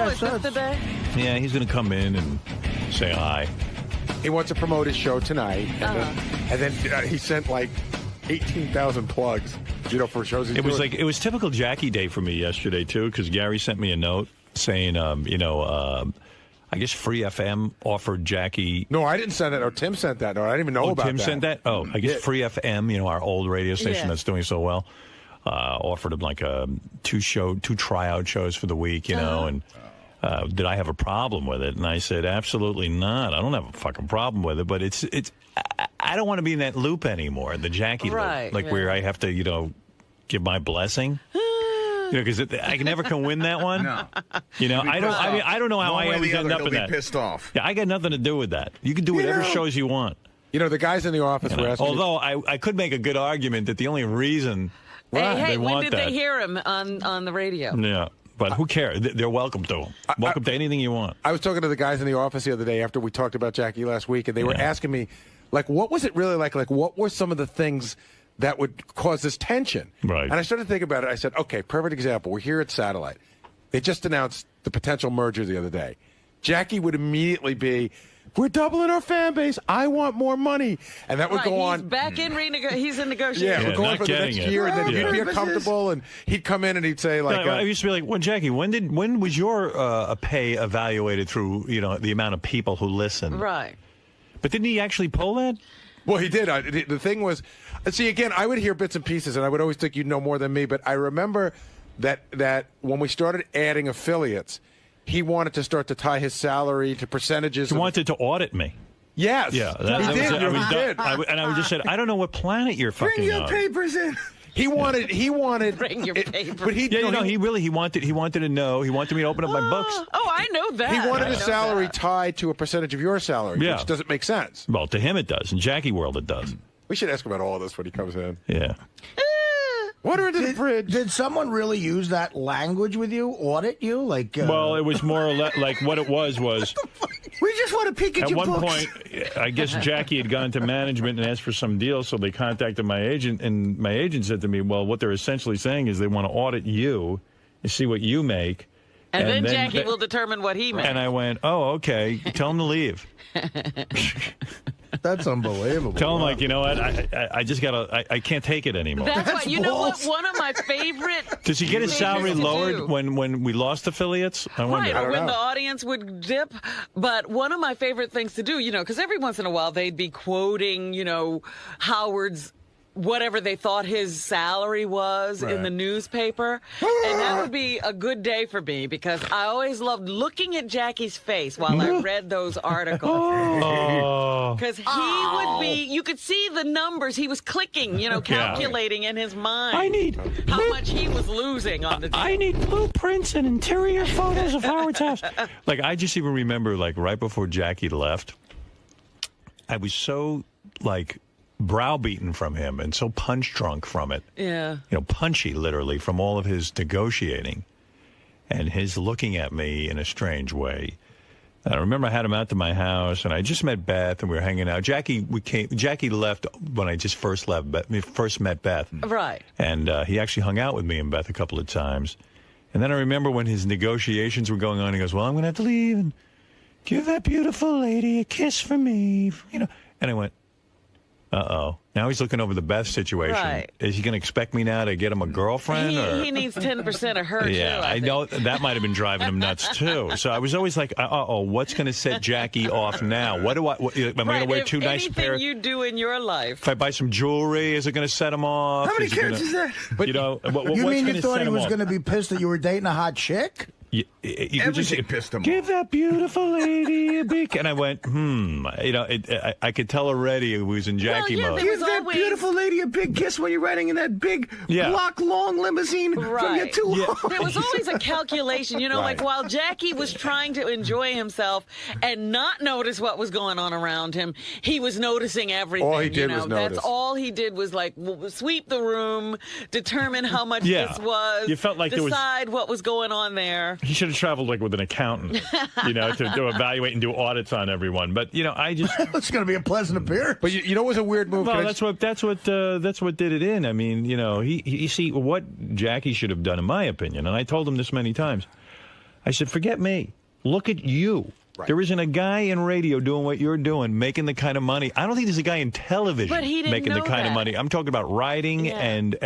Is this the day? Yeah, he's going to come in and say hi. He wants to promote his show tonight, and then he sent like 18,000 plugs, for shows he's doing. It was typical Jackie Day for me yesterday too, because Gary sent me a note saying, I guess Free FM offered Jackie. No, I didn't send it. Or Tim sent that. No, I didn't even know about Tim that. Tim sent that. Oh, I guess Free FM, our old radio station that's doing so well, offered him like two tryout shows for the week, and. Did I have a problem with it? And I said, absolutely not. I don't have a fucking problem with it, but it's. I don't want to be in that loop anymore, the Jackie loop, where I have to, give my blessing. Because I never can win that one. No. I don't know how I always end up in that. Pissed off. Yeah, I got nothing to do with that. You can do whatever shows you want. The guys in the office were asking. Although I could make a good argument that the only reason hey, they want when did they hear him on the radio? Yeah. But who cares? They're welcome to him. Welcome to anything you want. I was talking to the guys in the office the other day after we talked about Jackie last week, and they were asking me, what was it really like? Like, what were some of the things that would cause this tension? Right. And I started thinking about it. I said, okay, perfect example. We're here at Satellite. They just announced the potential merger the other day. Jackie would immediately be, we're doubling our fan base. I want more money. And that would go on. He's back in he's in negotiation. Yeah, we're going for the next year, and then you'd be uncomfortable, and he'd come in and he'd say, like... I used to be like, well, Jackie, when was your pay evaluated through, the amount of people who listen? Right. But didn't he actually pull that? Well, he did. The thing was... See, again, I would hear bits and pieces, and I would always think you'd know more than me, but I remember that when we started adding affiliates... He wanted to start to tie his salary to percentages. He wanted to audit me. Yes. Yeah. He did. And I just said, I don't know what planet you're fucking Bring your on. papers in. He wanted. Bring your papers. But he wanted to know. He wanted me to open up my books. Oh, I know that. He wanted a salary tied to a percentage of your salary, which doesn't make sense. Well, to him it does. In Jackie world it does. We should ask about all of this when he comes in. Yeah. Water into the fridge. Did someone really use that language with you? Audit you? Well, it was more or less like what it was. We just want to peek at your books. At one point, I guess Jackie had gone to management and asked for some deal, so they contacted my agent, and my agent said to me, well, what they're essentially saying is they want to audit you and see what you make. And then Jackie will determine what he makes. And I went, oh, okay, tell him to leave. That's unbelievable. Tell him, you know what, I just I can't take it anymore. That's what, you know what, one of my favorite... Does he get his salary lowered when we lost affiliates? I wonder. Right, or when the audience would dip. But one of my favorite things to do, because every once in a while they'd be quoting, Howard's whatever they thought his salary was in the newspaper. And that would be a good day for me because I always loved looking at Jackie's face while I read those articles. Because he would be, you could see the numbers. He was clicking, calculating in his mind how much he was losing on the deal. I need blueprints and interior photos of Howard's house. I just even remember, right before Jackie left, I was so, browbeaten from him and so punch drunk from it. Yeah. Punchy, literally, from all of his negotiating and his looking at me in a strange way. And I remember I had him out to my house, and I just met Beth, and we were hanging out. Jackie left when I just first met Beth. Right. And he actually hung out with me and Beth a couple of times. And then I remember when his negotiations were going on, he goes, well, I'm going to have to leave and give that beautiful lady a kiss for me. And I went, uh-oh. Now he's looking over the Beth situation. Right. Is he going to expect me now to get him a girlfriend? He needs 10% of her, too. Yeah, I know that might have been driving him nuts, too. So I was always like, uh-oh, what's going to set Jackie off now? Am I going to wear two nice pair? Anything you do in your life. If I buy some jewelry, is it going to set him off? How many carats is that? But, you mean you thought he was going to be pissed that you were dating a hot chick? You could just pissed him give off. that beautiful lady a big... And I went, I could tell already it was in Jackie mode. Give that beautiful lady a big kiss when you're riding in that big block-long limousine from your two homes. There was always a calculation, while Jackie was trying to enjoy himself and not notice what was going on around him, he was noticing everything. All he did was notice. That's all he did was sweep the room, determine how much this was, you felt like decide what was going on there. He should have traveled with an accountant, to evaluate and do audits on everyone. But I just it's going to be a pleasant appearance. But you know, it was a weird move. Well, that's what did it in. I mean, he see what Jackie should have done, in my opinion, and I told him this many times. I said, forget me. Look at you. Right. There isn't a guy in radio doing what you're doing, making the kind of money. I don't think there's a guy in television making the kind of money. I'm talking about writing and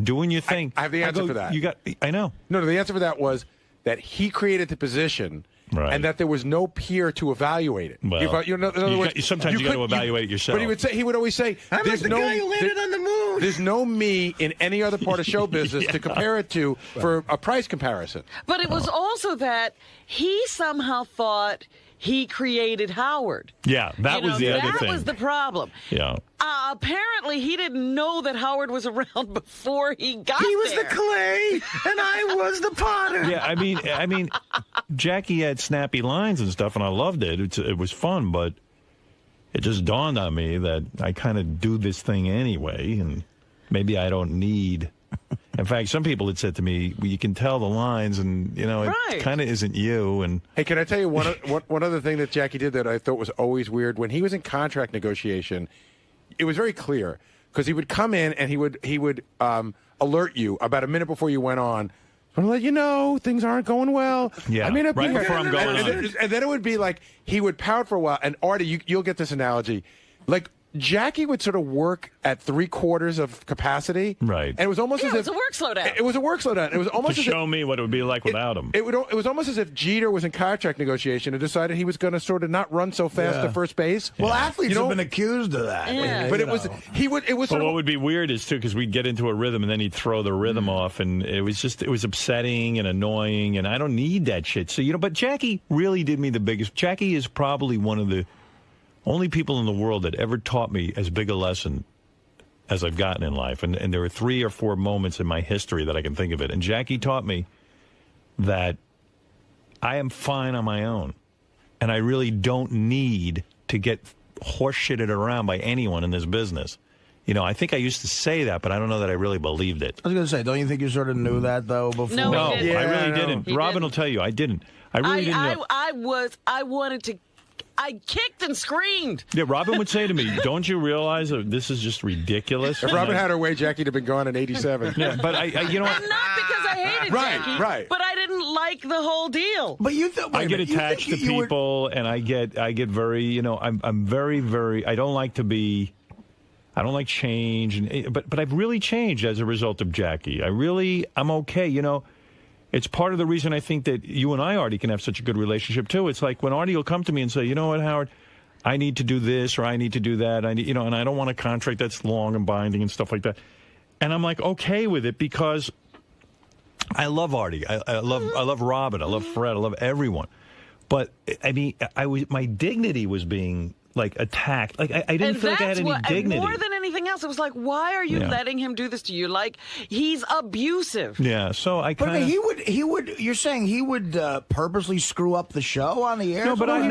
doing your thing. I have the answer for that. I know. No, the answer for that was that he created the position. Right. And that there was no peer to evaluate it. Well, in other words, sometimes you got to evaluate it yourself. But he would always say, I'm like the guy who landed on the moon. There's no me in any other part of show business to compare it to for a price comparison. But it was also that he somehow thought he created Howard. Yeah, that was the other thing. That was the problem. Yeah. Apparently, he didn't know that Howard was around before he got there. He was the clay, and I was the potter. Yeah, I mean, Jackie had snappy lines and stuff, and I loved it. It was fun, but it just dawned on me that I kind of do this thing anyway, and maybe I don't need... In fact, some people had said to me, well, you can tell the lines, and, it kind of isn't you. And hey, can I tell you one other thing that Jackie did that I thought was always weird? When he was in contract negotiation, it was very clear, because he would come in and he would alert you about a minute before you went on, I'm let you know things aren't going well. Yeah, right before I'm going on. And then it would be like he would pout for a while. And Artie, you'll get this analogy, like Jackie would sort of work at 3/4 of capacity, right? And it was almost as if it was a work slowdown. It was a work slowdown. It was almost to show me what it would be like without him. It was almost as if Jeter was in contract negotiation and decided he was going to sort of not run so fast to first base. Well, athletes have been accused of that. Yeah. But it was what would be weird is too, because we'd get into a rhythm and then he'd throw the rhythm off, and it was upsetting and annoying, and I don't need that shit. So but Jackie really did me the biggest. Jackie is probably one of the only people in the world that ever taught me as big a lesson as I've gotten in life. And there are 3 or 4 moments in my history that I can think of it. And Jackie taught me that I am fine on my own. And I really don't need to get horseshitted around by anyone in this business. I think I used to say that, but I don't know that I really believed it. I was going to say, don't you think you sort of knew that, though, before? No, I really didn't. Robin will tell you, I didn't. I really didn't know. I wanted to... I kicked and screamed. Yeah, Robin would say to me, don't you realize that this is just ridiculous? If Robin had her way, Jackie would have been gone in 87. Yeah, but I and not because I hated Jackie, right. But I didn't like the whole deal. But I get attached to people, and I get very, I'm very, very, I don't like change, but I've really changed as a result of Jackie. I'm okay, It's part of the reason I think that you and I, Artie, can have such a good relationship, too. It's like when Artie will come to me and say, you know what, Howard, I need to do this or I need to do that. And I don't want a contract that's long and binding and stuff like that. And I'm like, okay with it because I love Artie. I love Robin. I love Fred. I love everyone. But, my dignity was being... attacked. I didn't feel like I had any dignity. More than anything else, it was like, why are you letting him do this to you? Like, he's abusive. Yeah, so I kind of... But he would, you're saying he would purposely screw up the show on the air? No, but he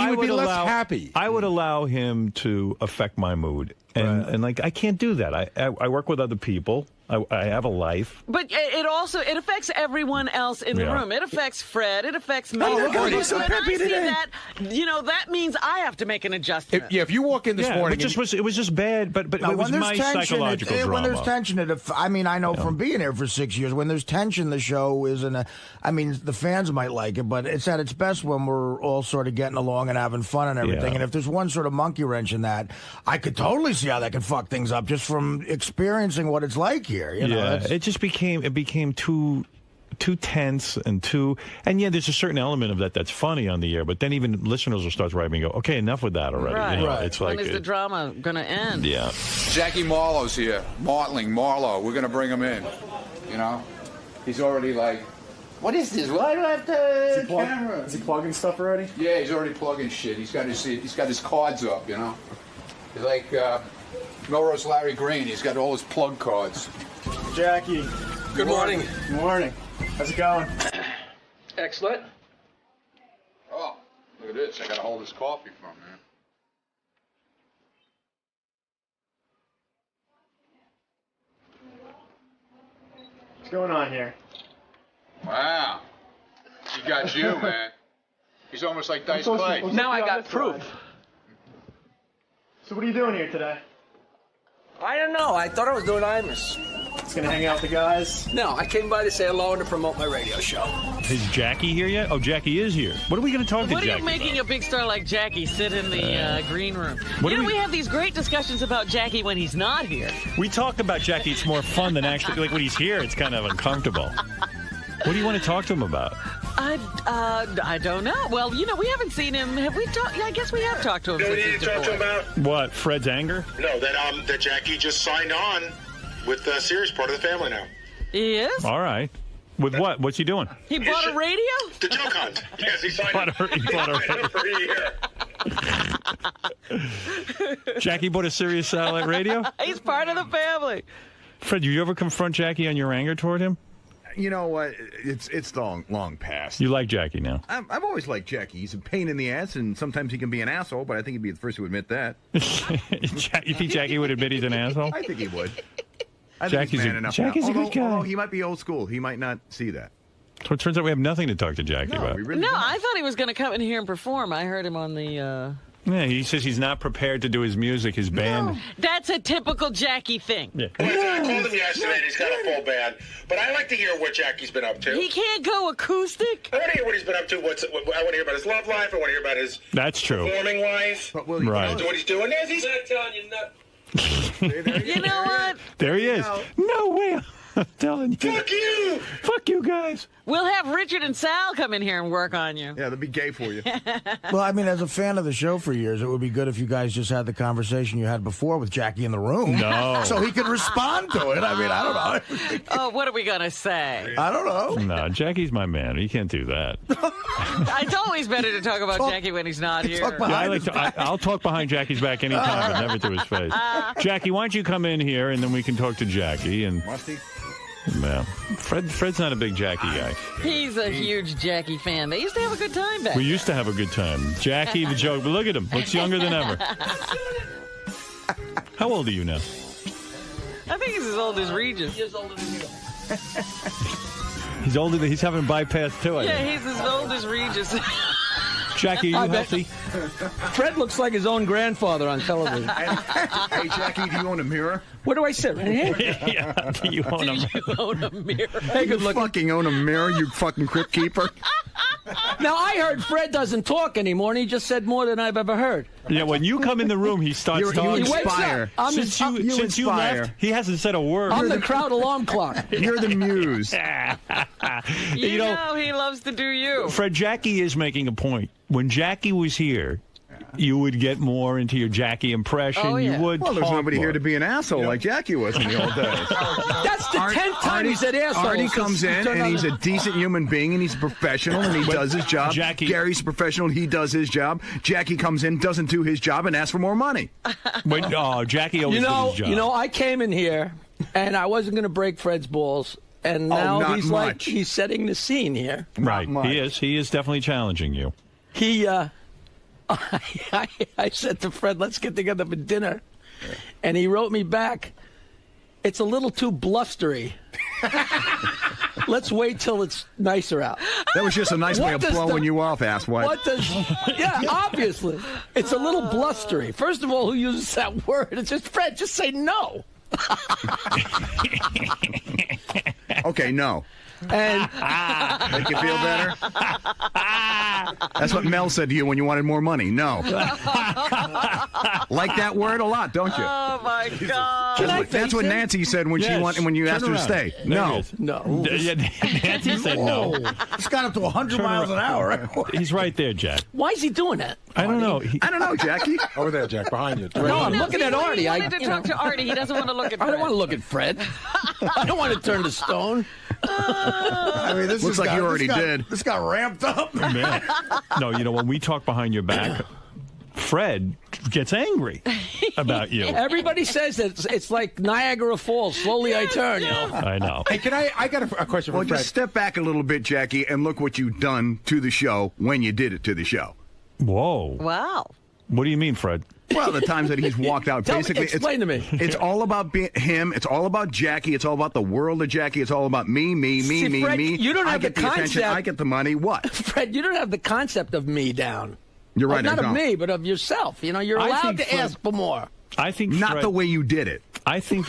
would be less happy. I would allow him to affect my mood. And I can't do that. I work with other people. I have a life. But it affects everyone else in the room. It affects Fred. It affects me. When I see that, that means I have to make an adjustment. If you walk in this morning... It was just bad, but it was my psychological drama. When there's tension, I know from being here for 6 years, when there's tension, the show isn't the fans might like it, but it's at its best when we're all sort of getting along and having fun and everything. And if there's one sort of monkey wrench in that, I could totally see how that can fuck things up just from experiencing what it's like here. It just became too tense and there's a certain element of that that's funny on the air, but then even listeners will start writing and go, okay, enough with that already. Right. It's when is the drama going to end? Yeah. Jackie Marlowe's here. Marlowe. We're going to bring him in. He's already like, what is this? Why do I have to camera? Is he plugging stuff already? Yeah, he's already plugging shit. He's got his cards up, He's like Melrose Larry Green. He's got all his plug cards. Jackie. Good morning. Good morning. How's it going? Excellent. Oh, look at this. I got to hold this coffee from, man. What's going on here? Wow. He got you, man. He's almost like Dice Clay. Now I got proof. So what are you doing here today? I don't know. I thought I was doing Imus. Just gonna hang out with the guys. No, I came by to say hello and to promote my radio show. Is Jackie here yet? Oh, Jackie is here. What are we going to talk to What Jackie are you making about? a big star like Jackie sit in the green room? We have these great discussions about Jackie when he's not here. We talk about Jackie. It's more fun than actually, like when he's here, it's kind of uncomfortable. What do you want to talk to him about? I don't know. Well, we haven't seen him. Have we talked? Yeah, I guess we have talked to him. You know what we need to talk to him about? What, Fred's anger? No, that Jackie just signed on with Sirius, part of the family now. He is? All right. With what? What's he doing? He bought a radio? The Joke Hunt. Yes, he signed on for a year. Jackie bought a Sirius satellite radio? He's part of the family. Fred, do you ever confront Jackie on your anger toward him? You know what? It's long past. You like Jackie now? I've always liked Jackie. He's a pain in the ass, and sometimes he can be an asshole, but I think he'd be the first to admit that. You think Jackie would admit he's an asshole? I think he would. I think Jackie's he's man enough Jackie's now. a good guy. Although he might be old school. He might not see that. So it turns out we have nothing to talk to Jackie about. I thought he was going to come in here and perform. I heard him on the... Yeah, he says he's not prepared to do his music, his band. That's a typical Jackie thing. Yeah. I called him yesterday, and he's got a full band. But I like to hear what Jackie's been up to. He can't go acoustic. I want to hear what he's been up to. I want to hear about his love life. I want to hear about his performing life. But will you Right. What he's doing. He's not telling you nothing. You know what? There he is. No way. I'm telling you. Fuck you! Fuck you guys. We'll have Richard and Sal come in here and work on you. Yeah, they'll be gay for you. Well, I mean, as a fan of the show for years, it would be good if you guys just had the conversation you had before with Jackie in the room. No. So he could respond to it. I mean, I don't know. Oh, what are we going to say? I don't know. No, Jackie's my man. He can't do that. It's always better to talk about Jackie when he's not here. I'll talk behind Jackie's back anytime, but never to his face. Jackie, why don't you come in here, and then we can talk to Jackie. And Musty? Yeah. Fred's not a big Jackie guy. He's a huge Jackie fan. They used to have a good time back We used to have a good time. Jackie, the joke. But look at him. Looks younger than ever. How old are you now? I think he's as old as Regis. Years older than you. He's older than he's having bypass too. I think. He's as old as Regis. Jackie, are you healthy? Fred looks like his own grandfather on television. Hey, Jackie, do you own a mirror? Where do I sit? Right here? Yeah. Do you own Do him? you own a mirror? Hey, good You looking. fucking own a mirror, you fucking crypt keeper. Now, I heard Fred doesn't talk anymore, and he just said more than I've ever heard. Yeah, when you come in the room, he starts You talking. He wakes inspire. up. Since you inspire. left, he hasn't said a word. I'm the crowd alarm clock. You're the muse. You know he loves to do you. Fred, Jackie is making a point. When Jackie was here, you would get more into your Jackie impression. Oh, yeah. You would Well, there's talk nobody more. here to be an asshole like Jackie was in the old days. That's the 10th time he said asshole. Artie comes in, and he's a decent human being, and he's a professional, and he does his job. Jackie- Gary's a professional, and he does his job. Jackie comes in, doesn't do his job, and asks for more money. Jackie always did his job. I came in here, and I wasn't going to break Fred's balls, and now not he's much. like he's setting the scene here. Right, much. he is definitely challenging you. He, I said to Fred, let's get together for dinner. And he wrote me back, it's a little too blustery. Let's wait till it's nicer out. That was just a nice way of does blowing you off, asswipe. What does... Yeah, obviously. It's a little blustery. First of all, who uses that word? It's just, Fred, just say no. Okay, no. And Make you feel better? That's what Mel said to you when you wanted more money. No. Like that word a lot, don't you? Oh, my God. That's what Nancy said when when you asked her to stay. No. no. Nancy said no. It's got up to 100 miles an hour. He's right there, Jack. Why is he doing that? I don't know. I don't know, Jackie. Over there, Jack, behind you. No, I'm looking at Artie. He wanted to talk to Artie. He doesn't want to look at Fred. I don't want to look at Fred. I don't want to turn to stone. I mean, this Looks like you already did. This got ramped up. Man. No, when we talk behind your back, Fred gets angry about you. Everybody says that it's like Niagara Falls. Slowly I turn, I know. Hey, I got a question for Well, Fred. just step back a little bit, Jackie, and look what you've done to the show when you did it to the show. Whoa. Wow. What do you mean, Fred? Well, the times that he's walked out, basically, explain to me. It's all about him. It's all about Jackie. It's all about the world of Jackie. It's all about me. Fred, you don't I have get the attention. concept. I get the money. What? Fred, you don't have the concept of me down. You're right. Not I of don't. me, but of yourself. You're I allowed think to ask for more. I think Not Fred, the way you did it. I think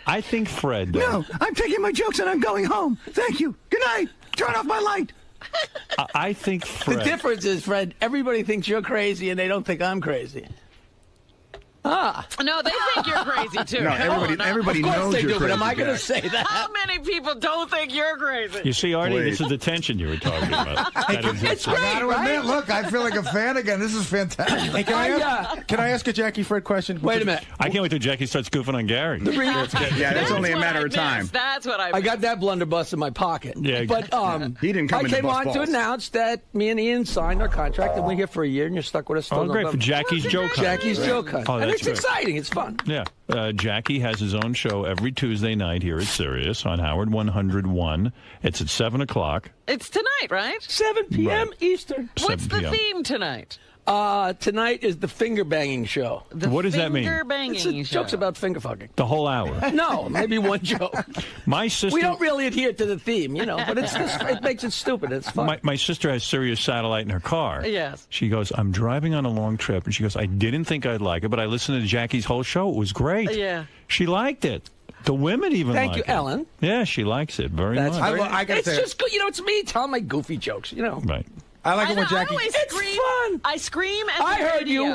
I think Fred. No, I'm taking my jokes and I'm going home. Thank you. Good night. Turn off my light. I think Fred. The difference is, Fred, everybody thinks you're crazy and they don't think I'm crazy. No, they think you're crazy too. No, everybody Of course knows they you're do, crazy. but am I going to say that? How many people don't think you're crazy? You see, Artie, Wait. this is the tension you were talking about. It's great, I gotta right? admit, look, I feel like a fan again. This is fantastic. Hey, can I ask a Jackie Fred question? Wait a minute. I can't wait till Jackie starts goofing on Gary. Yeah, that's only a what matter I of time. missed. That's what I I got that blunderbuss in my pocket. Yeah. But He didn't come I in to came bust on to balls. announce that me and Ian signed our contract and we're here for a year and you're stuck with us till Oh, great. For November. Jackie's joke hunt. Jackie's joke hunt. Oh, and that's it's great. exciting. It's fun. Yeah. Jackie has his own show every Tuesday night here at Sirius on Howard 101. It's at 7 o'clock. It's tonight, right? 7 p.m. Right. Eastern. What's 7 the p.m. theme tonight? Tonight is the finger banging show. What does that mean? Finger banging It's show. jokes about finger fucking. The whole hour. No, maybe one joke. My sister. We don't really adhere to the theme, but it makes it stupid. It's fun. My sister has Sirius Satellite in her car. Yes. She goes, I'm driving on a long trip, and she goes, I didn't think I'd like it, but I listened to Jackie's whole show. It was great. Yeah. She liked it. The women even Thank like you, it. Ellen. Yeah, she likes it very That's much. very, I gotta it's say- just good. It's me telling my goofy jokes, Right. I like it when I Jackie. always It's scream. fun. I scream at the I heard radio. you.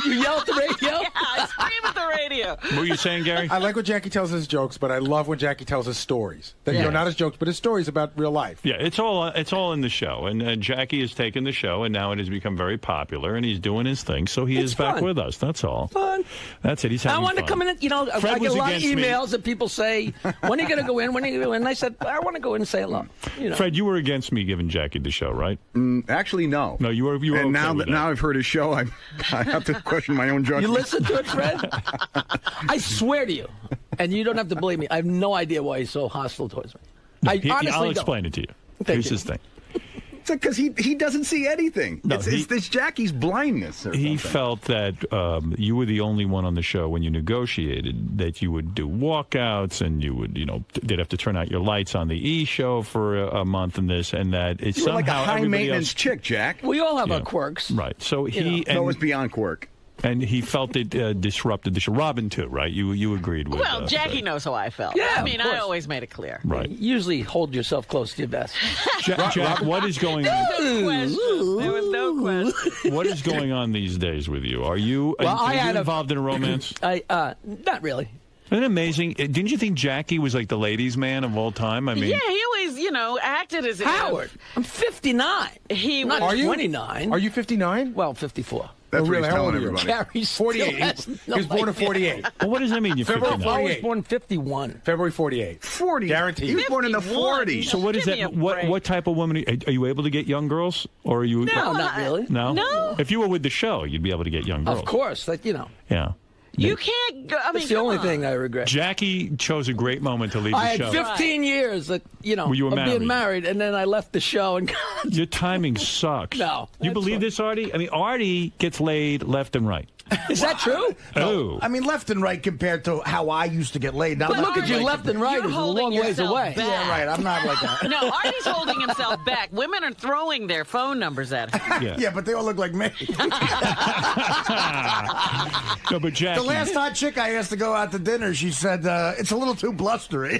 You yell at the radio? Yeah, I scream at the radio. What were you saying, Gary? I like when Jackie tells his jokes, but I love when Jackie tells his stories. That, not his jokes, but his stories about real life. Yeah, it's all in the show, and Jackie has taken the show, and now it has become very popular, and he's doing his thing, so he It's is back fun. with us. That's all. Fun. That's it. He's having I wanted fun. to come in. I Fred get was a lot of against me. emails that people say, "When are you going to go in? When are you going to go in?" And I said, "I want to go in and say hello." Fred, you were against me giving Jackie the show, right? Actually, no. No, you were. And okay now with that I've heard his show, I have to question my own judgment. You listen to it, Fred? I swear to you, and you don't have to believe me. I have no idea why he's so hostile towards me. I honestly I'll don't. explain it to you. Thank Here's you. his thing. Because he doesn't see anything. No, it's this Jackie's blindness. Or He something. felt that you were the only one on the show when you negotiated that you would do walkouts and you would, they'd have to turn out your lights on the E show for a month and this and that. It's You were like a somehow high everybody maintenance else, chick, Jack. We all have Yeah. our quirks. right? So he No, it's beyond quirk. and he felt it disrupted the show. Robin too, right? You agreed with. Well, Jackie knows how I felt. Yeah, I mean, of course. I always made it clear. Right. Usually hold yourself close to your vest. Jack, what is going on? There was no question. What is going on these days with you? Are you, Well, are I you had a- involved in a romance? Not really. Isn't it amazing? Didn't you think Jackie was like the ladies' man of all time? I mean, Yeah, he always, acted as if Howard, I'm 59. he I'm not was. Are you? 29. Are you 59? Well, 54. That's what really? he's How old telling are you? everybody. Gary's still 48. has He no was born in idea. 48. well, what does that mean? You're February 59. I was 48. born 51. February 48. 40. Guaranteed. He was born in the 51. 40s. So what is Give me that? a break. What type of woman are you able to get young girls, or are you? No, not really. No. No. If you were with the show, you'd be able to get young girls. Of course. Yeah. You can't go. I mean, That's the come only on. thing I regret. Jackie chose a great moment to leave the I had show. 15 years that, Well, you were of married. being married, and then I left the show and Your timing sucks. No, You that's believe fine. this, Artie? I mean, Artie gets laid left and right. Is that true? Oh. I mean, left and right compared to how I used to get laid. Now, But look at you, left and right You're is a holding long ways yourself away. back. Yeah, right. I'm not like that. No, Artie's holding himself back. Women are throwing their phone numbers at him. Yeah. Yeah, but they all look like me. No, but Jackie. The last hot chick I asked to go out to dinner, she said, it's a little too blustery.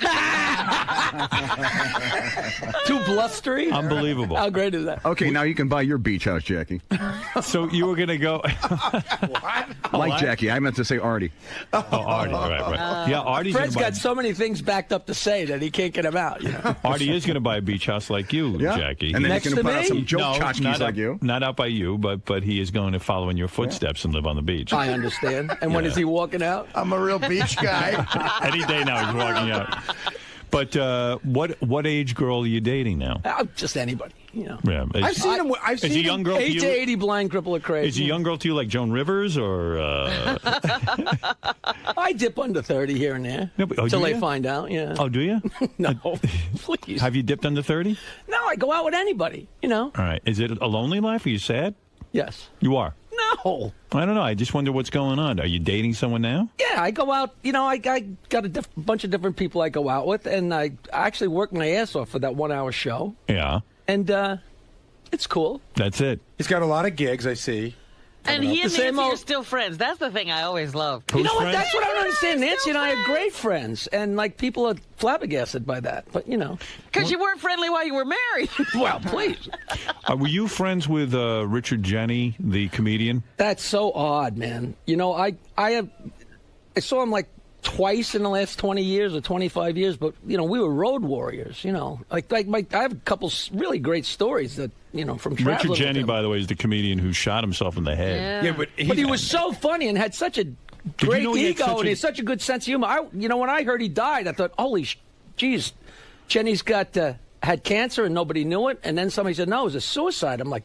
Too blustery? Unbelievable. How great is that? Okay, now you can buy your beach house, Jackie. So you were going to go. Like Jackie. I meant to say Artie. Oh, Artie. Right. Yeah, Artie's Fred's gonna got so many things backed up to say that he can't get them out. Artie is going to buy a beach house like you, Yeah. Jackie. And then Next he's to going to put out me? some joke No, tchotchkes not like up, you. Not out by you, but he is going to follow in your footsteps and live on the beach. I understand. And when Yeah. is he walking out? I'm a real beach guy. Any day now he's walking out. But what age girl are you dating now? Just anybody, Yeah, I've seen him. I've seen is a him. young girl to 8 to you? 80 blind cripple or crazy. Is a young girl to you like Joan Rivers or? I dip under 30 here and there. No, but- oh, Until do they ya? find out, yeah. Oh, do you? No, please. Have you dipped under 30? No, I go out with anybody, All right. Is it a lonely life? Are you sad? Yes. You are. No. I don't know. I just wonder what's going on. Are you dating someone now? Yeah, I go out, I got a bunch of different people I go out with, and I actually work my ass off for that 1 hour show. Yeah. And it's cool. That's it. He's got a lot of gigs, I see. And he and The same Nancy are old- still friends. That's the thing I always love. You know what? friends? That's what I don't understand. Still Nancy and I are friends. great friends, and like people are flabbergasted by that. But you know, Because you weren't friendly while you were married. well, please. Were you friends with Richard Jeni, the comedian? That's so odd, man. You know, I saw him like twice in the last 20 years or 25 years, but you know, we were road warriors. You know, like I have a couple really great stories that from traveling. Richard with Jeni, him. by the way, is the comedian who shot himself in the head. Yeah, but He was so funny and had such a great know he had ego such and a- he had such a good sense of humor. When I heard he died, I thought, holy jeez, Jenny's had cancer and nobody knew it. And then somebody said, no, it was a suicide. I'm like,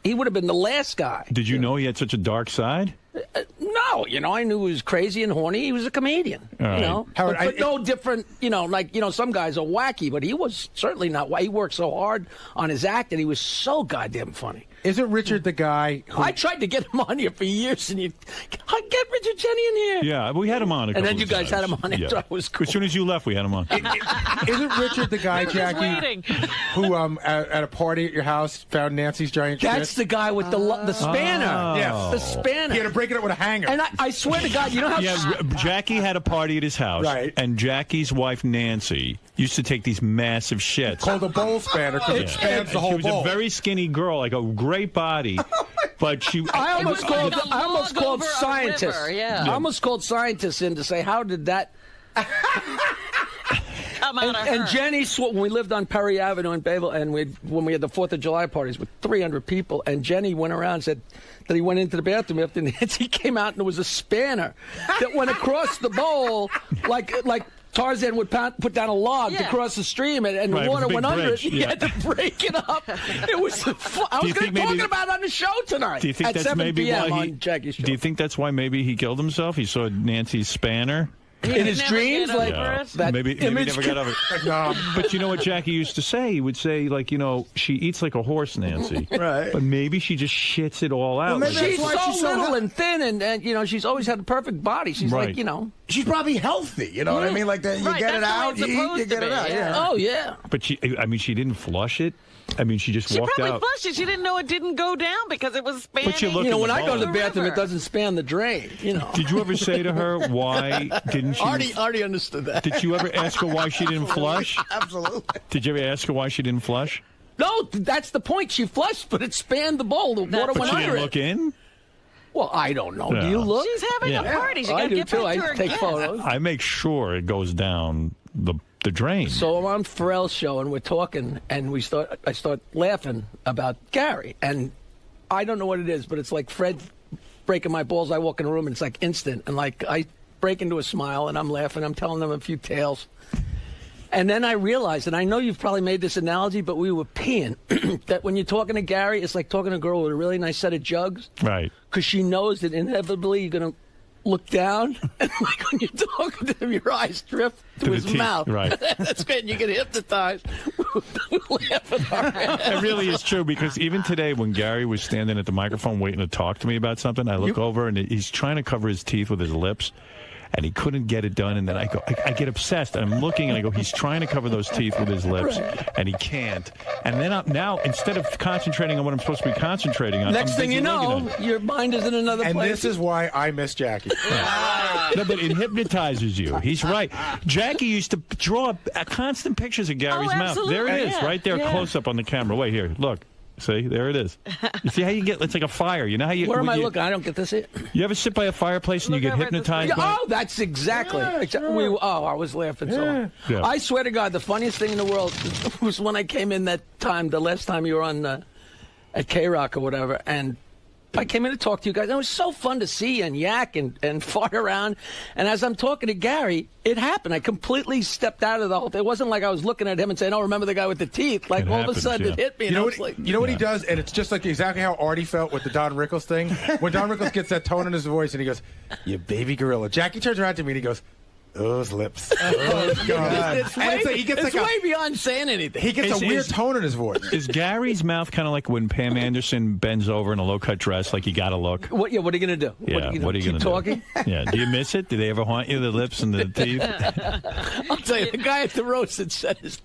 he would have been the last guy. Did you know he had such a dark side? No, I knew he was crazy and horny. He was a comedian, right. Howard, but no different, some guys are wacky, but he was certainly not. He worked so hard on his act and he was so goddamn funny. Isn't Richard the guy who... I tried to get him on here for years, and I get Richard Jeni in here. Yeah, we had him on a couple And then you of guys times. had him on after I was cool. As soon as you left, we had him on. Isn't Richard the guy, Jackie, waiting. who at a party at your house found Nancy's giant That's shit? the guy with the spanner. Oh. Yes. The spanner. He had to break it up with a hanger. And I swear to God, you know how... Yeah, Jackie had a party at his house, Right. and Jackie's wife, Nancy, used to take these massive shits. Called a bowl spanner because it spans the And whole she was bowl. a very skinny girl, like a great body, but she... I almost was like called. a I almost log called over a scientists. river, yeah. I almost called scientists in to say, how did that? Come out of her. And Jenny, when we lived on Perry Avenue in Bayville, and when we had the 4th of July parties with 300 people, and Jenny went around and said that he went into the bathroom after Nancy came out, and there was a spanner that went across the bowl like Tarzan would put down a log to cross the stream, and Right, the water it was a went big under bridge, it. He yeah. had to break it up. It was. I Do was you going think to maybe- talk about it on the show tonight. Do you think at that's 7 maybe p.m. why on Jackie's show? Do you think that's why maybe he killed himself? He saw Nancy's spanner? in his never dreams, get like over it? that maybe he image never got over it. No. But you know what Jackie used to say? He would say, like, she eats like a horse, Nancy. Right. But maybe she just shits it all out. maybe Like, She's That's why so she's so little hel- and thin, and she's always had a perfect body. She's Right. like, She's probably healthy. You know what I mean? Like that, you Right, get it that's the way out, it's you eat, supposed you to get it be, out. yeah. Yeah. oh yeah. but she didn't flush it. I mean, she just She walked probably out. flushed it. She didn't know it didn't go down because it was spanning. But you look When I go to the the bathroom, river. it doesn't span the drain. Did you ever say to her, why didn't she? Artie understood that. Did you ever ask her why she didn't flush? Absolutely. Did you ever ask her why she didn't flush? No, that's the point. She flushed, but it spanned the bowl. The water But went she under didn't it. look in? Well, I don't know. Do No. you look? She's having Yeah. a party. She I got to do get too. back I to her take guests. photos. I make sure it goes down the drain. So I'm on Pharrell's show and we're talking, and I start laughing about Gary, and I don't know what it is, but it's like Fred breaking my balls. I walk in the room and it's like instant, and like I break into a smile and I'm laughing. I'm telling them a few tales, and then I realized, and I know you've probably made this analogy, but we were peeing that when you're talking to Gary, it's like talking to a girl with a really nice set of jugs, Right. because she knows that inevitably you're gonna look down, and like when you're talking to him, your eyes drift to the his teeth, mouth. right. That's great. And you get hypnotized. Laughing our ass. It really is true, because even today when Gary was standing at the microphone waiting to talk to me about something, I look over and he's trying to cover his teeth with his lips, and he couldn't get it done. And then I get obsessed. And I'm looking and I go, he's trying to cover those teeth with his lips, and he can't. And then now, instead of concentrating on what I'm supposed to be concentrating on, Next I'm thing busy you know, looking at it. your mind is in another And place. this is why I miss Jackie. No, but it hypnotizes you. He's right. Jackie used to draw constant pictures of Gary's mouth. There it absolutely, is, yeah, right there, yeah. close up on the camera. Wait, here, look. See, there it is. You see how you get? It's like a fire. You know how you? Where am when I you, looking? I don't get this. You ever sit by a fireplace and you Look get over at the hypnotized? screen. by it? Oh, that's exactly. I was laughing so hard. Yeah. I swear to God, the funniest thing in the world was when I came in that time, the last time you were on at K-Rock or whatever, and I came in to talk to you guys. It was so fun to see and yak and fart around. And as I'm talking to Gary, it happened. I completely stepped out of the whole thing. It wasn't like I was looking at him and saying, "Oh, remember the guy with the teeth?" Like It all of happens, a sudden yeah. it hit me. You And know I what? was like, You know what he does, and it's just like exactly how Artie felt with the Don Rickles thing. When Don Rickles gets that tone in his voice, and he goes, "You baby gorilla." Jackie turns around to me and he goes, "Those lips." Oh, God. it's And way, it's like he gets it's like way beyond saying anything. he gets Is- a weird is- tone in his voice. Is Gary's mouth kind of like when Pam Anderson bends over in a low-cut dress, like you got to look? What are you going to do? Yeah, what are you keep going to talking? do? Yeah, do you miss it? Do they ever haunt you, the lips and the teeth? I'll tell you, the guy at the roast had said his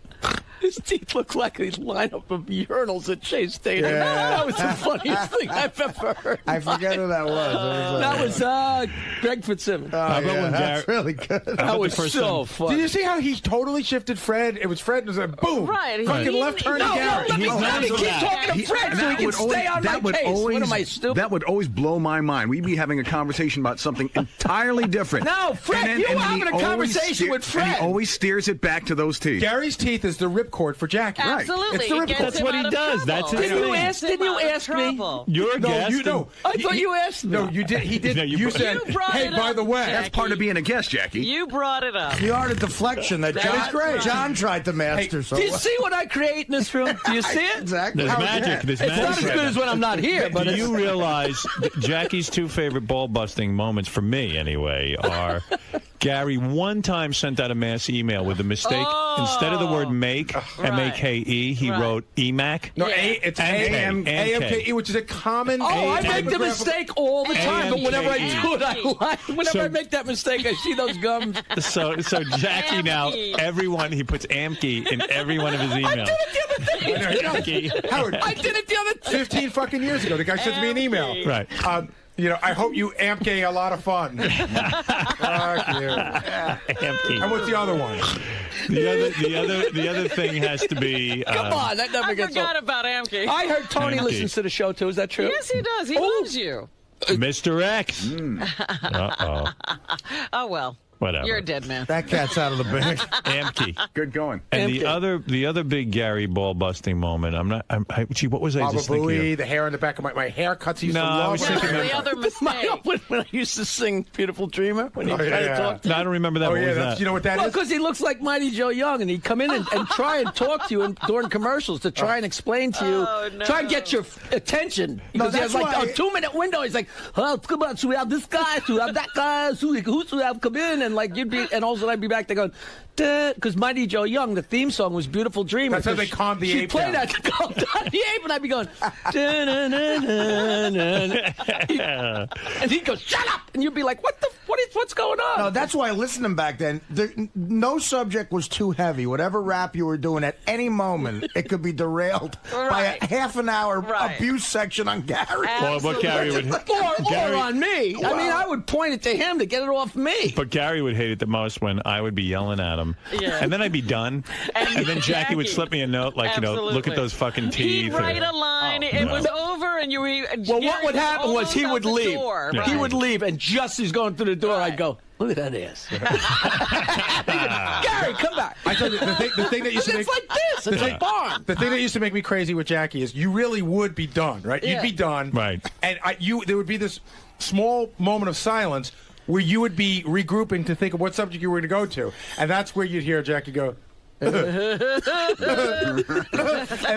His teeth look like a lineup of urinals at Shea Stadium. Yeah. That was the funniest thing I've ever heard. I forget who that was. That was Greg Fitzsimmons. That's really good. That was so funny. Did you see how he totally shifted Fred? It was Fred and it was like, boom. Right. Fucking left turn to Gary. Let me keep talking to Fred so he can stay on my case. What am I, stupid? That would always blow my mind. We'd be having a conversation about something entirely different. No, Fred, you were having a conversation with Fred. And he always steers it back to those teeth. Gary's teeth is the ripcord for Jackie. Absolutely. It's the ripcord. That's what he does. That's his Didn't you thing. ask? Didn't you ask me? You're a guest. I thought you asked me. No, you did. He did. No, you said, You brought hey, it by up, the way. That's part of being a guest, Jackie. You brought it up. The art of deflection that That is great. John tried to master. So Do you see what I create in this room? Do you see it? exactly. There's magic. There's It's not as magic. good as when I'm not here, but Do it's... you realize that Jackie's two favorite ball-busting moments, for me anyway, are Gary one time sent out a mass email with a mistake. Instead of the word make, M-A-K-E, he wrote EMAC. No, it's AMKE, which is a common. I make the mistake all the time, but whenever I do it, I lie. Whenever So- I make that mistake, I see those gums. So Jackie now, everyone, he puts AMKE in every one of his emails. I did it the other day. AMKE. Howard, I did it the other day. 15 fucking years ago, the guy sent me an email. Right. I hope you AMK a lot of fun. Fuck you. AMKE. And what's the other one? The other thing has to be. Come on, that never I gets forgot old. about Amki. I heard Tony Amki. listens to the show, too. Is that true? Yes, he does. He loves you. Mr. X. Uh-oh. Oh, well. Whatever. You're a dead man. That cat's out of the bag. AMKE. Good going. And AMKE. the other big Gary ball busting moment. Gee, what was I Baba just thinking? Booey, Of? the hair on the back of my haircuts. He used to No, I love. was No, thinking the other mistake. When I used to sing Beautiful Dreamer, when he tried yeah. to talk to No, I don't remember that. Oh What yeah, was that's, that? you know what that Well, is? because he looks like Mighty Joe Young, and he'd come in and try and talk to you during commercials to try and explain to you, try and get your attention. Because he has that's like why- a 2-minute window. He's like, oh, come on, should we have this guy? Should we have that guy? Who should we have come in? And like you'd be, and also I'd be back there going, because Mighty Joe Young, the theme song was Beautiful Dreamer. That's how they calmed the She'd ape play down. that to calm down the ape, and I'd be going, and he'd go, shut up! And you'd be like, what's going on? No, that's why listening back then, no subject was too heavy. Whatever rap you were doing at any moment, it could be derailed by a half an hour abuse section on Gary. Well, what Gary would. Or on me. I mean, I would point it to him to get it off me. But Gary would hate it the most when I would be yelling at him, and then I'd be done, and then Jackie would slip me a note like, look at those fucking teeth. He'd write a line, it was over, and you were... Well, what would happen was he would leave. He would leave, and just as he's going through the door, I'd go, look at that ass. Gary, come back. I tell you, the thing that used to make... It's like this. It's like barn. The thing that used to make me crazy with Jackie is you really would be done, right? You'd be done. Right. And there would be this small moment of silence where you would be regrouping to think of what subject you were going to go to. And that's where you'd hear Jackie go... and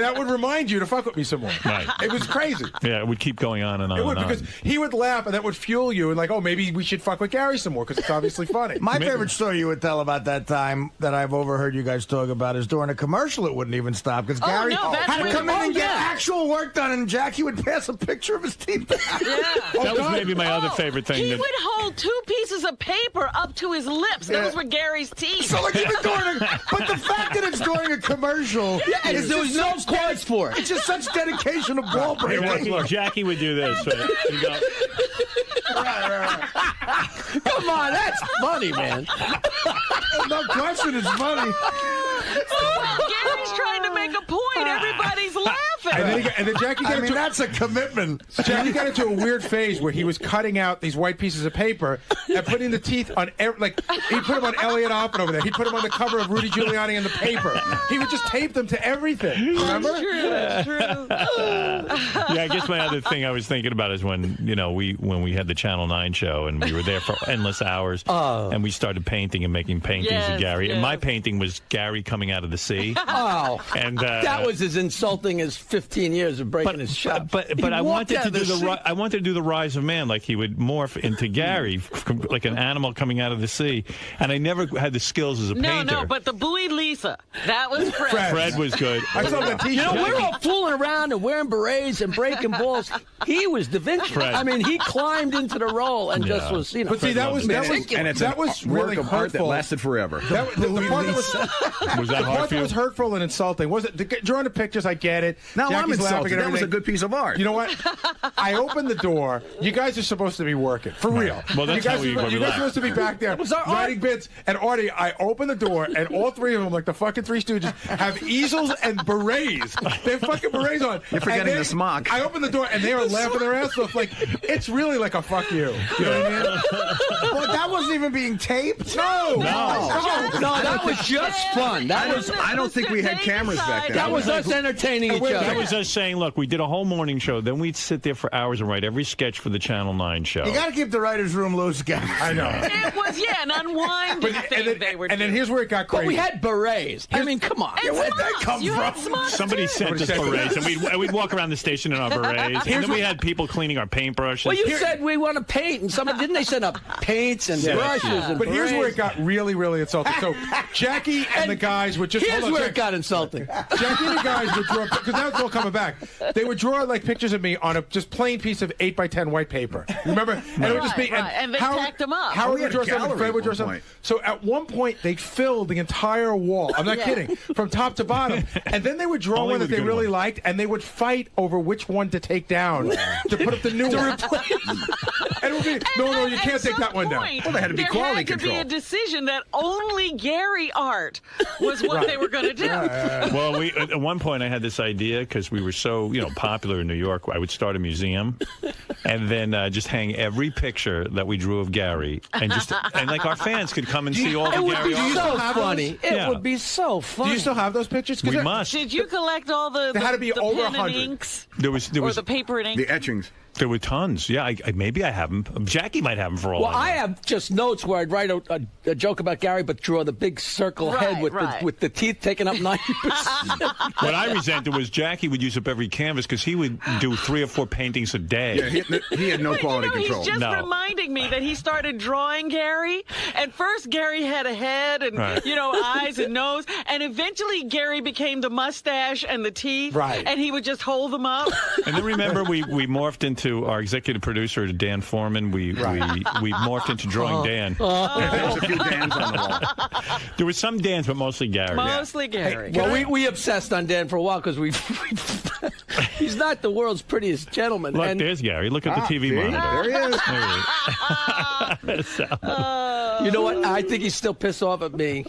that would remind you to fuck with me some more. Right. It was crazy. Yeah, it would keep going on and on. It would, and on. because he would laugh, and that would fuel you, and like, oh, maybe we should fuck with Gary some more, because it's obviously funny. My favorite story you would tell about that time that I've overheard you guys talk about is during a commercial it wouldn't even stop because Gary had to come in and get actual work done, and Jackie would pass a picture of his teeth. That was maybe my other favorite thing. He would hold 2 pieces of paper up to his lips. Those were Gary's teeth. So like even during but the fact that it's during a commercial, is there was no cause for it. It's just such dedication of ball Hey, breaking. look, Jackie would do this. Right? He'd go, Come on, that's funny, man. No question, it's funny. Gary's trying to make a point. Everybody's laughing. And then Jackie got into... that's a commitment. Jackie got into a weird phase where he was cutting out these white pieces of paper and putting the teeth on, like, he'd put them on Elliot Oppen over there. He'd put them on the cover of Rudy Giuliani in the paper. He would just tape them to everything. Remember? It's true. yeah, I guess my other thing I was thinking about is when we had the Channel 9 show and we were there for endless hours and we started painting and making paintings of Gary. And my painting was Gary coming out of the sea. Oh. And that was as insulting as 50 15 years of breaking his shop. But I wanted to do I wanted to do the Rise of Man, like he would morph into Gary, like an animal coming out of the sea, and I never had the skills as a painter. No, but the Buoy Lisa, that was Fred. Fred was good. I saw that T-shirt. You know, we're all fooling around and wearing berets and breaking balls. He was Da Vinci. Fred. I mean, he climbed into the role and just was, you know. But see, that was really of art that hurtful. lasted forever. The part that Was that hard for you? was hurtful and insulting. Was it drawing the pictures? I get it. No, I'm Jackie's laughing insulted. and That was a everything. good piece of art. You know what? I opened the door. You guys are supposed to be working for real. Well, that's you guys, how we you guys are supposed to be back there writing bits. And Artie, I opened the door, and all three of them, like the fucking Three Stooges, have easels and berets. They have fucking berets on. You're forgetting the smock. I opened the door, and they are laughing their ass off. Like it's really like a fuck you. You know what I mean? But that wasn't even being taped. No, that was just fun. I don't think we had cameras back then. That was us entertaining each other. That was us saying, look, we did a whole morning show. Then we'd sit there for hours and write every sketch for the Channel 9 show. You got to keep the writer's room loose, guys. I know. It was, an unwinding thing they were doing. And then here's where it got crazy. But we had berets. I mean, come on. And where'd that come from? Somebody sent us berets, and we'd walk around the station in our berets. And then we had people cleaning our paintbrushes. Well, you said we want to paint, and didn't they send up paints and brushes and But here's where it got really, really insulting. So Jackie and the guys would just... Here's where it got insulting. Jackie and the guys would draw... Because now it's all coming back. They would draw like pictures of me on a just plain piece of 8x10 white paper. Remember? And it would just be... And they tacked them up. Howard would draw something, Fred would draw something. So at one point, they filled the entire wall. I'm not kidding. From top to bottom. And then they would draw one that they really liked, and they would fight over which one to take down to put up the new one. And it would be, no, you can't take that one down. Well, they had to be quality control. There had to be a decision that only Gary art was what they were going to do. Well, at one point I had this idea because we were so popular in New York. I would start a museum, and then just hang every picture that we drew of Gary, and like our fans could come and see all the Gary art. So funny. It would be so funny. Do you still have those pictures? We must. Did you collect all the had to be over pen 100. and inks? There was the paper and ink? The etchings. There were tons. Yeah, maybe I have them. Jackie might have them for all Well, I have just notes where I'd write a joke about Gary, but draw the big circle head with the teeth taking up 90%. What I resented was Jackie would use up every canvas because he would do 3 or 4 paintings a day. Yeah, he had no quality control. He's just reminding me that he started drawing Gary. And first, Gary had a head and, eyes and nose. And eventually, Gary became the mustache and the teeth. Right. And he would just hold them up. And then remember, we morphed into our executive producer, Dan Foreman. We morphed into drawing Dan. There was a few Dans on the wall. There was some Dans, but mostly Gary. Mostly Gary. Well, we obsessed on Dan for a while because he's not the world's prettiest gentleman. Look, there's Gary. Look at the TV monitor. There he is. You know what? I think he's still pissed off at me.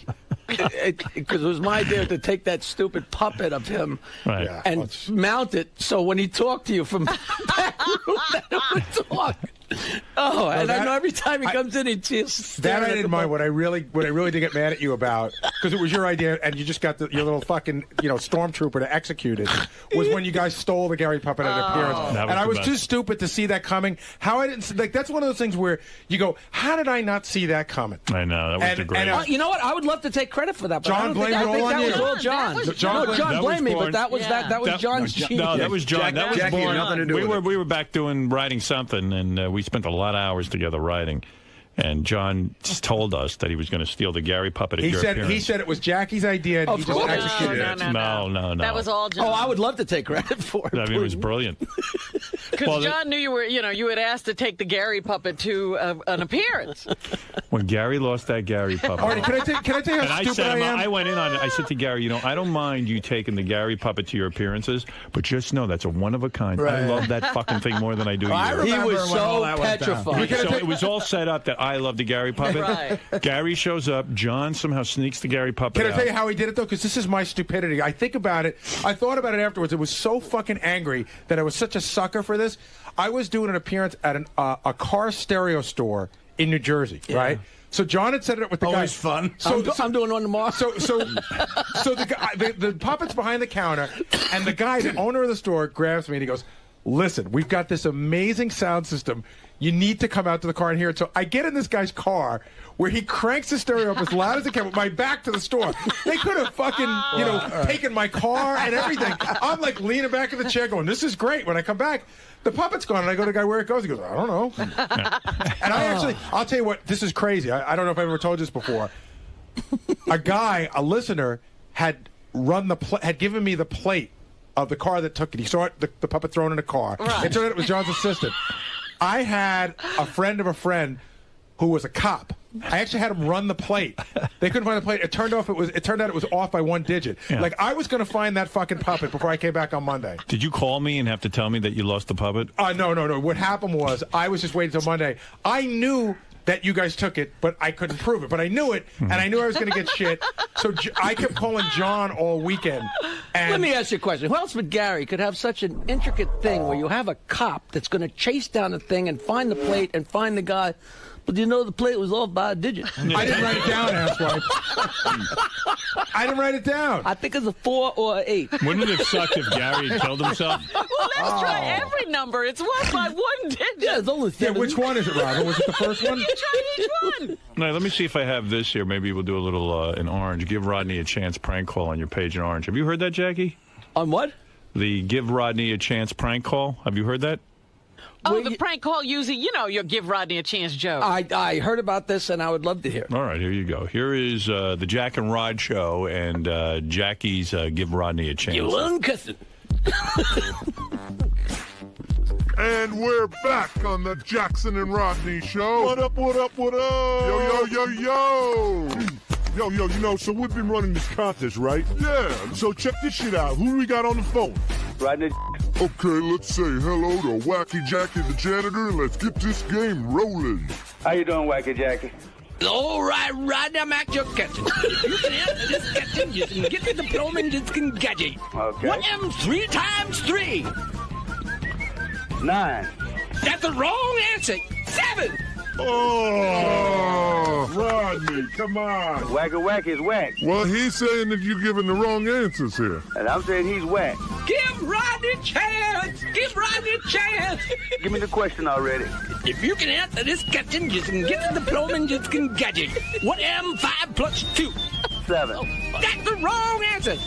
Because it was my idea to take that stupid puppet of him and mount it so when he talked to you from back room, that it would talk. Oh, and I know every time he comes in, he just that I didn't mind. What I really did get mad at you about, because it was your idea, and you just got your little fucking stormtrooper to execute it, was when you guys stole the Gary puppet at appearance, and I was too stupid to see that coming. How I didn't that's one of those things where you go, how did I not see that coming? I know that was the greatest. You know what? I would love to take credit for that. But John blamed it all on you. That was all John. John blamed me, but that was John's genius. No, that was John. That was Jackie had nothing to do with it. We were back writing something, and we spent a lot of hours together writing. And John told us that he was going to steal the Gary puppet at your appearance. He said it was Jackie's idea, and he just executed it. No. That was all John. Oh, I would love to take credit for it. I mean, it was brilliant. Because John knew you had asked to take the Gary puppet to an appearance. When Gary lost that Gary puppet. Artie, can I tell you how stupid I am? I went in on it. I said to Gary, I don't mind you taking the Gary puppet to your appearances, but just know that's a one of a kind. Right. I love that fucking thing more than I do you. He was so petrified. So it was all set up that I love the Gary puppet. Right. Gary shows up. John somehow sneaks the Gary puppet out. Can I tell you how he did it, though? Because this is my stupidity. I think about it. I thought about it afterwards. I was so fucking angry that I was such a sucker for this. I was doing an appearance at a car stereo store in New Jersey, right? So John had set it up with the guy. Always fun. So I'm doing one tomorrow. So the puppet's behind the counter, and the guy, the owner of the store, grabs me and he goes, listen, we've got this amazing sound system. You need to come out to the car and hear it. So I get in this guy's car where he cranks the stereo up as loud as he can with my back to the store. They could have fucking, taken my car and everything. I'm like leaning back in the chair going, this is great. When I come back, the puppet's gone. And I go to the guy where it goes. He goes, I don't know. And I'll tell you what, this is crazy. I don't know if I've ever told you this before. A listener, had given me the plate of the car that took it. He saw it, the puppet thrown in a car. Right. It turned out it was John's assistant. I had a friend of a friend who was a cop. I actually had him run the plate. They couldn't find the plate. It turned out it was off by 1 digit. Yeah. Like, I was going to find that fucking puppet before I came back on Monday. Did you call me and have to tell me that you lost the puppet? No. What happened was I was just waiting until Monday. I knew that you guys took it, but I couldn't prove it. But I knew it, and I knew I was going to get shit. So I kept calling John all weekend. And let me ask you a question. Who else but Gary could have such an intricate thing where you have a cop that's going to chase down the thing and find the plate and find the guy? But you know the plate was off by a digit. I didn't write it down, asswipe. I didn't write it down. I think it's a 4 or an 8. Wouldn't it have sucked if Gary had killed himself? Well, let's try every number. It's off by 1 digit. Yeah, it's only 7. Yeah, which one is it, Robin? Was it the first one? You try each one. No, let me see if I have this here. Maybe we'll do a little in Orange. Give Rodney a Chance prank call on your page in Orange. Have you heard that, Jackie? On what? The Give Rodney a Chance prank call. Have you heard that? Oh, the prank call using, your Give Rodney a Chance joke. I heard about this, and I would love to hear. All right, here you go. Here is the Jack and Rod show and Jackie's Give Rodney a Chance. You uncussing. And we're back on the Jackson and Rodney show. What up, what up, what up? Yo. Yo, so we've been running this contest, right? Yeah. So check this shit out. Who we got on the phone? Rodney. Okay, let's say hello to Wacky Jackie the janitor, and let's get this game rolling. How you doing, Wacky Jackie? All right, Rodney, I'm at your kitchen. You can answer this kitchen, you can get the diploma and just can gadget. Okay. What am 3 times 3? 9. That's the wrong answer. 7. Oh, Rodney, come on. Wacky is whack. Well, he's saying that you're giving the wrong answers here. And I'm saying he's whack. Give Rodney a chance. Give Rodney a chance. Give me the question already. If you can answer this question, you can get the diploma and you can gadget. What am 5 plus 2? 7. That's the wrong answer.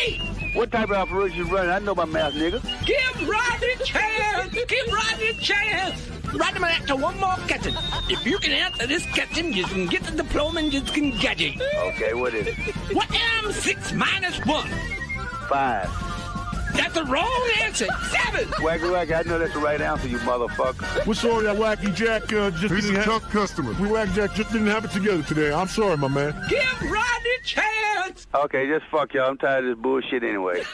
8. What type of operation you running? I know my math, nigga. Give Rodney a chance. Give Rodney a chance. Rodney, I'm after one more question. If you can answer this question, you can get the diploma and you can gadget. Okay, what is it? What am 6 minus 1? 5. That's the wrong answer. 7. Wacky, I know that's the right answer, you motherfucker. We're sorry that Wacky Jack He's a tough customer. Wacky Jack just didn't have it together today. I'm sorry, my man. Give Rodney a chance. Okay, just fuck y'all. I'm tired of this bullshit anyway.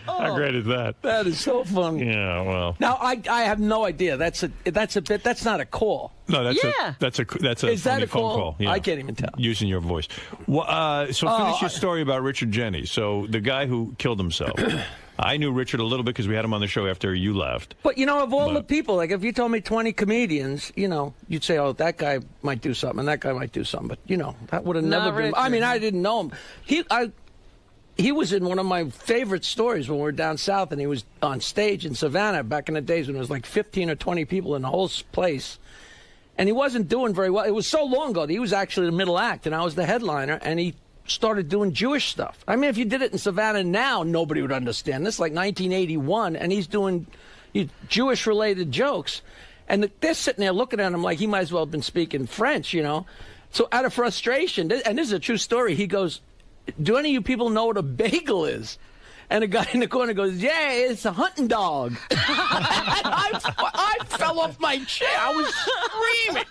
How great is that? That is so funny. Yeah, well. Now I have no idea. That's a bit. That's not a call. No, that's a is that a phone call. Yeah. I can't even tell. Using your voice. Well, so finish your story about Richard Jennings. So the guy who killed himself. I knew Richard a little bit because we had him on the show after you left. But, of all the people, like if you told me 20 comedians, you'd say, oh, that guy might do something and that guy might do something. But, that would have never been. I mean, I didn't know him. He was in one of my favorite stories when we were down south, and he was on stage in Savannah back in the days when there was like 15 or 20 people in the whole place. And he wasn't doing very well. It was so long ago that he was actually the middle act, and I was the headliner, and he started doing Jewish stuff. I mean, if you did it in Savannah now, nobody would understand. This is like 1981, and he's doing Jewish-related jokes. And they're sitting there looking at him like he might as well have been speaking French, So out of frustration, and this is a true story, he goes, do any of you people know what a bagel is? And a guy in the corner goes, yeah, it's a hunting dog. I fell off my chair. I was screaming.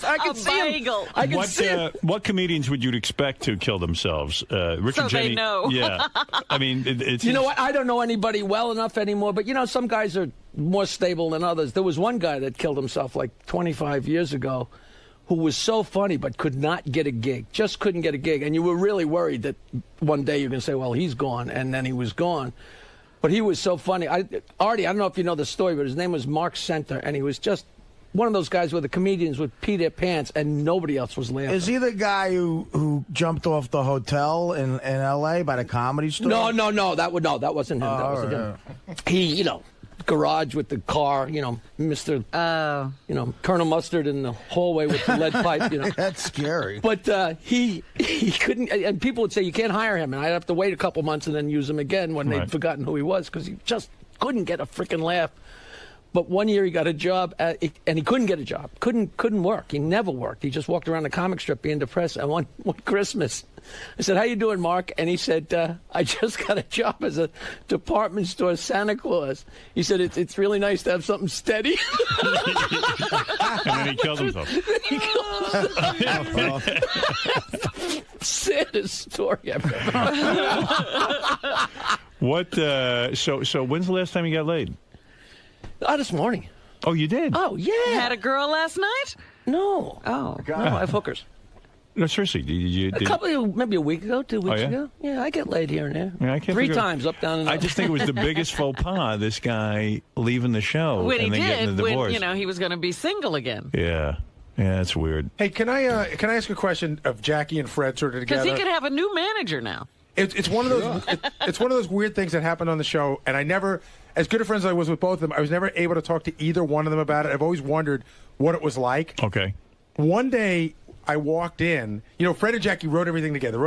I could see him. I could see him. What comedians would you expect to kill themselves? Richard Jennings. They know. Yeah. I mean, it's... You know what? I don't know anybody well enough anymore, but, some guys are more stable than others. There was one guy that killed himself like 25 years ago who was so funny but could not get a gig, just couldn't get a gig. And you were really worried that one day you're going to say, well, he's gone, and then he was gone. But he was so funny. Artie, I don't know if you know the story, but his name was Mark Center, and he was just one of those guys where the comedians would pee their pants and nobody else was laughing. Is he the guy who jumped off the hotel in L.A. by the Comedy Store? No, that wasn't him. That wasn't him. He, garage with the car, Mr. Colonel Mustard in the hallway with the lead pipe, That's scary. But he couldn't, and people would say, you can't hire him, and I'd have to wait a couple months and then use him again when they'd forgotten who he was, because he just couldn't get a freaking laugh. But one year he got a job, and he couldn't get a job. Couldn't work. He never worked. He just walked around the comic strip being depressed. And one Christmas, I said, "How you doing, Mark?" And he said, "I just got a job as a department store Santa Claus." He said, "It's really nice to have something steady." And then he killed himself. Saddest story ever. What? So when's the last time you got laid? This morning. Oh, you did? Oh, yeah. Had a girl last night? No. Oh. No, I have hookers. No, seriously. Maybe a week ago, 2 weeks ago. Yeah, I get laid here and there. Yeah, I can't 3 times, up, down, and up. I just think it was the biggest faux pas, this guy leaving the show When and then getting the divorce. when, he was going to be single again. Yeah. Yeah, that's weird. Hey, can I ask a question of Jackie and Fred sort of together? Because he could have a new manager now. It's one of those it's one of those weird things that happened on the show, and I never, as good of friends as I was with both of them, I was never able to talk to either one of them about it. I've always wondered what it was like. Okay. One day I walked in, Fred and Jackie wrote everything together.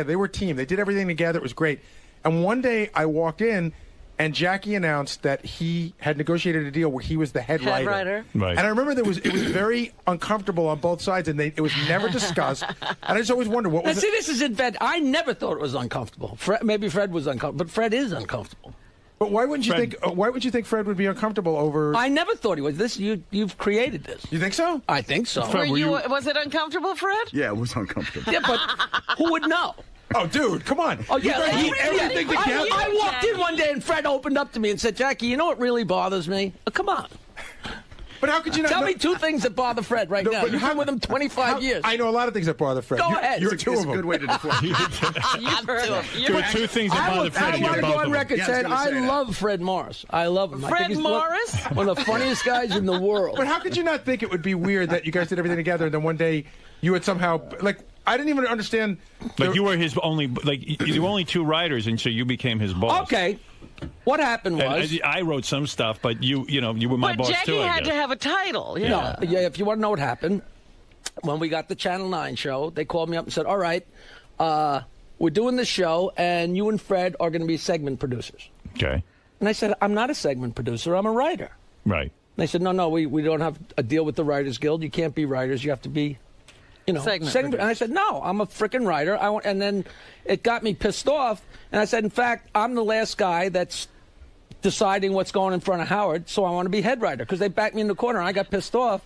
They were a team. They did everything together. It was great. And one day I walked in, and Jackie announced that he had negotiated a deal where he was the head writer. Right. And I remember it was very uncomfortable on both sides, and it was never discussed. And I just always wondered what was. See, this is in bed. I never thought it was uncomfortable. Maybe Fred was uncomfortable, but Fred is uncomfortable. But why wouldn't you think? Why would you think Fred would be uncomfortable over? I never thought he was. You've created this. You think so? I think so. Fred, was it uncomfortable, Fred? Yeah, it was uncomfortable. Yeah, but who would know? Oh, dude, come on. Oh, yeah. Everything together. I walked in one day and Fred opened up to me and said, "Jackie, you know what really bothers me?" Oh, come on. But how could you not tell me 2 things that bother Fred right now? You've been with him 25 years. I know a lot of things that bother Fred. Go ahead. You're two of them. It's a good way to deflect. There were 2 things that bother Fred. I want to go on record saying I love Fred Morris. I love him. Fred Morris? One of the funniest guys in the world. But how could you not think it would be weird that you guys did everything together and then one day you would somehow, I didn't even understand. You were his only, you were only 2 writers, and so you became his boss. Okay. What happened was... And I wrote some stuff, but you were my boss Jackie too, I guess. had to have a title. Yeah. No, if you want to know what happened, when we got the Channel 9 show, they called me up and said, "All right, we're doing this show, and you and Fred are going to be segment producers." Okay. And I said, "I'm not a segment producer. I'm a writer." Right. And they said, No, we don't have a deal with the Writers Guild. You can't be writers. You have to be... segment. And I said, "No, I'm a freaking writer." And then it got me pissed off. And I said, "In fact, I'm the last guy that's deciding what's going in front of Howard, so I want to be head writer," because they backed me in the corner. And I got pissed off.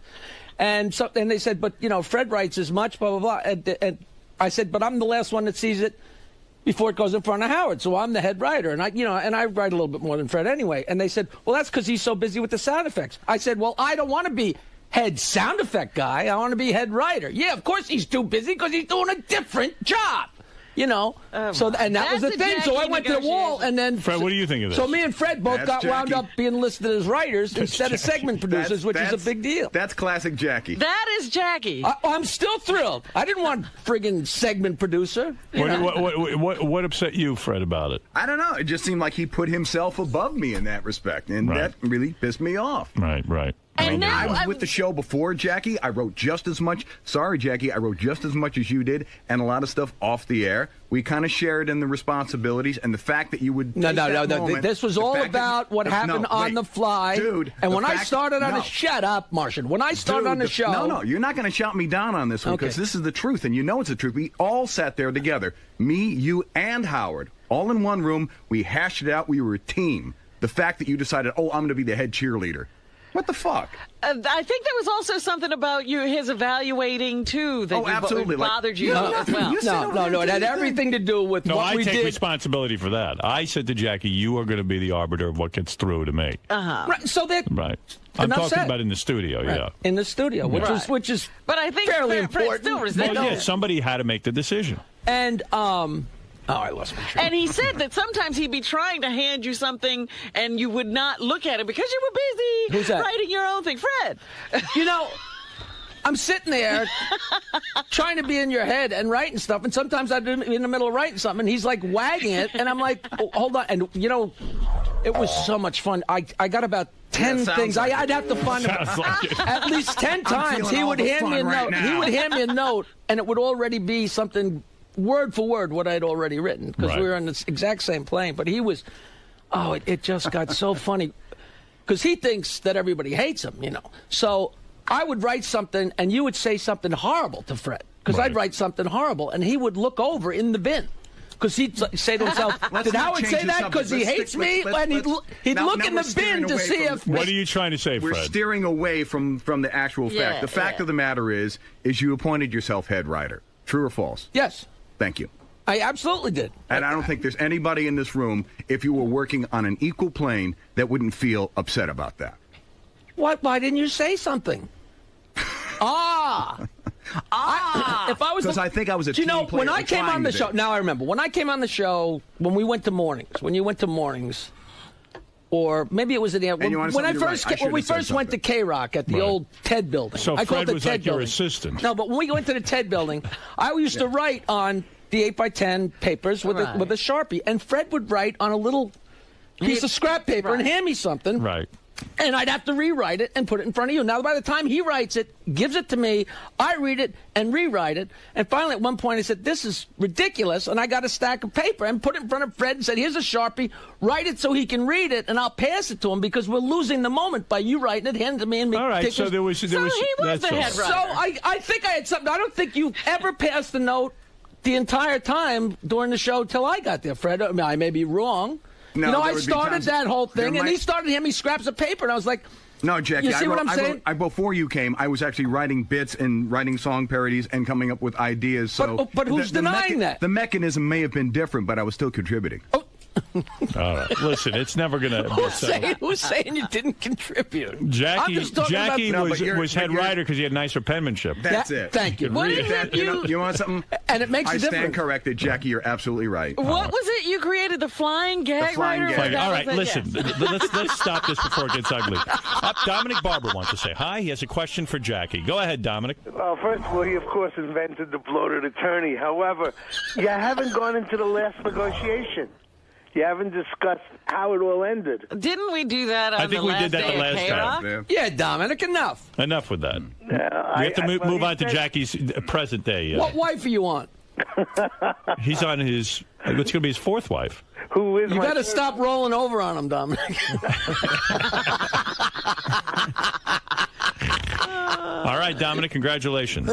And they said, "But, Fred writes as much, blah, blah, blah." And I said, "But I'm the last one that sees it before it goes in front of Howard, so I'm the head writer. And I write a little bit more than Fred anyway." And they said, "Well, that's because he's so busy with the sound effects." I said, "Well, I don't want to be head sound effect guy. I want to be head writer." "Yeah, of course he's too busy because he's doing a different job." And that was the thing. So I went to the wall, and then Fred, what do you think of this? So me and Fred both got wound up being listed as writers instead of segment producers, which is a big deal. That's classic Jackie. That is Jackie. I'm still thrilled. I didn't want friggin' segment producer. What upset you, Fred, about it? I don't know. It just seemed like he put himself above me in that respect, and that really pissed me off. Right. I was with the show before, Jackie. I wrote just as much. Sorry, Jackie. I wrote just as much as you did, and a lot of stuff off the air. We kind of shared in the responsibilities, and the fact that you would No. This was all about what happened on the fly. Dude. And when I started on shut up, Martian. When I started on the show. No, you're not going to shout me down on this one, because this is the truth, and you know it's the truth. We all sat there together. Me, you, and Howard. All in one room. We hashed it out. We were a team. The fact that you decided, I'm going to be the head cheerleader. What the fuck? I think there was also something about his evaluating, too, that absolutely. bothered you as well. No. It had everything to do with what we did. I take responsibility for that. I said to Jackie, you are going to be the arbiter of what gets through to me. Right, so that... Right. I'm talking about in the studio, yeah. In the studio, which is but I think fairly important. Still somebody had to make the decision. And Oh, I lost my train. And he said that sometimes he'd be trying to hand you something and you would not look at it because you were busy Who's that? writing your own thing. Fred. You know, I'm sitting there trying to be in your head and writing stuff, and sometimes I'm in the middle of writing something, and he's like wagging it, and I'm like, oh, hold on. And, you know, it was so much fun. I got about 10 things. Like I'd have to find them at least 10 times. He would hand me a note. He would hand me a note, and it would already be something word for word what I'd already written, because we were on the exact same plane. But he was, it just got so funny, because he thinks that everybody hates him, you know. So I would write something, and you would say something horrible to Fred, because I'd write something horrible, and he would look over in the bin. Because he'd say to himself, did Howard say that because he hates me? And he'd look in the bin to see if... What are you trying to say, Fred? We're steering away from the actual fact. The fact of the matter is you appointed yourself head writer. True or false? Yes. Thank you. I absolutely did. And I don't think there's anybody in this room, if you were working on an equal plane, that wouldn't feel upset about that. What? Why didn't you say something? If I was, because I think I was a team player. When I came on the show, now I remember when I came on the show, when we went to mornings, or maybe it was in the when we first went to K-Rock at the old TED building. So I Fred it was TED like your building. assistant. No, but when we went to the TED building, I used to write on the 8x10 papers with a Sharpie, and Fred would write on a little piece of scrap paper and hand me something. Right. And I'd have to rewrite it and put it in front of you. Now, by the time he writes it, gives it to me, I read it and rewrite it. And finally, at one point, I said, this is ridiculous. And I got a stack of paper and put it in front of Fred and said, here's a Sharpie. Write it so he can read it, and I'll pass it to him, because we're losing the moment by you writing it, hand it to me, and me. All right, so there was he was the head writer. So I think I had something. I don't think you ever passed the note the entire time during the show till I got there, Fred. I mean, I may be wrong. No, you know, I started that whole thing, and he started handing me scraps of paper, and I was like, no, Jackie, you see what I'm saying? Before you came, I was actually writing bits and writing song parodies and coming up with ideas. So, but who's denying that? The mechanism may have been different, but I was still contributing. All right. Listen, it's never going to be settled. Who's saying you didn't contribute? Jackie was head writer because he had nicer penmanship. That's it. Thank you. You want something? And it makes a difference. I stand corrected, Jackie. You're absolutely right. What was it you created? The flying gag writer? All right, listen. Let's stop this before it gets ugly. Dominic Barber wants to say hi. He has a question for Jackie. Go ahead, Dominic. Well, first of all, he, of course, invented the bloated attorney. However, you haven't gone into the last negotiation. You haven't discussed how it all ended. Didn't we do that on I think the we last did that day the of last K-Rock? time. Yeah, Dominic, enough. Enough with that. We have to move on to Jackie's present day. What wife are you on? He's on his, it's going to be his fourth wife. Who is You got to stop rolling over on him, Dominic. All right, Dominic, congratulations.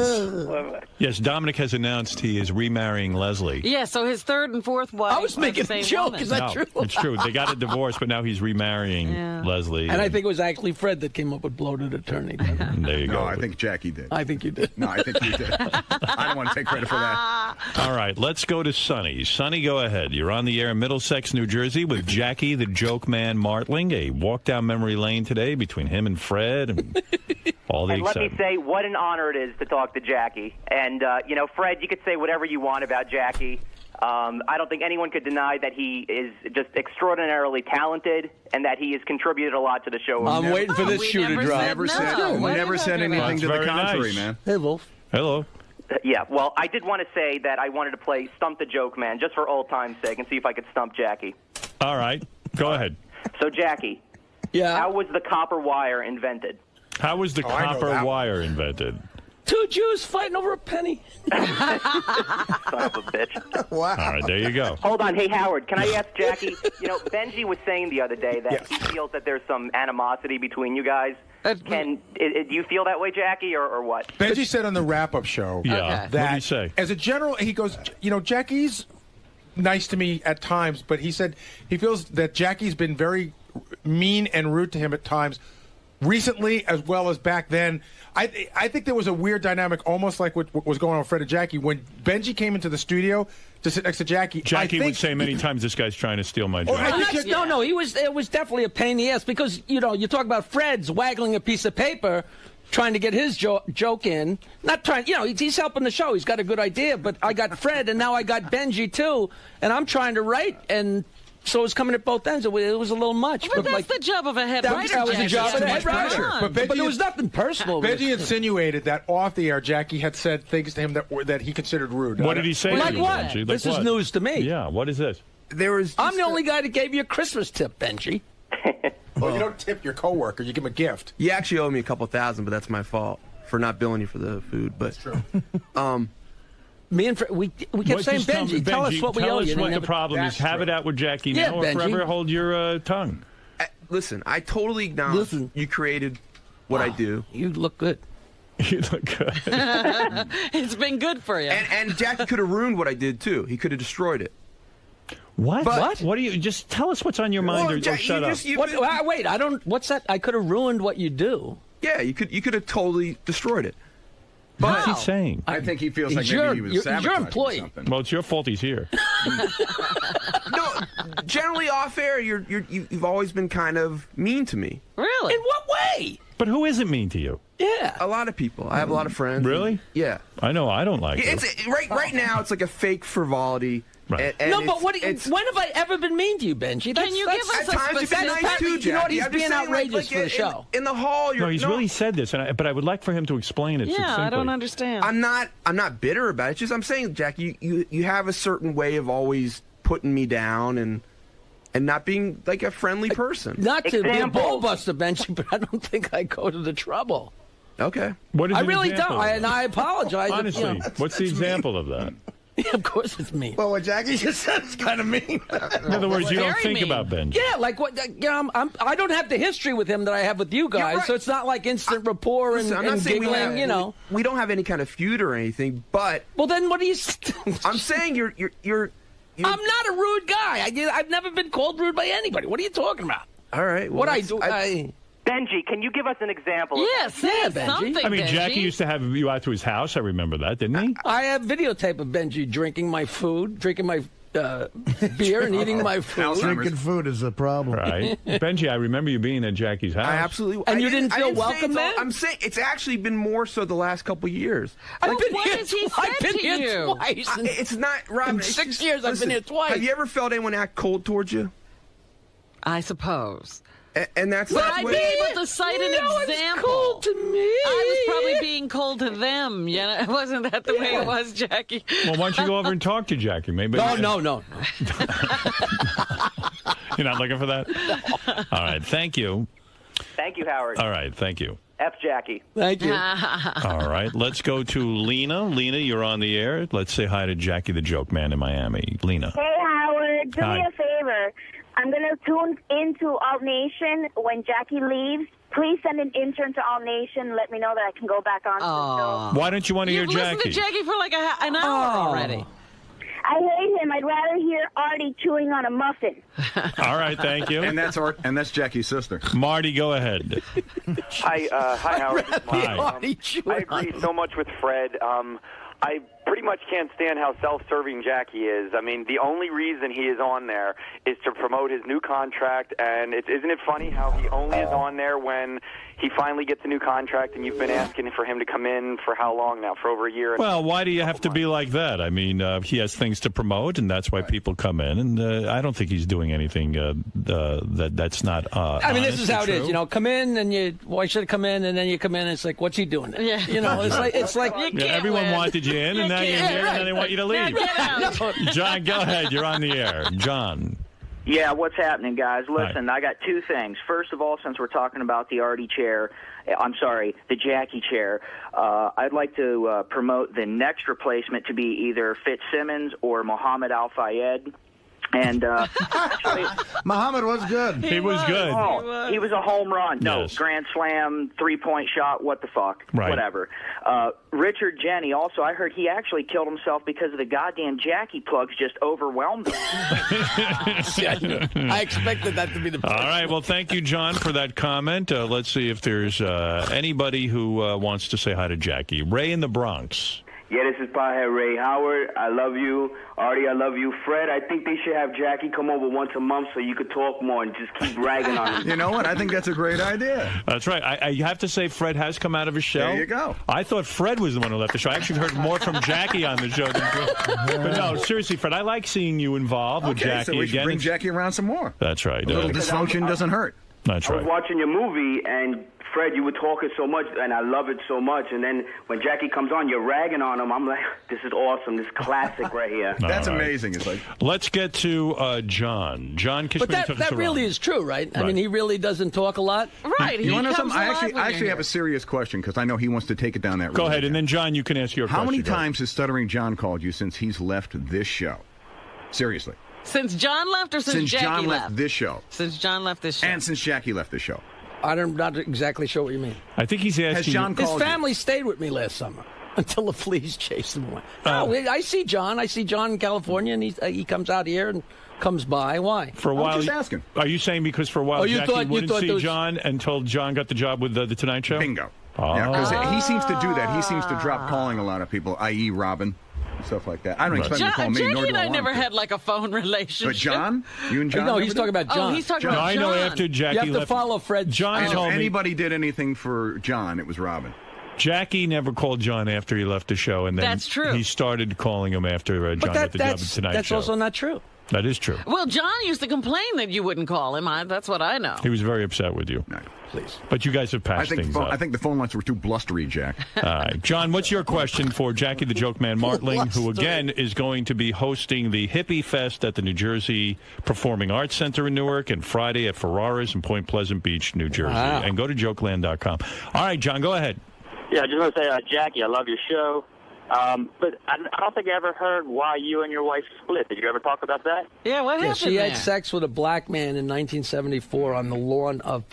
Yes, Dominic has announced he is remarrying Leslie. Yeah, so his third and fourth wife. I was making a joke. Is that true? It's true. They got a divorce, but now he's remarrying Leslie. And I think it was actually Fred that came up with bloated attorney. There you go. No, I think Jackie did. I think you did. No, I think you did. I don't want to take credit for that. All right, let's go to Sonny. Sonny, go ahead. You're on the air in Middlesex, New Jersey with Jackie, the Jokeman Martling. A walk down memory lane today between him and Fred and all the excitement. Let me say what an honor it is to talk to Jackie. And, Fred, you could say whatever you want about Jackie. I don't think anyone could deny that he is just extraordinarily talented and that he has contributed a lot to the show. I'm waiting for this shoe to drop. Never said anything to the contrary, man. Hey, Wolf. Hello. Yeah, well, I did want to say that I wanted to play Stump the Jokeman just for old time's sake and see if I could stump Jackie. All right. Go ahead. So, Jackie, how was the copper wire invented? How was the copper wire invented? Two Jews fighting over a penny. Son of a bitch. Wow. All right, there you go. Hold on. Hey, Howard, can I ask Jackie? Benji was saying the other day that he feels that there's some animosity between you guys. Do you feel that way, Jackie, or what? Benji said on the wrap-up show that, what did he say? As a general, he goes, Jackie's nice to me at times, but he said he feels that Jackie's been very mean and rude to him at times, recently as well as back then. I think there was a weird dynamic, almost like what was going on with Fred and Jackie. When Benji came into the studio to sit next to Jackie, Jackie would say many times, this guy's trying to steal my job. No, it was definitely a pain in the ass because, you talk about Fred's waggling a piece of paper. trying to get his joke in. Not trying, he's helping the show. He's got a good idea, but I got Fred, and now I got Benji, too, and I'm trying to write, and so it's coming at both ends. It was a little much. But that's the job of a head writer. That was the job of a head writer. But there was nothing personal. Benji insinuated that off the air, Jackie had said things to him that he considered rude. What did he say? Like what? Benji? This is news to me. Yeah, what is this? I'm the only guy that gave you a Christmas tip, Benji. Well, you don't tip your coworker. You give him a gift. You actually owe me a couple $1,000, but that's my fault for not billing you for the food. But that's true. Me and Fred, we kept saying, Benji, tell us what we owe you. Tell us what the problem is. Have it out with Jackie now, or forever hold your tongue. Listen, I totally acknowledge you created what I do. You look good. You look good. It's been good for you. And Jackie could have ruined what I did, too. He could have destroyed it. What? But, what do you just tell us what's on your mind, or shut up? Wait, I don't. What's that? I could have ruined what you do. Yeah, you could have totally destroyed it. What's he saying? I think he feels like maybe he was sabotaging your employee. something. Well, it's your fault he's here. No, generally off air, you've always been kind of mean to me. Really? In what way? But who isn't mean to you? Yeah, a lot of people. I have a lot of friends. Really? Yeah. I know. I don't like it. Right now, it's like a fake frivolity. Right. And no, but when have I ever been mean to you, Benji? Can you give us at times you've been nice too, you know what? He's I'm being saying, outrageous for the show. In the hall, No, he's really said this, but I would like for him to explain it. Yeah, succinctly. I don't understand. I'm not bitter about it. It's just I'm saying, Jack, you have a certain way of always putting me down and not being like a friendly person. Not to be a bullbuster, Benji, but I don't think I go to the trouble. Okay. What is I really don't, and I apologize. Honestly, what's the example of that? Yeah, of course it's me. Well, what Jackie just said is kind of mean. In other words, you don't think about Benji. Yeah, like what? I don't have the history with him that I have with you guys, right. so it's not like instant rapport and, I'm not and saying giggling. We don't have any kind of feud or anything, but well, then what do you? I'm saying you're I'm not a rude guy. I've never been called rude by anybody. What are you talking about? All right. Well, what I do? Benji, can you give us an example? Yes, Benji. I mean, Benji. Jackie used to have you out to his house. I remember that, didn't he? I have videotape of Benji drinking my food, drinking my beer, and eating my food. Drinking food is a problem. Right. Benji, I remember you being at Jackie's house. I absolutely. And you didn't feel welcome then? I'm saying it's actually been more so the last couple of years. I've been what here has he I've said been to here you? twice. It's not, Robin. In 6 years, I've been here twice. Have you ever felt anyone act cold towards you? I suppose. And that's Would not I what- be able to cite an example? Cold to me. I was probably being cold to them. Wasn't that the way it was, Jackie? Well, why don't you go over and talk to Jackie? Maybe. No. You're not looking for that? No. All right. Thank you. Thank you, Howard. All right. Thank you. F. Jackie. Thank you. All right. Let's go to Lena. Lena, you're on the air. Let's say hi to Jackie the Jokeman in Miami. Lena. Hey, Howard. Do Hi. me a favor. I'm going to tune into All Nation when Jackie leaves. Please send an intern to All Nation. Let me know that I can go back on to the show. Why don't you want to hear You've Jackie? listened to Jackie for like an hour already. I hate him. I'd rather hear Artie chewing on a muffin. All right, thank you. And that's Jackie's sister. Marty, go ahead. Hi, Howard. I agree so much with Fred. I pretty much can't stand how self-serving Jackie is. I mean, the only reason he is on there is to promote his new contract, and isn't it funny how he only is on there when he finally gets a new contract, and you've been asking for him to come in for how long now? For over a year? Well, why do you have to be like that? I mean, he has things to promote, and that's why people come in. And I don't think he's doing anything that's not. I mean, this is how it is. true. You know, come in and why should I come in? And then you come in, and it's like, what's he doing? Yeah. You know, it's like everyone wanted you in, and now you're here, and then they want you to leave. Get out. John, go ahead. You're on the air. John. Yeah, what's happening, guys? Listen, I got two things. First of all, since we're talking about the Artie chair, the Jackie chair, I'd like to promote the next replacement to be either Fitzsimmons or Mohammed Al-Fayed. And actually, Muhammad was good. He was good. Oh, he was a home run. No, Yes. grand slam, three-point shot, what the fuck, Right. whatever. Richard Jenney, also, I heard he actually killed himself because of the goddamn Jackie plugs just overwhelmed him. I expected that to be the. All right. Well, thank you, John, for that comment. Let's see if there's anybody who wants to say hi to Jackie. Ray in the Bronx. Yeah, this is Pothead Ray. Howard, I love you. Artie, I love you. Fred, I think they should have Jackie come over once a month so you could talk more and just keep ragging on him. You know what? I think that's a great idea. That's right. I have to say Fred has come out of his shell. There you go. I thought Fred was the one who left the show. I actually heard more from Jackie on the show than Fred. But no, seriously, Fred, I like seeing you involved with Jackie so we should again. bring Jackie around some more. That's right. A little dysfunction doesn't hurt. That's I was right. watching your movie, and Fred, you were talking so much, and I love it so much. And then when Jackie comes on, you're ragging on him. I'm like, this is awesome. This is classic right here. That's amazing. It's like, let's get to John. John Kishman But took us that really around. is true, right? I Right. mean, he really doesn't talk a lot. Right. You want to know comes something? I alive when actually you're have a serious question because I know he wants to take it down that road. Go ahead, and then John, you can ask your How question. many Go. times has Stuttering John called you since he's left this show? Seriously. Since John left or since Jackie John left left? this show. Since John left this show. And since Jackie left this show. I'm not exactly sure what you mean. I think he's asking. Has John His called you? family stayed with me last summer until the fleas chased him away. No, I see John. I see John in California, and he comes out here and comes by. Why? For a while, just asking. Are you saying because for a while you Jackie thought wouldn't see there was- John until John got the job with the Tonight Show? Bingo. Oh. Yeah, because he seems to do that. He seems to drop calling a lot of people, i.e. Robin, and stuff like that. I don't expect him to call me, Jackie nor do and I I want never him to. had like a phone relationship. But John? You and John? No, never he's did? talking about John. Oh, he's talking about I John. know after Jackie You have to left, follow Fred. John And told if me anybody did anything for John, it was Robin. Jackie never called John after he left the show, and then That's true. he started calling him after John But got the job at that's Tonight Show. also not true. That is true. Well, John used to complain that you wouldn't call him. That's what I know. He was very upset with you. No, please. But you guys have patched things up. I think the phone lines were too blustery, Jack. All right. John, what's your question for Jackie the Jokeman Martling, who again is going to be hosting the Hippie Fest at the New Jersey Performing Arts Center in Newark and Friday at Ferraris in Point Pleasant Beach, New Jersey. Wow. And go to jokeland.com. All right, John, go ahead. Yeah, I just want to say, Jackie, I love your show. But I don't think I ever heard why you and your wife split. Did you ever talk about that? Yeah, what happened She there? had sex with a black man in 1974 on the lawn of...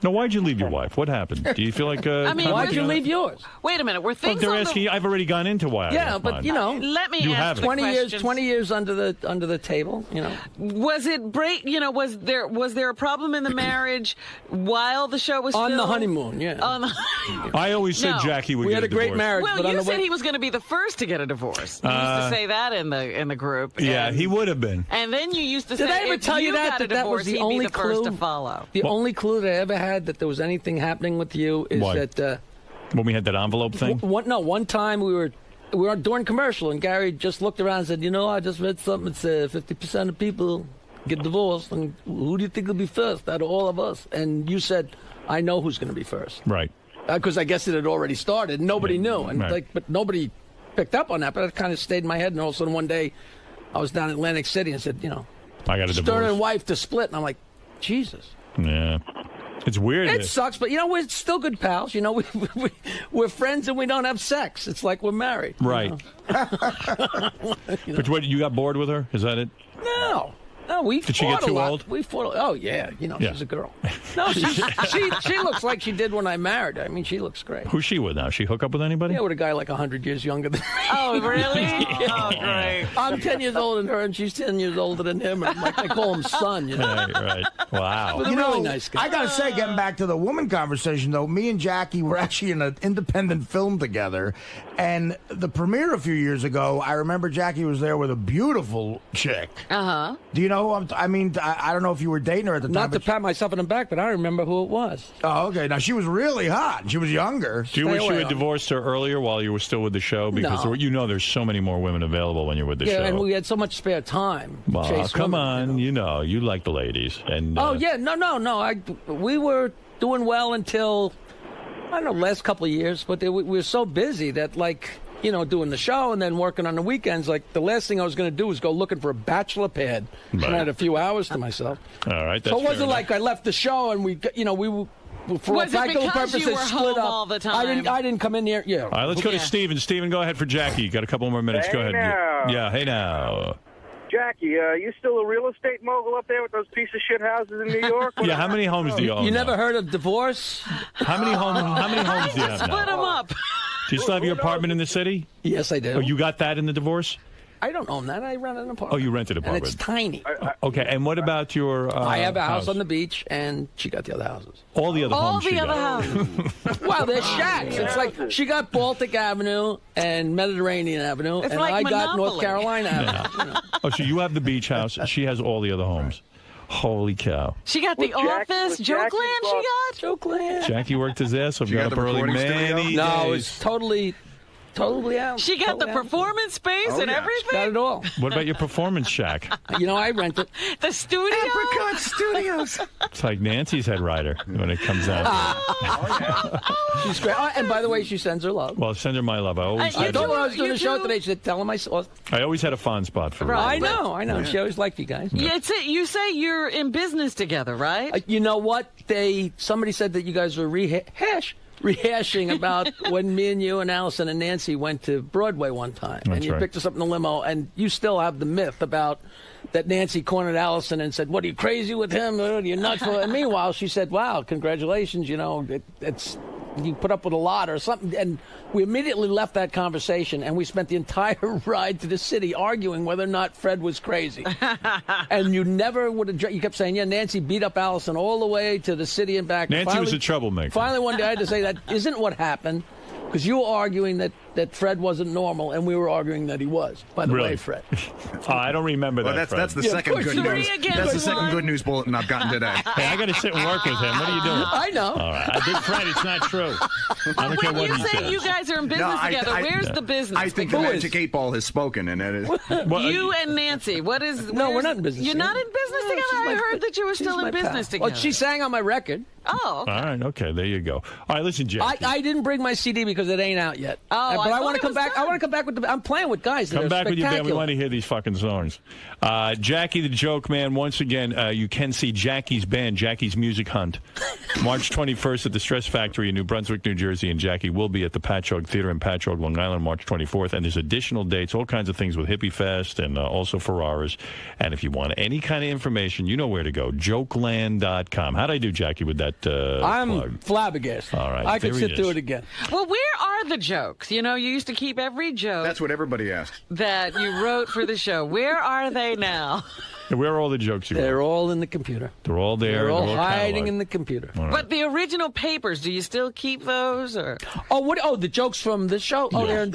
No, why'd you leave your wife? What happened? Do you feel like... I mean, why'd you leave yours? Wait a minute. Were Well, things they're on asking. I've already gone into why. I Yeah, left but mine. you know, Let me You ask haven't. the 20 years under the table. You know, Was it break? You know, was there a problem in the marriage while the show was on the filmed? honeymoon. Yeah, On the honeymoon. I always said No. Jackie would we get had a great divorce. marriage. Well, but on you the said way, he was going to be the first to get a divorce. You used to say that in the group. Yeah, and, he would have been. And then you used to Did say, I ever if tell you got that a that was divorce, the he'd only be the first clue to follow. The only clue that I ever had that there was anything happening with you is Why? that When we had that envelope thing? one time we were doing commercial and Gary just looked around and said, you know, I just read something that said 50% of people get divorced, and who do you think will be first out of all of us? And you said, I know who's going to be first. Right. Because I guess it had already started. Nobody knew, and right. but nobody picked up on that. But it kind of stayed in my head. And all of a sudden, one day, I was down in Atlantic City and said, you know, I got a Stern divorce. and wife to split, and I'm like, Jesus. Yeah. It's weird. It sucks, but you know, we're still good pals. You know, we're friends and we don't have sex. It's like we're married. Right. You know? But what, you got bored with her? Is that it? No, we Did she fought get too a lot. old? We fought. Oh yeah, you know, Yeah. she's a girl. No, she looks like she did when I married her. I mean, she looks great. Who's she with now? She hook up with anybody? Yeah, with a guy like 100 years younger than me. Oh, really? Yeah. Oh, great. I'm 10 years older than her, and she's 10 years older than him. And like I call him son. You know? Right. Wow. But a really nice guy. I gotta say, getting back to the woman conversation though, me and Jackie were actually in an independent film together, and the premiere a few years ago, I remember Jackie was there with a beautiful chick. Uh-huh. Do you know who I mean, I don't know if you were dating her at the time. Not to but pat myself on the back, but I remember who it was. Oh, okay. Now she was really hot. She was younger. Do you wish you had divorced her earlier while you were still with the show? Because No. you know there's so many more women available when you're with the Yeah, show. and we had so much spare time. to Well, chase come women, on. You know, you like the ladies. And Oh yeah, no. We were doing well until I don't know, last couple of years, but we were so busy that doing the show and then working on the weekends. Like the last thing I was going to do was go looking for a bachelor pad, and I had a few hours to myself. All right. So it wasn't like I left the show and we for Was it practical because purposes you were split home up. all the time? I didn't come in here. Yeah. All right, let's go to Steven. Steven, go ahead for Jackie. You got a couple more minutes. Hey go ahead. now. Yeah, hey now. Jackie, you still a real estate mogul up there with those piece of shit houses in New York? Yeah, how many homes do you own? You never now? heard of divorce? How many homes do you have now? Split them up. Do you still have your apartment in the city? Yes, I do. Oh, you got that in the divorce? I don't own that. I rent an apartment. Oh, you rented an apartment. And it's tiny. Okay, and what about your I have a house house on the beach, and she got the other houses. All the other homes she got. houses. Wow, they're shacks. It's like she got Baltic Avenue and Mediterranean Avenue, It's and like I got Monopoly. North Carolina Avenue. You know. Oh, so you have the beach house. She has all the other homes. Holy cow. She got the office. Jokeland she got? Jokeland. Jackie worked his ass off. She Got got up the early recording many studio? No, it days. was totally out. She got the performance space and everything? Got it all. What about your performance shack? You know, I rent it. The studio? Apricot Studios. It's like Nancy's head writer when it comes out. She's great. Oh, and by the way, she sends her love. Well, send her my love. I always I had, told her I was doing you a show do- today. She said, tell him I saw. I always had a fond spot for her. I know. She always liked you guys. Yeah, you say you're in business together, right? You know what? Somebody said that you guys were rehashing about when me and you and Allison and Nancy went to Broadway one time. That's and you right. picked us up in the limo, and you still have the myth about that Nancy cornered Allison and said, what, are you crazy with him? Are you nuts? And meanwhile, she said, wow, congratulations, you know, it's you put up with a lot or something. And we immediately left that conversation, and we spent the entire ride to the city arguing whether or not Fred was crazy. And you never would have, you kept saying, yeah, Nancy beat up Allison all the way to the city and back. Nancy was a troublemaker. Finally, one day I had to say that isn't what happened, because you were arguing that Fred wasn't normal, and we were arguing that he was. By the way, Fred. I don't remember Well, that. that's the Fred. second good news. That's the second good news bulletin I've gotten today. Hey, I got to sit and work with him. What are you doing? I know. All right. I think, Fred, it's not true. I don't care what You he say says. you guys are in business together. Where's the business? I think the Magic 8 Ball has spoken, and that is. You and Nancy, what is... No, we're not in business You're not in business together? I heard that you were still in business together. Well, she sang on my record. Oh. All right, okay, there you go. All right, listen, Jackie. I didn't bring my CD because it ain't out yet. Oh, but I I want to thought come back. I want to come back with I'm playing with guys that Come are back with your band. We spectacular. want to hear these fucking songs. Jackie the Jokeman, once again, you can see Jackie's band, Jackie's Music Hunt, March 21st at the Stress Factory in New Brunswick, New Jersey, and Jackie will be at the Patchogue Theater in Patchogue, Long Island, March 24th. And there's additional dates, all kinds of things with Hippie Fest and also Ferraras. And if you want any kind of information, you know where to go, jokeland.com. How'd I do, Jackie, with that I'm plug? flabbergasted. All right, I could there sit it through is. it again. Well, where are the jokes? You know, you used to keep every joke That's what everybody asks. that you wrote for the show. Where are they now? Where are all the jokes you wrote? They're all in the computer. They're all there. They're all hiding cataloged. in the computer. All right. But the original papers, do you still keep those? Or Oh, what? Oh, the jokes from this show. Oh, Yeah.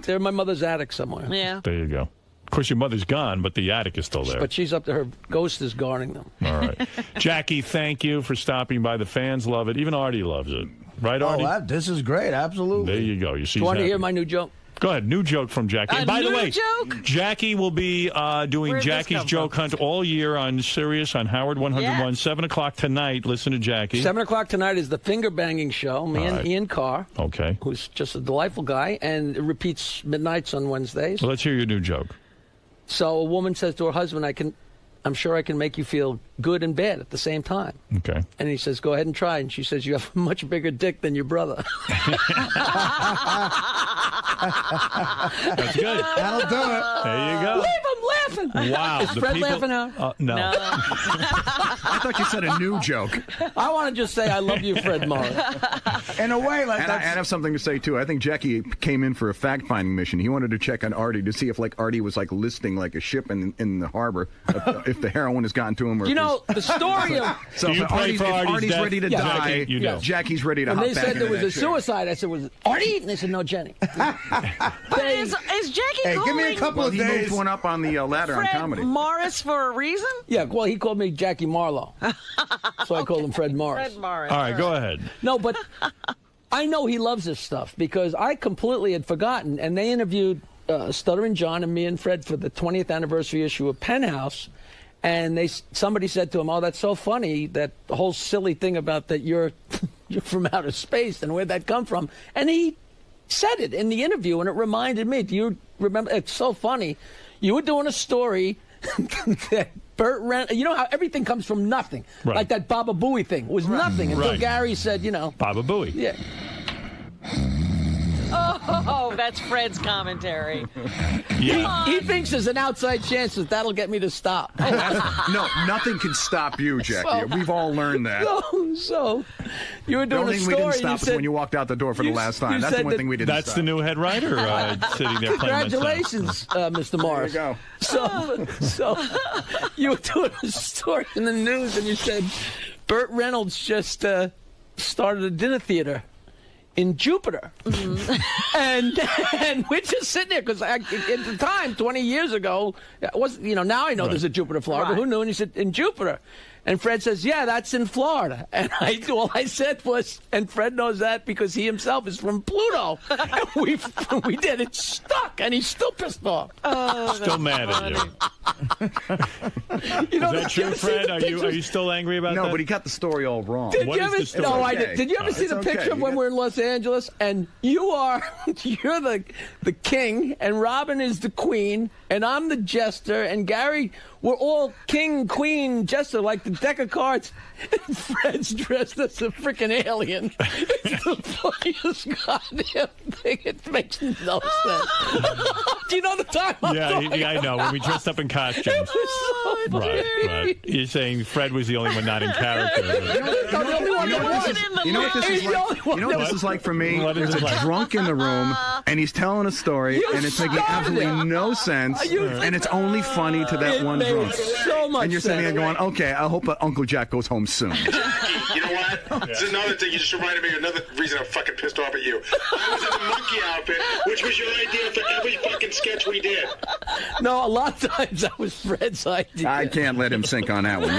they're in my mother's attic somewhere. Yeah. There you go. Of course, your mother's gone, but the attic is still there. But she's up there. Her ghost is guarding them. All right. Jackie, thank you for stopping by. The fans love it. Even Artie loves it. Right, Artie? This is great. Absolutely. There you go. You see. Do you want to hear my new joke? Go ahead. New joke from Jackie. And by the new way, joke? Jackie will be doing Where'd this Jackie's come Joke from? Hunt all year on Sirius on Howard 101, Yes. 7 o'clock tonight. Listen to Jackie. 7 o'clock tonight is the finger banging show. Me All and right. Ian Carr, Okay. who's just a delightful guy, and it repeats midnights on Wednesdays. Well, let's hear your new joke. So a woman says to her husband, I'm sure I can make you feel good and bad at the same time. Okay. And he says, go ahead and try. And she says, you have a much bigger dick than your brother. That's good. That'll do it. There you go. Leave him laughing. Wow. Is Fred laughing now? No. I thought you said a new joke. I want to just say I love you, Fred Morris. In a way, like And I have something to say, too. I think Jackie came in for a fact-finding mission. He wanted to check on Artie to see if, like, Artie was, like, listing, like, a ship in the harbor, if the heroin has gotten to him. Or You if know, the story of... So Do you if pray Artie's, for if Artie's Artie's death? ready to Yeah. die, Jackie, you know. Jackie's ready to When hop they back said into there was that a chair. suicide, I said, was it Artie? And they said, no, Jenny. But is Jackie Hey, give me a calling couple Well, of he days. moved one up on the ladder on Fred comedy. Morris for a reason? Yeah, well, he called me Jackie Marlowe. So I called him Fred Morris. Fred Morris. All right, go ahead. No, but I know he loves this stuff because I completely had forgotten. And they interviewed Stuttering John and me and Fred for the 20th anniversary issue of Penthouse. And somebody said to him, "Oh, that's so funny, that whole silly thing about that you're from outer space, and where'd that come from?" And he said it in the interview, and it reminded me. Do you remember? It's so funny. You were doing a story that Burt Reynolds. You know how everything comes from nothing, Right. like that Baba Booey thing. It was nothing until Right. Gary said, "You know, Baba Booey. yeah." Oh, Oh, that's Fred's commentary. He thinks there's an outside chance that'll get me to stop. No, nothing can stop you, Jackie. We've all learned that. So you were doing the only a thing story. we didn't stop was was when you walked out the door for the last time. That's the one thing we didn't stop. That's the new head writer sitting there playing that Congratulations, Mr. Morris. There you go. So you were doing a story in the news, and you said Burt Reynolds just started a dinner theater in Jupiter. And we're just sitting there because at the time, 20 years ago, now I know there's a Jupiter, Florida. Right. Who knew? And he said, in Jupiter. And Fred says, yeah, that's in Florida. And all I said was, and Fred knows that because he himself is from Pluto. And we did it stuck, and he's still pissed off. Oh, still mad at you. Is that true, Fred? Are you still angry about that? No, but he got the story all wrong. Did you ever see the picture of when we're in Los Angeles and you're the king and Robin is the queen and I'm the jester and Gary, we're all king, queen, jester, like the deck of cards. And Fred's dressed as a freaking alien. It's the funniest goddamn thing. It makes no sense. Do you know the time I'm talking I know. When we dressed up in costumes. It was so Right. You're saying Fred was the only one not in character. You know what this is like? You know what this is like for me? There's a drunk in the room, and he's telling a story, and it's making absolutely no sense, and it's only funny to that one drunk. So much and you're sitting there going, okay, I hope Uncle Jack goes home soon. You know what? This is another thing. You just reminded me of another reason I'm fucking pissed off at you. I was in the monkey outfit, which was your idea for every fucking sketch we did. No, a lot of times that was Fred's idea. I can't let him sink on that one,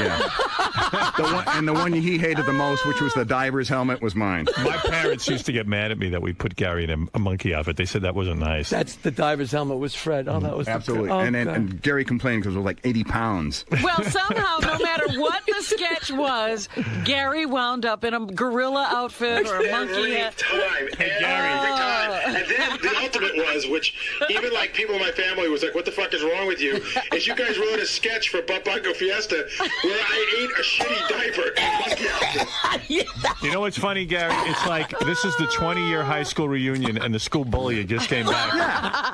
the one he hated the most, which was the diver's helmet, was mine. My parents used to get mad at me that we put Gary in a monkey outfit. They said that wasn't nice. That's the diver's helmet was Fred. Oh, that was absolutely. And Gary complained because it was like 80 pounds. Well, somehow, no matter what the sketch was, Gary wound up in a gorilla outfit or a monkey head. Every time. And then the ultimate was, which even like people in my family was like, what the fuck is wrong with you? Is you guys wrote a sketch for Bunko Fiesta where I ate a shitty diaper in monkey outfit. You know what's funny, Gary? It's like this is the 20-year high school reunion, and the school bully just came back.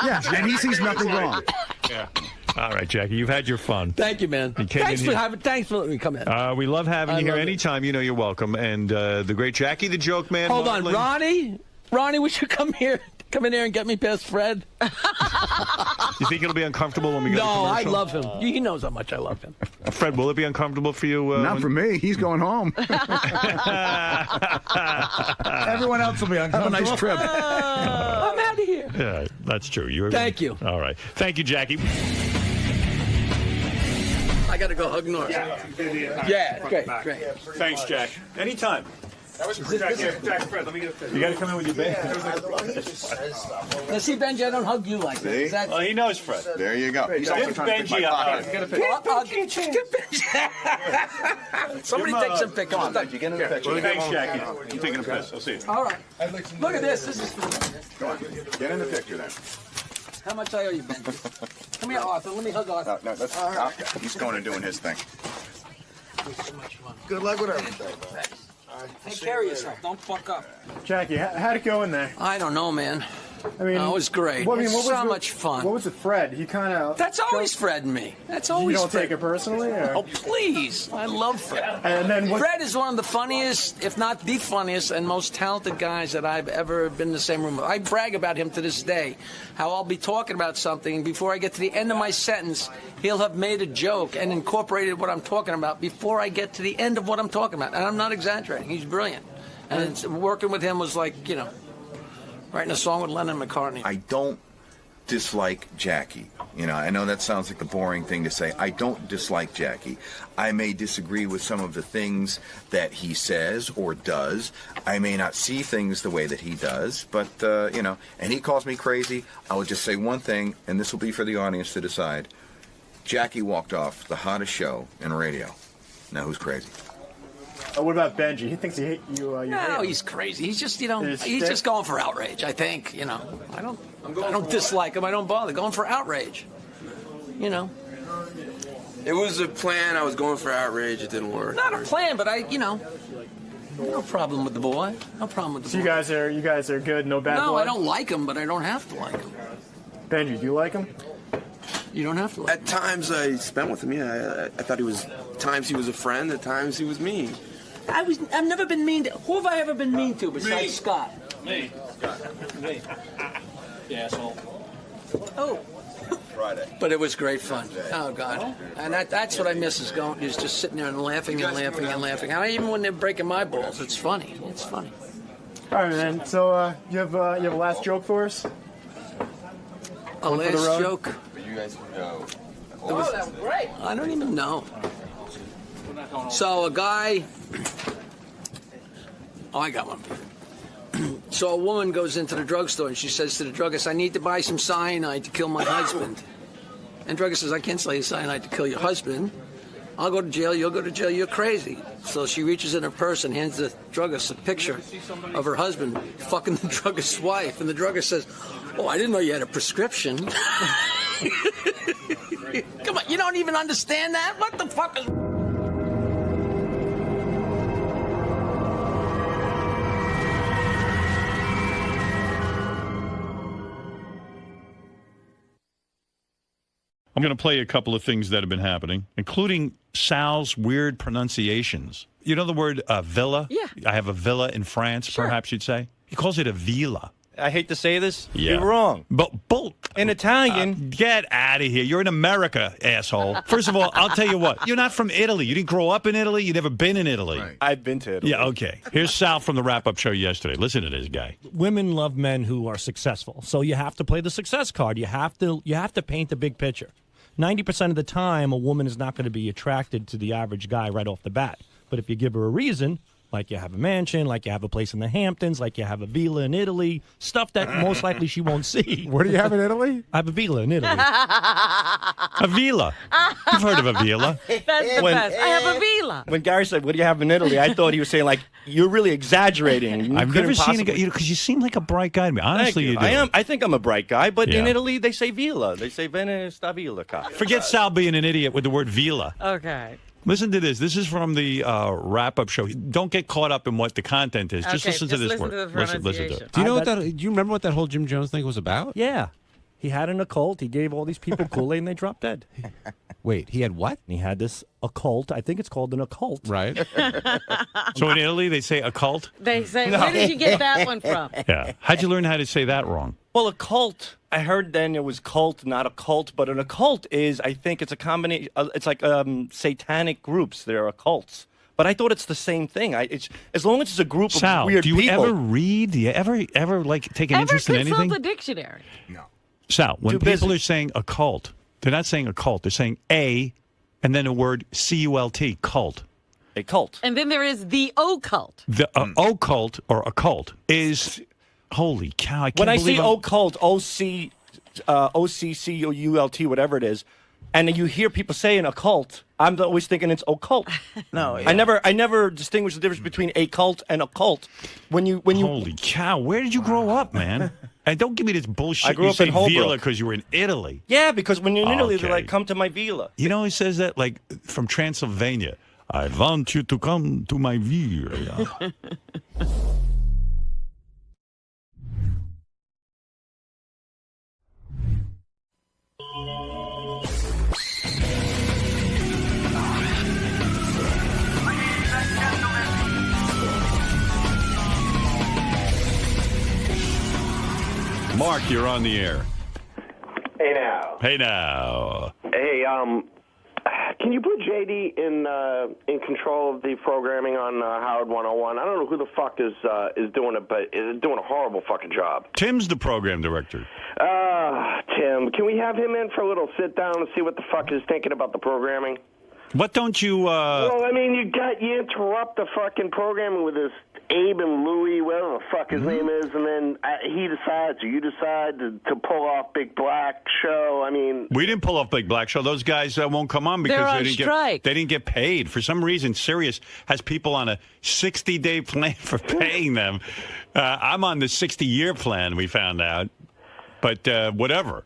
Yeah, and he sees nothing wrong. Yeah. All right, Jackie, you've had your fun. Thanks for letting me come in. We love having you here anytime. You know you're welcome. And the great Jackie, the Jokeman. Hold on, Ronnie, we should come in here and get me past Fred. You think it'll be uncomfortable when we go to commercial? No, I love him. He knows how much I love him. Fred, will it be uncomfortable for you? Not for me. He's going home. Everyone else will be uncomfortable. Have a nice trip. I'm out of here. Yeah, that's true. Thank you. All right. Thank you, Jackie. I got to go hug Norris. Yeah, great. Thanks, Jack. Anytime. That was Jack, Fred, let me get a picture. You got to come in with your band. Now, see, Benji, I don't hug you like that. Well, he knows Fred. There you go. He's give Benji a hug. Get a picture. Get Benji. Somebody take some pictures. Come on, Benji, get in the picture. Thanks, Jackie. I'm taking a piss. I'll see you. All right. Look at this. This is Go on. Get in the picture then. How much I owe you, Benji? Come here, Arthur. Let me hug Arthur. No, that's he's going and doing his thing. So much fun. Good luck with everything. Take care of yourself. Don't fuck up. Jackie, how'd it go in there? I don't know, man. I mean, it was great. Well, I mean, so much fun. What was it, Fred? He kind of... That's always Fred and me. That's always You don't Fred. take it personally? Or? Oh, please. I love Fred. And then Fred is one of the funniest, if not the funniest, and most talented guys that I've ever been in the same room with. I brag about him to this day, how I'll be talking about something, and before I get to the end of my sentence, he'll have made a joke and incorporated what I'm talking about before I get to the end of what I'm talking about. And I'm not exaggerating. He's brilliant. And working with him was like, writing a song with Lennon and McCartney. I don't dislike Jackie. I know that sounds like a boring thing to say. I don't dislike Jackie. I may disagree with some of the things that he says or does. I may not see things the way that he does, but, and he calls me crazy. I will just say one thing, and this will be for the audience to decide. Jackie walked off the hottest show in radio. Now who's crazy? What about Benji? He thinks he hate you. No, he's crazy. He's just, he's just going for outrage. I think, I don't dislike him. I don't bother. Going for outrage. It was a plan. I was going for outrage. It didn't work. Not a plan, but No problem with the boy. No problem with the boy. You guys are good. No bad No, blood? I don't like him, but I don't have to like him. Benji, do you like him? You don't have to like At times I spent with him, yeah. I thought he was, times he was a friend, at times he was mean. I've never been mean to. Who have I ever been mean to besides Scott? Me. Me. You asshole. Oh. Friday. But it was great fun. Oh God. And that's what I miss is just sitting there and laughing and laughing and laughing. And even when they're breaking my balls, it's funny. It's funny. All right, man. So you have a last joke for us? A One for the last road? joke. You guys can go. That was great. I don't even know. So a guy. Oh, I got one. So a woman goes into the drugstore and she says to the druggist, "I need to buy some cyanide to kill my husband." And druggist says, "I can't sell you cyanide to kill your husband. I'll go to jail, you'll go to jail, you're crazy." So she reaches in her purse and hands the druggist a picture of her husband fucking the druggist's wife. And the druggist says, "Oh, I didn't know you had a prescription." Come on, you don't even understand that? What the fuck is... I'm going to play a couple of things that have been happening, including Sal's weird pronunciations. You know the word villa? Yeah. I have a villa in France, perhaps you'd say. He calls it a villa. I hate to say this. Yeah. You're wrong. But in Italian. Get out of here. You're in America, asshole. First of all, I'll tell you what. You're not from Italy. You didn't grow up in Italy. You've never been in Italy. Right. I've been to Italy. Yeah, okay. Here's Sal from the wrap-up show yesterday. Listen to this guy. Women love men who are successful. So you have to play the success card. You have to paint the big picture. 90% of the time, a woman is not going to be attracted to the average guy right off the bat. But if you give her a reason, like you have a mansion, like you have a place in the Hamptons, like you have a villa in Italy, stuff that most likely she won't see. What do you have in Italy? I have a villa in Italy. A villa. You've heard of a villa. That's the best. I have a villa. When Gary said, "What do you have in Italy?" I thought he was saying, like, you're really exaggerating. I've never seen a guy, because you seem like a bright guy to me. Honestly, you do. I think I'm a bright guy, but in Yeah. Italy, they say villa. They say "Vene sta villa." Forget Sal being an idiot with the word villa. Okay. Listen to this. This is from the wrap-up show. Don't get caught up in what the content is. Just Okay, listen to just this listen word. to the Listen to it. pronunciation. Do you know what that? Do you remember what that whole Jim Jones thing was about? Yeah. He had an occult. He gave all these people Kool-Aid and they dropped dead. Wait, he had what? He had this occult. I think it's called an occult. Right. So in Italy, they say occult? They say, where did you get that one from? Yeah. How'd you learn how to say that wrong? Well, a cult. I heard then it was cult, not a cult, but an occult is, I think it's a combination. It's like satanic groups. They're occults. But I thought it's the same thing. It's as long as it's a group Sal, of weird do you people. ever read? Do you ever like take an interest in Consult anything? the dictionary. No. Sal, when Too people busy. are saying occult, they're not saying occult. They're saying a, and then a word C-U-L-T, cult. A cult. And then there is the occult. The occult or occult is, holy cow! I can't When I believe see I'm- occult, OCCULT, whatever it is, and you hear people saying occult, I'm always thinking it's occult. No, I never distinguish the difference between a cult and a cult. When you Holy cow! Where did you grow up, man? And don't give me this bullshit. I grew you up say in Holbrook. villa because you were in Italy. Yeah, because when you're in Italy, they're Okay. like, come to my villa. You know, he says that like from Transylvania. I want you to come to my villa. Mark, you're on the air. Hey now. Hey now. Hey, can you put JD in control of the programming on Howard 101? I don't know who the fuck is doing it, but is doing a horrible fucking job. Tim's the program director. Tim, can we have him in for a little sit down and see what the fuck he's thinking about the programming? What don't you? Well, I mean, you interrupt the fucking programming with this Abe and Louie, whatever the fuck his name is, and then he decides, or you decide to pull off Big Black Show. I mean, We didn't pull off Big Black Show. Those guys won't come on because They're on they didn't strike. they didn't get paid for some reason. Sirius has people on a 60-day plan for paying them. I'm on the 60-year plan. We found out, but whatever.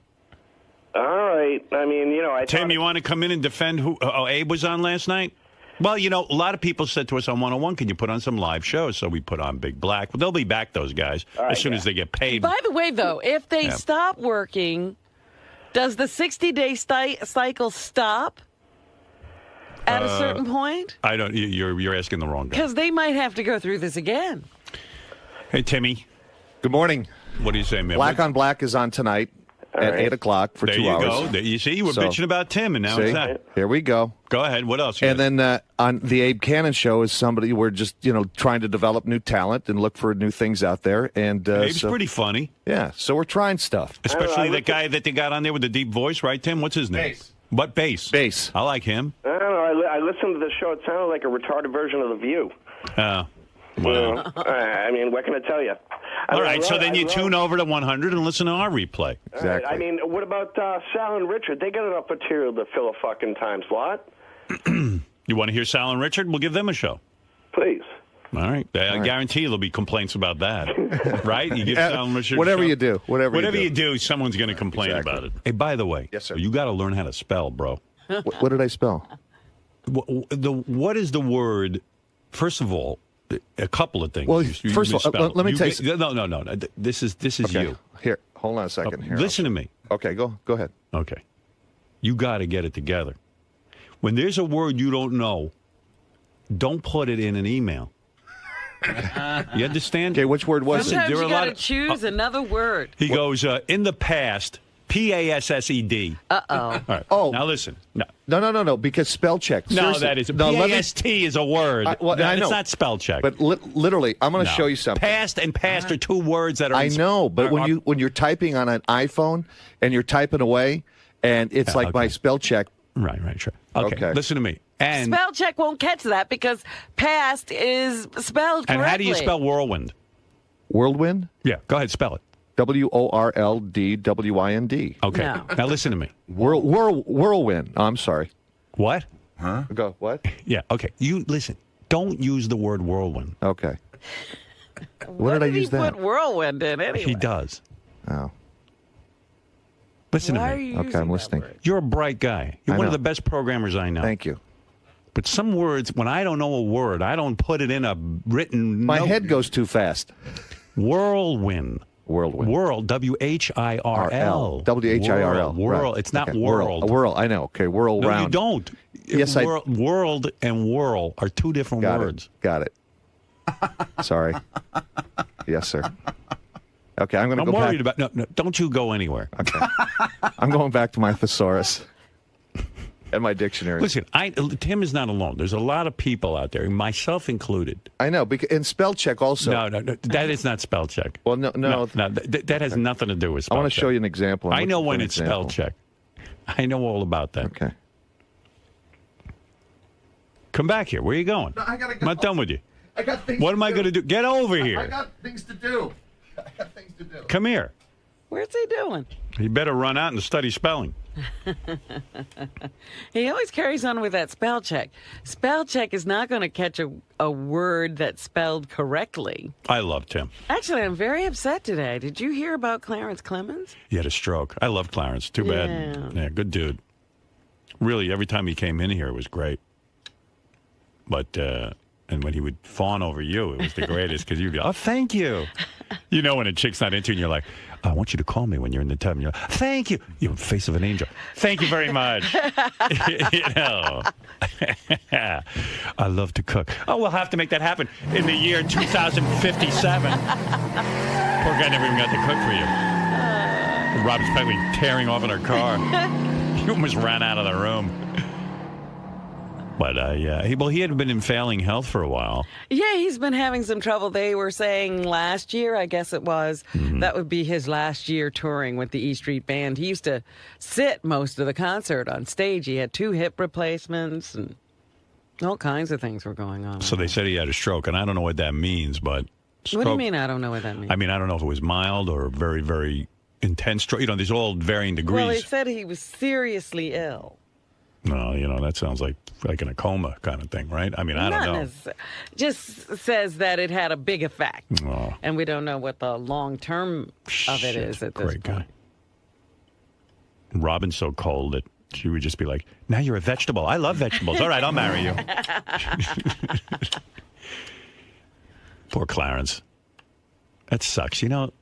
all right. I mean, Tim, you want to come in and defend who? Abe was on last night. Well, you know, a lot of people said to us on 101, can you put on some live shows? So we put on Big Black. Well, they'll be back, those guys, as soon as they get paid. By the way, though, if they stop working, does the 60-day cycle stop at a certain point? I don't. You're asking the wrong guy. Because they might have to go through this again. Hey, Timmy. Good morning. What do you say, man? Black on Black is on tonight at 8 o'clock for 2 hours. There you go. You see, you were bitching about Tim, and now it's that. Here we go. Go ahead. What else? And then on the Abe Cannon show is somebody we're just trying to develop new talent and look for new things out there. And Abe's pretty funny. Yeah, so we're trying stuff. Especially that guy that they got on there with the deep voice, right, Tim? What's his name? Bass. What Bass? Bass. I like him. I don't know. I listened to the show. It sounded like a retarded version of The View. Well. I mean, what can I tell you? All right, so then you tune over to 100 and listen to our replay. Exactly. I mean, what about Sal and Richard? They got enough material to fill a fucking time slot. You want to hear Sal and Richard? We'll give them a show. Please. All right. I guarantee there'll be complaints about that. Right? You give Sal and Richard whatever a show. you do. Whatever you do, someone's going to complain about it. Hey, by the way, yes, sir. You got to learn how to spell, bro. What did I spell? What is the word? First of all, a couple of things. Well, you first of all, let me tell you. No. This is okay. you. Here, hold on a second. Here, listen to me. Okay, go ahead. Okay, you got to get it together. When there's a word you don't know, don't put it in an email. You understand? Okay, which word was Sometimes it? you got to choose another word. He goes, in the past, PASSED. Uh-oh. All right. Oh. Now listen. No, because spell check. No, Seriously. that is. No, PAST is a word. I know. It's not spell check. But literally, I'm going to show you something. Past and past are two words that are... I know, but when you're typing on an iPhone and you're typing away, and it's like my spell check. Right, sure. Okay, listen to me. And spell check won't catch that because past is spelled correctly. And how do you spell whirlwind? Whirlwind? Yeah, go ahead, spell it. WORLDWIND. Okay. No. Now listen to me. Whirlwind. Oh, I'm sorry. What? Huh? Go, what? Yeah, okay. You listen. Don't use the word whirlwind. Okay. What did I use that? Put whirlwind in anyway. He does. Oh. Listen Why to are me. you Okay, I'm listening. You're a bright guy. You're one of the best programmers I know. Thank you. But some words, when I don't know a word, I don't put it in a written My note. head goes too fast. Whirlwind. Whirlwind. World, WHIRL. WHIRL. World. Right. It's not okay. world. Whirl. I know. Okay, whirl No, round. you don't. Yes, World and whirl are two different words. Got it. Sorry. Yes, sir. Okay, I'm going to go worried back. about... No, don't you go anywhere. Okay. I'm going back to my thesaurus and my dictionary. Listen, Tim is not alone. There's a lot of people out there, myself included. I know, and spell check also. No, that is not spell check. Well, no. That has nothing to do with spell check. I want to show you an example. I know when it's spell check. I know all about that. Okay. Come back here. Where are you going? No, I gotta go. I'm not done with you. I got things What am I going to do? Get over here. I got things to do. Come here. Where's he doing? You better run out and study spelling. He always carries on with that spell check. Spell check is not going to catch a word that's spelled correctly. I love Tim. Actually, I'm very upset today. Did you hear about Clarence Clemens? He had a stroke. I love Clarence. Too bad. Yeah, good dude. Really, every time he came in here, it was great. But, and when he would fawn over you, it was the greatest because you'd be, oh, thank you. You know when a chick's not into you and you're like, I want you to call me when you're in the tub. And you're like, thank you. You're the face of an angel. Thank you very much. You know. I love to cook. Oh, we'll have to make that happen in the year 2057. Poor guy never even got to cook for you. Rob's probably tearing off in her car. He almost ran out of the room. But, he had been in failing health for a while. Yeah, he's been having some trouble. They were saying last year, I guess it was, that would be his last year touring with the E Street Band. He used to sit most of the concert on stage. He had 2 hip replacements and all kinds of things were going on. So they said he had a stroke, and I don't know what that means, but... What do you mean I don't know what that means? I mean, I don't know if it was mild or very, very intense stroke. You know, there's all varying degrees. Well, they said he was seriously ill. No, that sounds like in a coma kind of thing, right? I mean, I don't know. Just says that it had a big effect. Oh. And we don't know what the long term of it is at this point. Guy. Robin's so cold that She would just be like, now you're a vegetable. I love vegetables. All right, I'll marry you. Poor Clarence. That sucks. You know,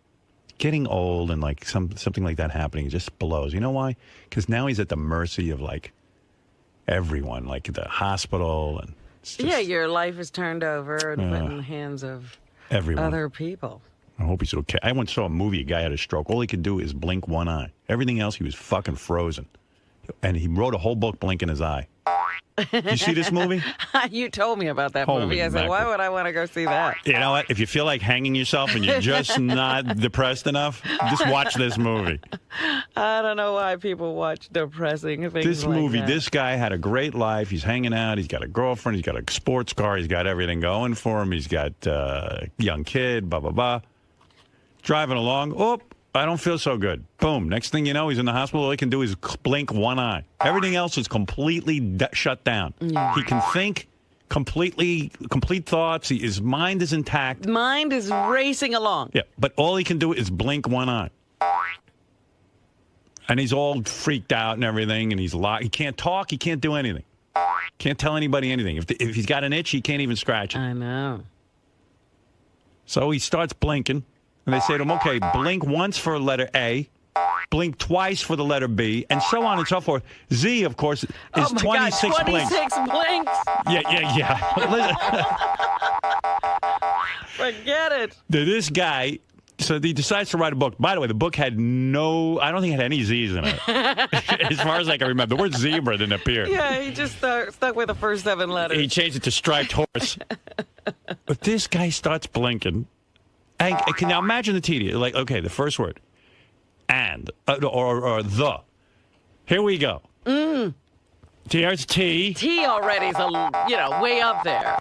getting old and like something like that happening just blows. You know why? Because now he's at the mercy of like everyone, like the hospital. And it's just, yeah, your life is turned over and put in the hands of everyone. Other people. I hope he's okay. I once saw a movie, a guy had a stroke. All he could do is blink one eye. Everything else, he was fucking frozen. And he wrote a whole book blinking his eye. You see this movie? You told me about that Holy movie. I said, mackerel. why would I want to go see that? You know what? If you feel like hanging yourself and you're just not depressed enough, just watch this movie. I don't know why people watch depressing things This like movie, that. this guy had a great life. He's hanging out. He's got a girlfriend. He's got a sports car. He's got everything going for him. He's got a young kid, blah, blah, blah. Driving along. Oh, I don't feel so good. Boom. Next thing you know, he's in the hospital. All he can do is blink one eye. Everything else is completely shut down. Yeah. He can think complete thoughts. His mind is intact. Mind is racing along. Yeah, but all he can do is blink one eye. And he's all freaked out and everything, and he can't talk, he can't do anything. Can't tell anybody anything. If he's got an itch, he can't even scratch it. I know. So he starts blinking, and they say to him, okay, blink once for letter A, blink twice for the letter B, and so on and so forth. Z, of course, is Oh my 26 God, 26 blinks. Yeah. Forget it. This guy, so he decides to write a book. By the way, the book had I don't think it had any Z's in it. As far as I can remember. The word zebra didn't appear. Yeah, he just stuck with the first 7 letters. He changed it to striped horse. But this guy starts blinking. And now imagine the tedious. Like, okay, the first word. And. Or the. Here we go. Here's T. T already's way up there.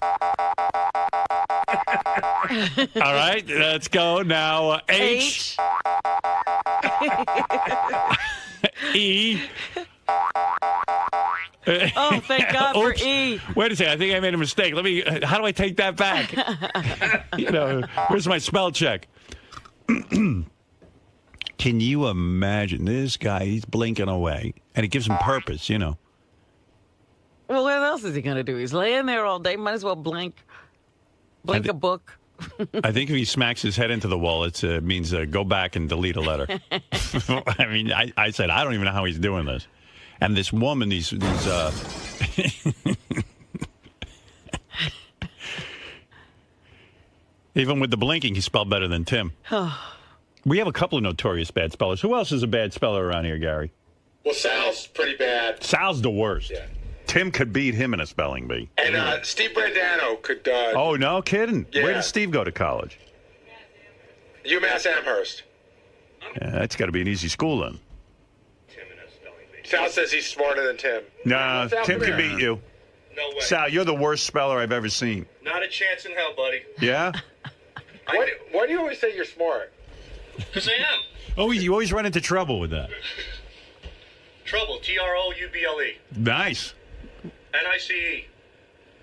All right, let's go now. H. E. Oh, thank God for E. Wait a second. I think I made a mistake. How do I take that back? Where's my spell check? Can you imagine this guy? He's blinking away, and it gives him purpose, Well, what else is he going to do? He's laying there all day. Might as well blink a book. I think if he smacks his head into the wall, it means go back and delete a letter. I mean, I said, I don't even know how he's doing this. And this woman, these even with the blinking, he spelled better than Tim. We have a couple of notorious bad spellers. Who else is a bad speller around here, Gary? Well, Sal's pretty bad. Sal's the worst. Yeah. Tim could beat him in a spelling bee. And Steve Brandano could... oh, no kidding. Yeah. Where did Steve go to college? UMass Amherst. Yeah, that's got to be an easy school then. Sal says he's smarter than Tim. No, Tim can beat you. No way. Sal, you're the worst speller I've ever seen. Not a chance in hell, buddy. Yeah? Why do you always say you're smart? Because I am. Oh, you always run into trouble with that. Trouble. Trouble. Nice. NICE.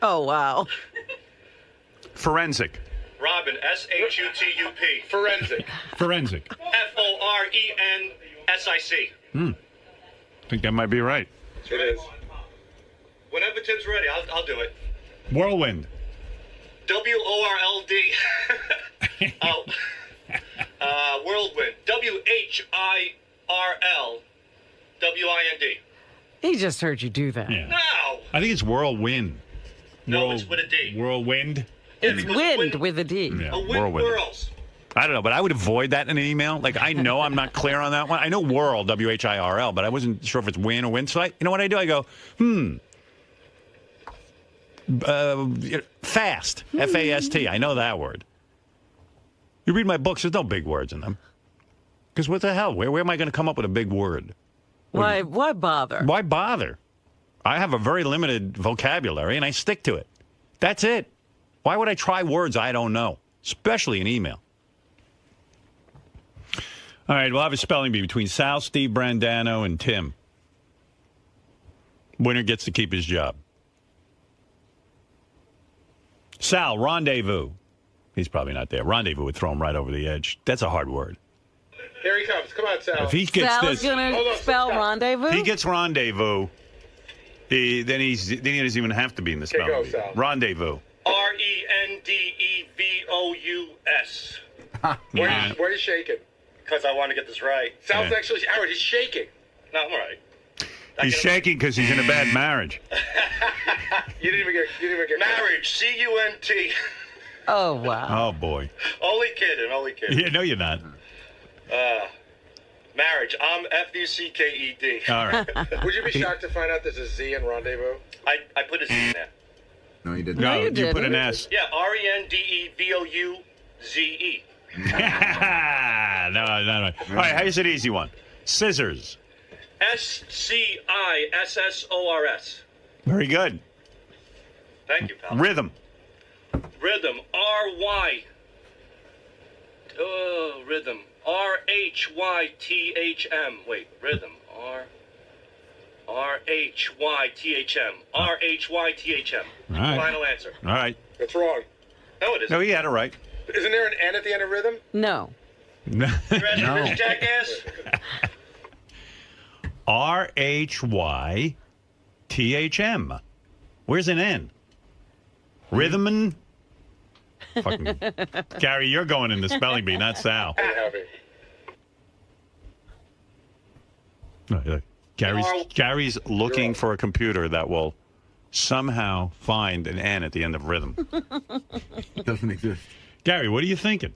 Oh, wow. Forensic. Robin. SHUTUP. Forensic. Forensic. FORENSIC. I think that might be right. It is. Whenever Tim's ready, I'll do it. Whirlwind. WORLD. Oh. Whirlwind. WHIRLWIND. He just heard you do that. Yeah. No. I think it's whirlwind. No, it's with a D. Whirlwind. It's wind with a D. Yeah, A wind whirlwind. whirls. I don't know, but I would avoid that in an email. Like, I know I'm not clear on that one. I know whirl, WHIRL, but I wasn't sure if it's win or win. So, you know what I do? I go, fast, F-A-S-T. I know that word. You read my books, there's no big words in them. Because what the hell? Where am I going to come up with a big word? Why bother? Why bother? I have a very limited vocabulary, and I stick to it. That's it. Why would I try words I don't know, especially in email? All right, we'll have a spelling bee between Sal, Steve Brandano, and Tim. Winner gets to keep his job. Sal, rendezvous. He's probably not there. Rendezvous would throw him right over the edge. That's a hard word. Here he comes. Come on, Sal. If he gets Sal's gonna spell rendezvous. If he gets rendezvous, then he doesn't even have to be in the spelling go, bee. Sal. Rendezvous. RENDEVOUS. Why are you shaking? Because I want to get this right. Sal's actually, Howard, he's shaking. No, I'm all right. He's shaking because he's in a bad marriage. You didn't even get Marriage, C-U-N-T. Oh, wow. Oh, boy. Only kidding. Yeah, no, you're not. Marriage, I'm F-U-C-K-E-D. All right. Would you be shocked to find out there's a Z in rendezvous? I put a Z in there. No, you didn't. No, you put an S. Yeah, RENDEVOUZE. No. All right, here's an easy one. Scissors. SCISSORS. Very good. Thank you, pal. Rhythm. Rhythm, R-Y. Rhythm. R-H-Y-T-H-M. Wait, rhythm. R-H-Y-T-H-M. R-H-Y-T-H-M. All right. Final answer. All right. That's wrong. No, it isn't. No, he had it right. Isn't there an N at the end of rhythm? No. No. You ready for this, jackass? R-H-Y-T-H-M. Where's an N? Rhythm and... Fucking... Gary, you're going in the spelling bee, not Sal. No, look. Gary's looking for a computer that will somehow find an N at the end of rhythm. It doesn't exist. Gary, what are you thinking?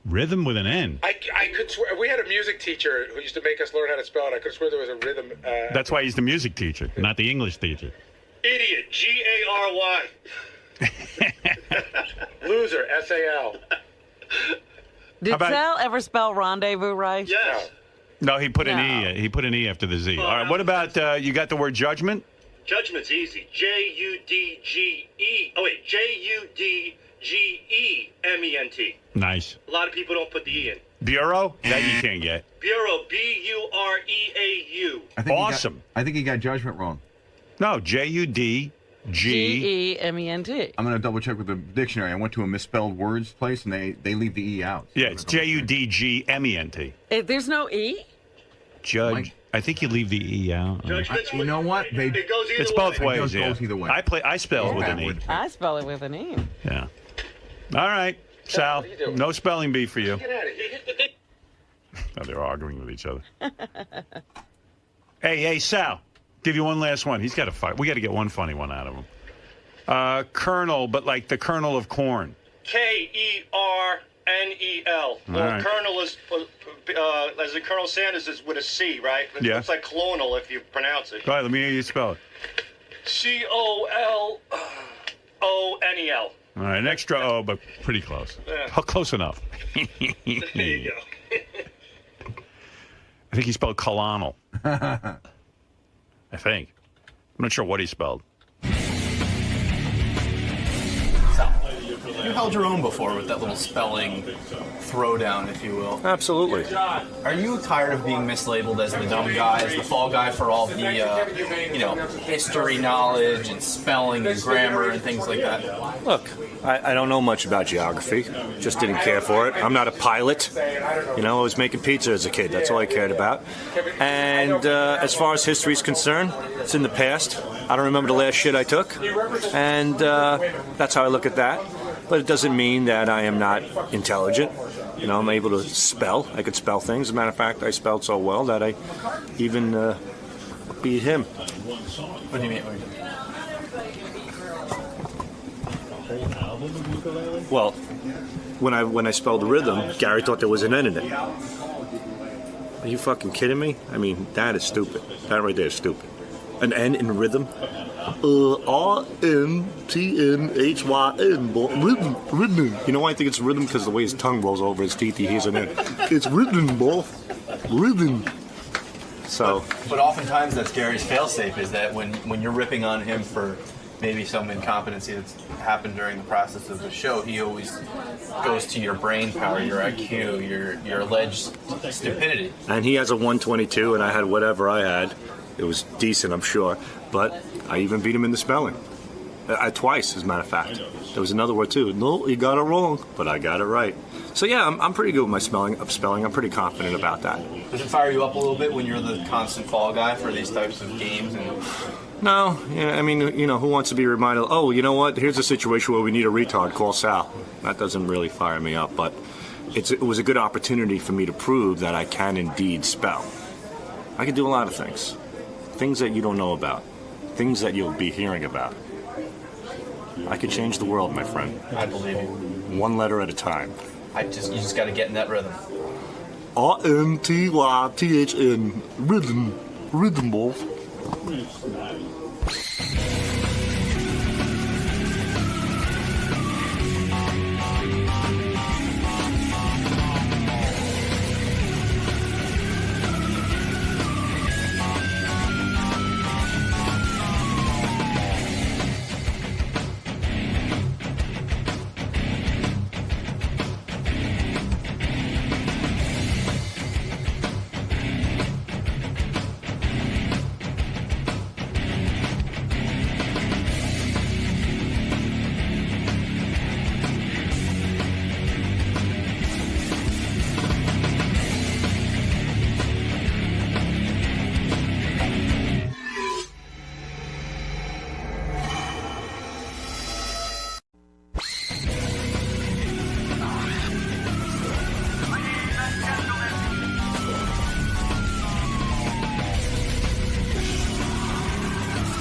Rhythm with an N. I could swear we had a music teacher who used to make us learn how to spell it. I could swear there was a rhythm. That's why he's the music teacher, not the English teacher. Idiot, G-A-R-Y. Loser, S-A-L. Did Sal ever spell rendezvous right? Yes. No, he put an E. He put an E after the Z. All right. What about you got the word judgment? Judgment's easy. J-U-D-G-E. Oh, wait. J-U-D-G-E-M-E-N-T. Nice. A lot of people don't put the E in. Bureau? That you can't get. Bureau, B-U-R-E-A-U. Awesome. I think he got judgment wrong. No, J-U-D-G. G-E-M-E-N-T. I'm going to double check with the dictionary. I went to a misspelled words place, and they leave the E out. Yeah, it's J-U-D-G-M-E-N-T. There's no E? Judge. I think you leave the E out. You know what? It goes either It's both way. ways, It yeah. goes either way. I spell it with an E. I spell it with an E. Yeah. All right, Sal. No spelling bee for you. Get out of here. Oh, they're arguing with each other. Hey, Sal. Give you one last one. He's got to fight. We got to get one funny one out of him. Kernel, but like the kernel of corn. K-E-R-N-E-L. Well, right. Colonel is, as in Colonel Sanders is with a C, right? It Yeah. looks like clonal if you pronounce it. Go ahead, let me hear you spell it. C-O-L-O-N-E-L. All right, an extra O, but pretty close. Yeah. Close enough. There you go. I think he spelled colonel. I think. I'm not sure what he spelled. You held your own before with that little spelling throwdown, if you will. Absolutely. Are you tired of being mislabeled as the dumb guy, as the fall guy for all the, history knowledge and spelling and grammar and things like that? Look, I don't know much about geography. Just didn't care for it. I'm not a pilot. I was making pizza as a kid. That's all I cared about. And as far as history is concerned, it's in the past. I don't remember the last shit I took. And that's how I look at that. But it doesn't mean that I am not intelligent. I'm able to spell. I could spell things. As a matter of fact, I spelled so well that I even beat him. What do you mean? Well, when I spelled the rhythm, Gary thought there was an N in it. Are you fucking kidding me? I mean, that is stupid. That right there is stupid. An N in rhythm? R-N-T-N-H-Y-N. Rhythm. You know why I think it's rhythm? Because the way his tongue rolls over his teeth, he hears an N. It's rhythm, boy. Rhythm. So. But oftentimes that's Gary's failsafe, is that when you're ripping on him for maybe some incompetency that's happened during the process of the show, he always goes to your brain power, your IQ, your alleged stupidity. And he has a 122, and I had whatever I had. It was decent, I'm sure. But I even beat him in the spelling. Twice, as a matter of fact. There was another word too. No, you got it wrong, but I got it right. So yeah, I'm pretty good with my spelling. I'm pretty confident about that. Does it fire you up a little bit when you're the constant fall guy for these types of games? No, I mean, who wants to be reminded? Oh, you know what? Here's a situation where we need a retard. Call Sal. That doesn't really fire me up, but it was a good opportunity for me to prove that I can indeed spell. I can do a lot of things that you don't know about, things that you'll be hearing about. I could change the world, my friend. I believe you. One letter at a time. You just got to get in that rhythm. RMTYTHN. Rhythm ball.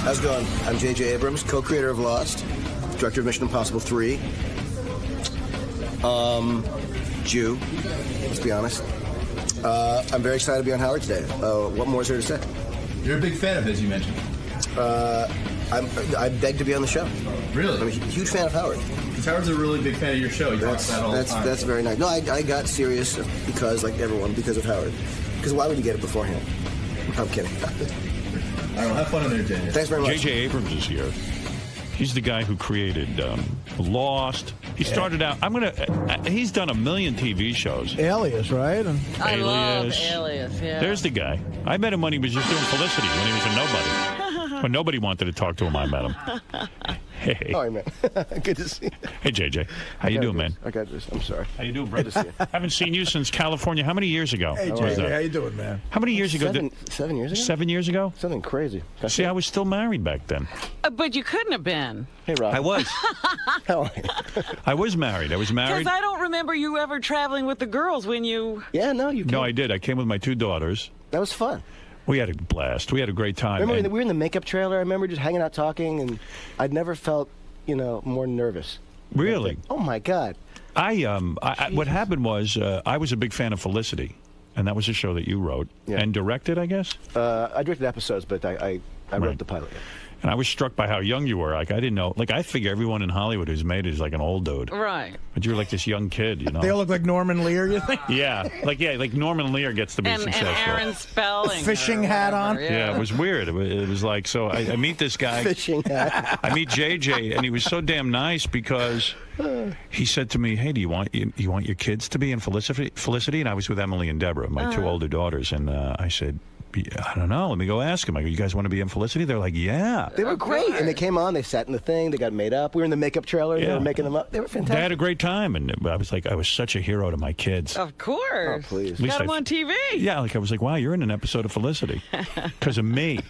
How's it going? I'm J.J. Abrams, co-creator of Lost, director of Mission Impossible 3. Jew, let's be honest. I'm very excited to be on Howard today. What more is there to say? You're a big fan of his, you mentioned. I begged to be on the show. Really? I'm a huge fan of Howard. Because Howard's a really big fan of your show. He talks about it all the time. That's very nice. No, I got serious because, like everyone, because of Howard. Because why would you get it beforehand? I'm kidding. I don't know. Have fun in there, JJ. Thanks very much. J.J. Abrams is here. He's the guy who created Lost. He started out. He's done 1 million TV shows. Alias, right? I love Alias. Yeah. There's the guy. I met him when he was just doing Felicity, when he was a nobody. When nobody wanted to talk to him, I met him. Hey. All right, man. Good to see you. Hey, JJ. How you doing, man? I got this. I'm sorry. How you doing, brother? Haven't seen you since California. How many years ago? Hey, JJ. How you doing, man? How many years ago? 7 years ago? 7 years ago? Something crazy. See, I was still married back then. But you couldn't have been. Hey, Rob. I was. How are you? I was married. Because I don't remember you ever traveling with the girls when you... Yeah, no, you No, I did. I came with my 2 daughters. That was fun. We had a blast. We had a great time. Remember, we were in the makeup trailer. I remember just hanging out talking, and I'd never felt, more nervous. Really? Oh, my God. What happened was I was a big fan of Felicity, and that was a show that you wrote and directed, I guess? I directed episodes, but I wrote the pilot. Yeah. And I was struck by how young you were. Like, I didn't know. Like, I figure everyone in Hollywood who's made it is like an old dude. Right. But you were like this young kid, They all look like Norman Lear, you think? Yeah. Like Norman Lear gets to be successful. And Aaron Spelling. Fishing hat on. Yeah, it was weird. It was like, so I meet this guy. Fishing hat. I meet JJ, and he was so damn nice because he said to me, hey, do you want your kids to be in Felicity? And I was with Emily and Deborah, my 2 older daughters. And I said, I don't know. Let me go ask him. I go, you guys want to be in Felicity? They're like, yeah. They were great. And they came on. They sat in the thing. They got made up. We were in the makeup trailer. Yeah. They were making them up. They were fantastic. They had a great time. And I was like, I was such a hero to my kids. Of course. Oh, please. Got them on TV. Yeah, I was like, wow, you're in an episode of Felicity. Because of me.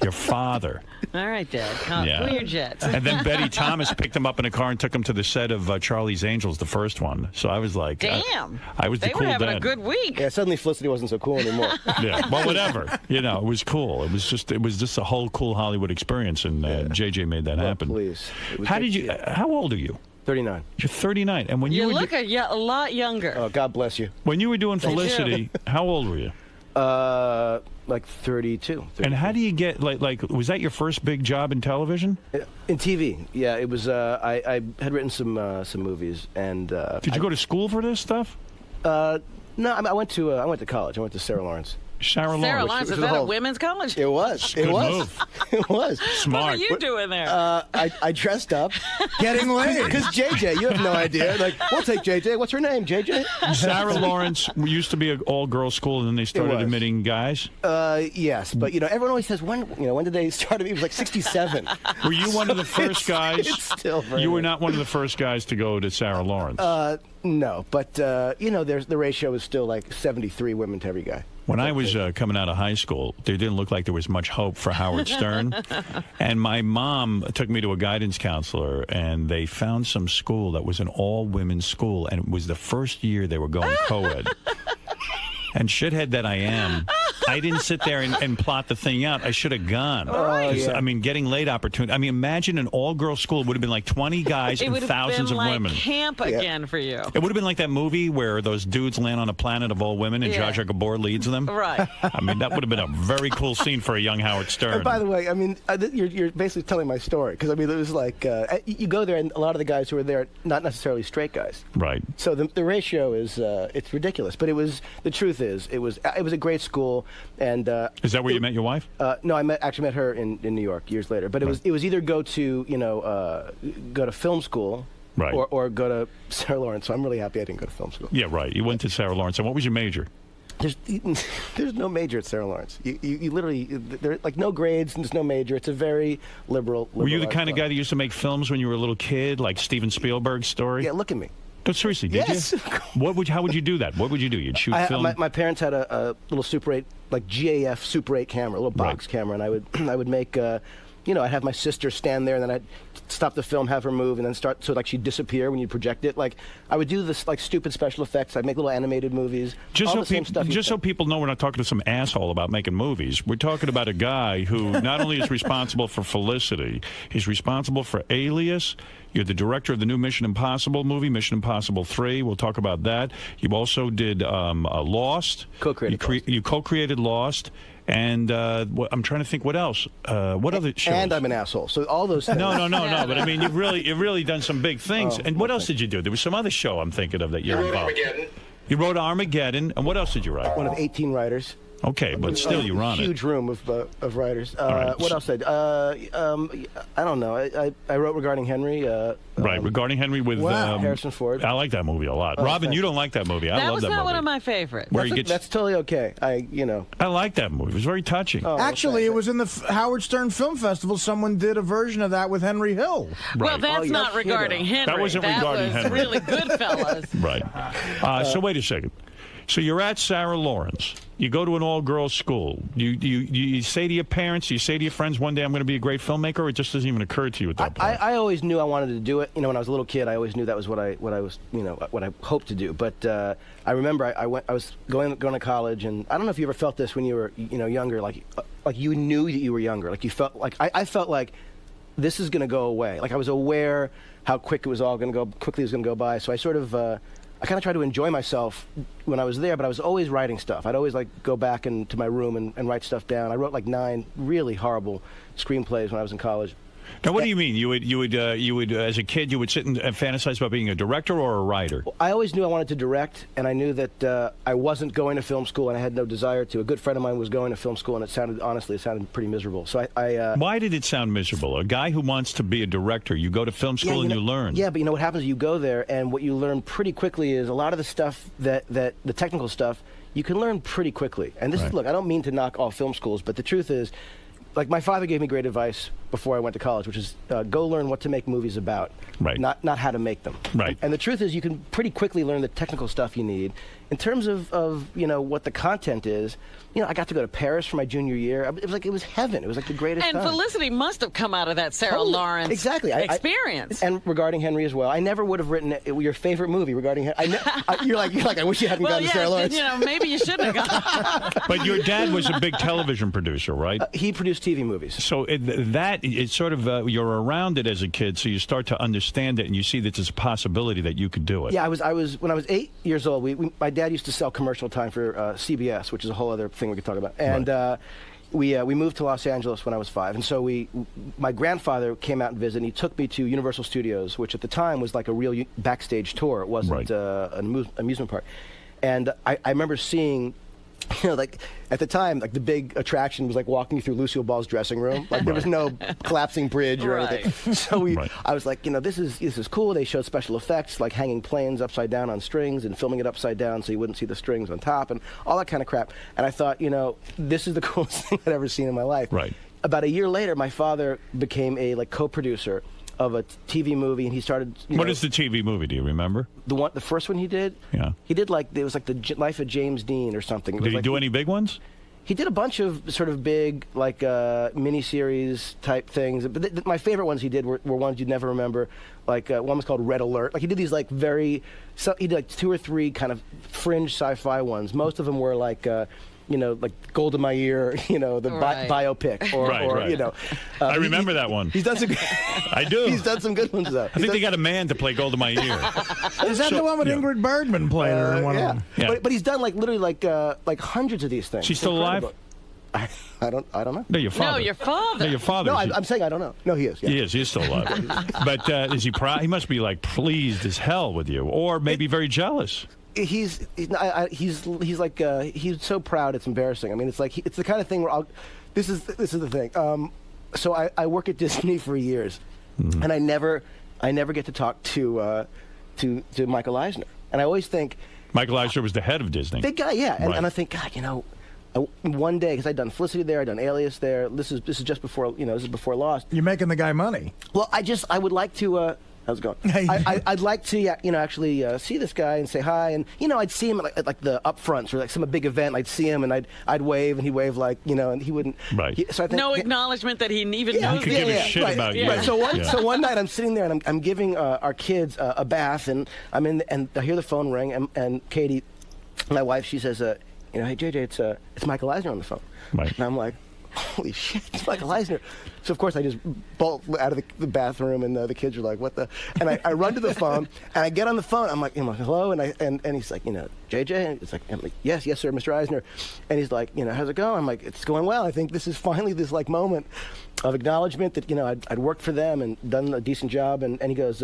Your father. All right, Dad. Cool your jets. And then Betty Thomas picked him up in a car and took him to the set of Charlie's Angels, the first one. So I was like, damn. I was the cool dad. They were having a good week. Yeah, suddenly Felicity wasn't so cool anymore. Yeah, well, whatever. It was cool. It was just a whole cool Hollywood experience, and JJ made that happen. Please. How old are you? 39. You're 39. And when you look a lot younger. Oh, God bless you. When you were doing Felicity, how old were you? Like 32. And how do you get, like, was that your first big job in television? In TV, yeah. It was, I had written some movies, and... Did you go to school for this stuff? No, I went to college. I went to Sarah Lawrence. Sarah Lawrence. Is that a women's college? It was. Good It was. move. It was. Smart. What are you doing there? I dressed up. Getting laid. Because JJ, you have no idea. Like, we'll take JJ. What's her name? JJ? Sarah Lawrence used to be an all-girls school, and then they started admitting guys. Yes, but everyone always says when did they start? It was like 67. Were you one of the first guys? It's still very you were not one of the first guys to go to Sarah Lawrence. No, but there's the ratio is still like 73 women to every guy. When I was coming out of high school, there didn't look like there was much hope for Howard Stern. And my mom took me to a guidance counselor, and they found some school that was an all-women's school, and it was the first year they were going co-ed. And shithead that I am, I didn't sit there and plot the thing out. I should have gone. Right. I mean, getting laid opportunity. I mean, imagine an all-girls school. It would have been like 20 guys and thousands of women. It would have been like camp again for you. It would have been like that movie where those dudes land on a planet of all women and Zsa Zsa Gabor leads them. Right. I mean, that would have been a very cool scene for a young Howard Stern. And by the way, I mean, you're basically telling my story because I mean, it was like you go there, and a lot of the guys who were there, not necessarily straight guys. Right. So the ratio is it's ridiculous. But the truth is, it was a great school, and is that where you met your wife? No, I actually met her in New York years later. But it was either go to go to film school. Right. Or go to Sarah Lawrence. So I'm really happy I didn't go to film school. Yeah, right. You went to Sarah Lawrence. And what was your major? There's no major at Sarah Lawrence. You literally, there like no grades and there's no major. It's a very liberal Were you the kind of club. guy that used to make films when you were a little kid, like Steven Spielberg's story? Yeah, look at me. No, seriously, did yes. you? How would you do that? What would you do? You'd shoot film? My parents had a little Super 8, like GAF Super 8 camera, a little box camera, and I would make, I'd have my sister stand there, and then I'd stop the film, have her move, and then start, so like she'd disappear when you project it. Like, I would do this, like, stupid special effects. I'd make little animated movies. Just so so people know we're not talking to some asshole about making movies. We're talking about a guy who not only is responsible for Felicity, he's responsible for Alias. You're the director of the new Mission Impossible movie, Mission Impossible 3. We'll talk about that. You also did Lost. You co-created Lost. And I'm trying to think what else. What other shows? And I'm an asshole. So all those things. No. But I mean, you've really done some big things. And what else did you do? There was some other show I'm thinking of that you're involved. Armageddon. You wrote Armageddon. And what else did you write? One of 18 writers. Okay, but still you run it. Huge room of writers. Right. What else did I don't know. I wrote Regarding Henry. Regarding Henry with Harrison Ford. I like that movie a lot. Robin, you don't like that movie. I love that movie. That was not one of my favorites. That's totally okay. I like that movie. It was very touching. Actually, it was in the Howard Stern Film Festival. Someone did a version of that with Henry Hill. Well, that's not Regarding Henry. That wasn't Regarding Henry. That was really Goodfellas. Right. So wait a second. So you're at Sarah Lawrence. You go to an all-girls school. You say to your parents, you say to your friends, one day I'm going to be a great filmmaker, or it just doesn't even occur to you at that point? I always knew I wanted to do it. When I was a little kid, I always knew that was what I was, what I hoped to do. But I remember I was going to college, and I don't know if you ever felt this when you were, younger, like you knew that you were younger. Like you felt like I felt like this is going to go away. Like I was aware how quickly it was going to go by. So I sort of. I kind of tried to enjoy myself when I was there, but I was always writing stuff. I'd always go back into my room and write stuff down. I wrote 9 really horrible screenplays when I was in college. Now, what do you mean? You would, as a kid, you would sit and fantasize about being a director or a writer? Well, I always knew I wanted to direct, and I knew that I wasn't going to film school, and I had no desire to. A good friend of mine was going to film school, and it sounded pretty miserable. So Why did it sound miserable? A guy who wants to be a director, you go to film school and you learn. Yeah, but what happens is you go there, and what you learn pretty quickly is a lot of the stuff that the technical stuff you can learn pretty quickly. And this is, look, I don't mean to knock all film schools, but the truth is, my father gave me great advice before I went to college, which is go learn what to make movies about, not how to make them. Right. And the truth is, you can pretty quickly learn the technical stuff you need. In terms of what the content is, I got to go to Paris for my junior year. It was heaven. It was the greatest And time. Felicity must have come out of that Sarah Lawrence experience. And Regarding Henry as well. I never would have written your favorite movie, Regarding Henry. You're like, I wish you hadn't gone to Sarah Lawrence. Maybe you shouldn't have gone. But your dad was a big television producer, right? He produced TV movies. So it's sort of you're around it as a kid, so you start to understand it, and you see that there's a possibility that you could do it. Yeah, I was when I was 8 years old. My dad used to sell commercial time for CBS, which is a whole other thing we could talk about. And we moved to Los Angeles when I was 5, and so my grandfather came out and visited, and he took me to Universal Studios, which at the time was like a real backstage tour. It wasn't an amusement park. And I remember seeing like at the time, like the big attraction was like walking you through Lucille Ball's dressing room. Like there was no collapsing bridge or anything. So I was like, this is cool. They showed special effects, like hanging planes upside down on strings and filming it upside down so you wouldn't see the strings on top and all that kind of crap. And I thought, this is the coolest thing I'd ever seen in my life. Right. About a year later, my father became a co-producer of a TV movie, and he started. What is the TV movie? Do you remember? The first one he did? Yeah. He did it was like the Life of James Dean or something. Did he do any big ones? He did a bunch of sort of big, miniseries type things. But my favorite ones he did were ones you'd never remember. Like one was called Red Alert. Like he did these he did like 2 or 3 kind of fringe sci-fi ones. Most of them were like Gold in My Ear, biopic, or I remember that one. He's done some. I do. He's done some good ones though. I think they got a man to play Gold in My Ear. Is that the one with Ingrid Bergman playing her in one of them? Yeah. But he's done literally hundreds of these things. She's still alive? I don't know. No, your father. No, your father. No, your father. No, I'm saying I don't know. No, he is. Yeah. He is. He's still alive. But is he proud? He must be pleased as hell with you, or maybe very jealous. He's so proud it's embarrassing. I mean, it's it's the kind of thing where this is the thing. So I work at Disney for years, and I never get to talk to Michael Eisner, and I always think Michael Eisner was the head of Disney. Big guy, yeah, and I think God, one day because I'd done Felicity there, I'd done Alias there. This is just before this is before Lost. You're making the guy money. Well, I would like to. How's it going? I'd like to, actually see this guy and say hi, and I'd see him at the upfronts or some big event. I'd see him and I'd wave, and he'd wave and he wouldn't. Right. So I think no acknowledgement that he even knows. He could give a shit about you. Right. So one night I'm sitting there and I'm giving our kids a bath, and I'm in, and I hear the phone ring, and Katie, my wife, she says, hey JJ, it's Michael Eisner on the phone. Right. And I'm like, holy shit, it's Michael Eisner. So, of course, I just bolt out of the bathroom, and the kids are like, what the? And I run to the phone, and I get on the phone. I'm like, hello? And he's like, JJ? And it's like, I'm like, yes, sir, Mr. Eisner. And he's like, how's it going? I'm like, it's going well. I think this is finally this, moment of acknowledgement that, I'd worked for them and done a decent job. And he goes,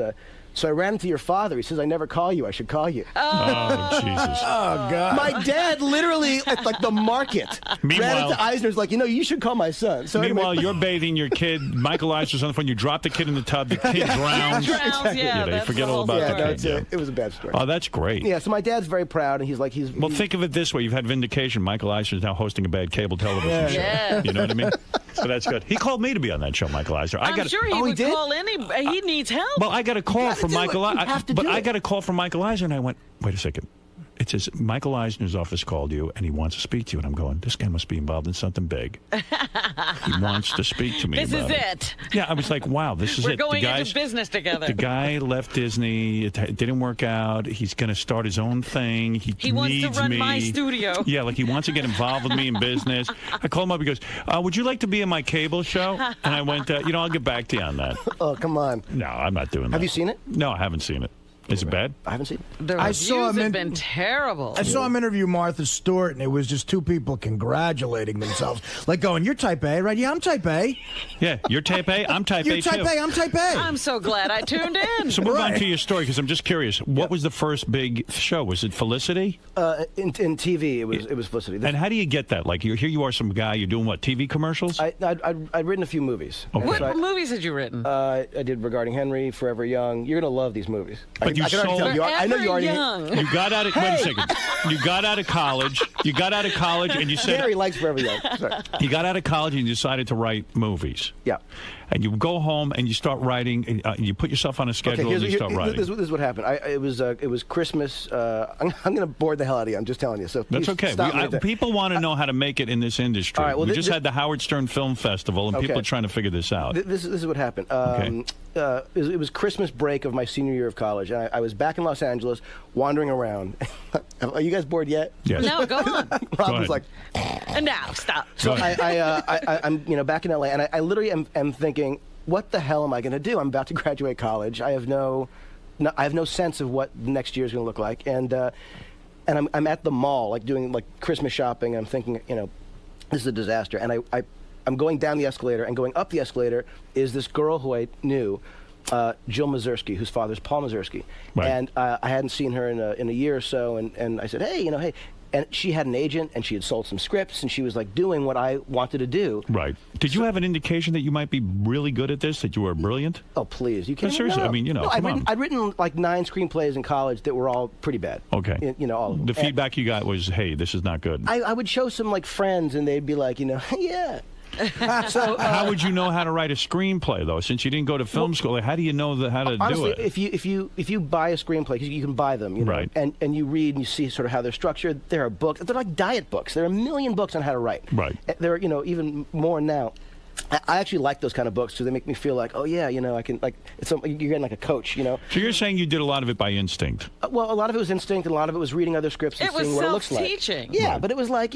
so I ran into your father. He says, I never call you. I should call you. Oh, Jesus. Oh, God. My dad literally, at the market, ran into Eisner's like, you should call my son. So meanwhile, you're bathing your kid. Michael Eisner's on the phone. You drop the kid in the tub. The kid drowns. They forget all about the kid. It was a bad story. Oh, that's great. Yeah, so my dad's very proud, and Well, think of it this way. You've had vindication. Michael Eisner's now hosting a bad cable television show. Yeah. You know what I mean? So that's good. He called me to be on that show, Michael Eisner. I'm sure he would call anybody. He needs help. Well, I got a call from Michael Eisner. But I got a call from Michael Eisner, and I went, wait a second. It says, Michael Eisner's office called you, and he wants to speak to you. And I'm going, this guy must be involved in something big. He wants to speak to me This about is it. it. Yeah, I was like, wow, this is We're it. going into business together. The guy left Disney. It didn't work out. He's going to start his own thing. He wants to needs run me. my studio. Yeah, he wants to get involved with me in business. I called him up. He goes, would you like to be in my cable show? And I went, I'll get back to you on that. Oh, come on. No, I'm not doing that. Have you seen it? No, I haven't seen it. Is it bad? I haven't seen it. The reviews have been terrible. I saw him interview Martha Stewart, and it was just two people congratulating themselves. Going, you're type A, right? Yeah, I'm type A. Yeah, you're type A. I'm type A, You're type too. A, I'm type A. I'm so glad I tuned in. So move on to your story, because I'm just curious. What was the first big show? Was it Felicity? In TV, it was Felicity. And how do you get that? Here you are, some guy, you're doing what, TV commercials? I'd written a few movies. Okay. What movies had you written? I did Regarding Henry, Forever Young. You're going to love these movies. But I can already tell you. I know you already. You got out of wait a second. You got out of college. And you said Gary likes Forever Young. Sorry. You got out of college and you decided to write movies. Yeah. And you go home and you start writing. And you put yourself on a schedule and you start writing. This is what happened. It was Christmas. I'm going to bore the hell out of you. I'm just telling you. So that's okay. People want to know how to make it in this industry. All right, well, we just had the Howard Stern Film Festival, and people are trying to figure this out. This is what happened. It was Christmas break of my senior year of college, and I was back in Los Angeles, wandering around. Are you guys bored yet? Yes. No, go on. Rob was like, and now stop. So I'm back in LA, and I literally am thinking, what the hell am I going to do? I'm about to graduate college. I have no sense of what next year is going to look like, and I'm at the mall, doing Christmas shopping. And I'm thinking, this is a disaster. And I'm going down the escalator, and going up the escalator is this girl who I knew, Jill Mazursky, whose father's Paul Mazursky. Right. And I hadn't seen her in a year or so, and I said, hey, And she had an agent, and she had sold some scripts, and she was like doing what I wanted to do. Right. Did you have an indication that you might be really good at this, that you were brilliant? Oh, please. You can't. Seriously, no. I mean, No, I'd written like 9 screenplays in college that were all pretty bad. Okay. All of them. The feedback you got was, hey, this is not good. I would show some like friends, and they'd be like, yeah. So how would you know how to write a screenplay, though? Since you didn't go to film school, like, how do you know how to honestly, do it? If you buy a screenplay, because you can buy them, right. and you read and you see sort of how they're structured. There are books. They're like diet books. There are a million books on how to write. Right. There are even more now. I actually like those kind of books because they make me feel like, oh yeah, I can you're getting like a coach, So you're saying you did a lot of it by instinct? Well, a lot of it was instinct, and a lot of it was reading other scripts and seeing what it looks like. It was self-teaching. Yeah, right. but it was like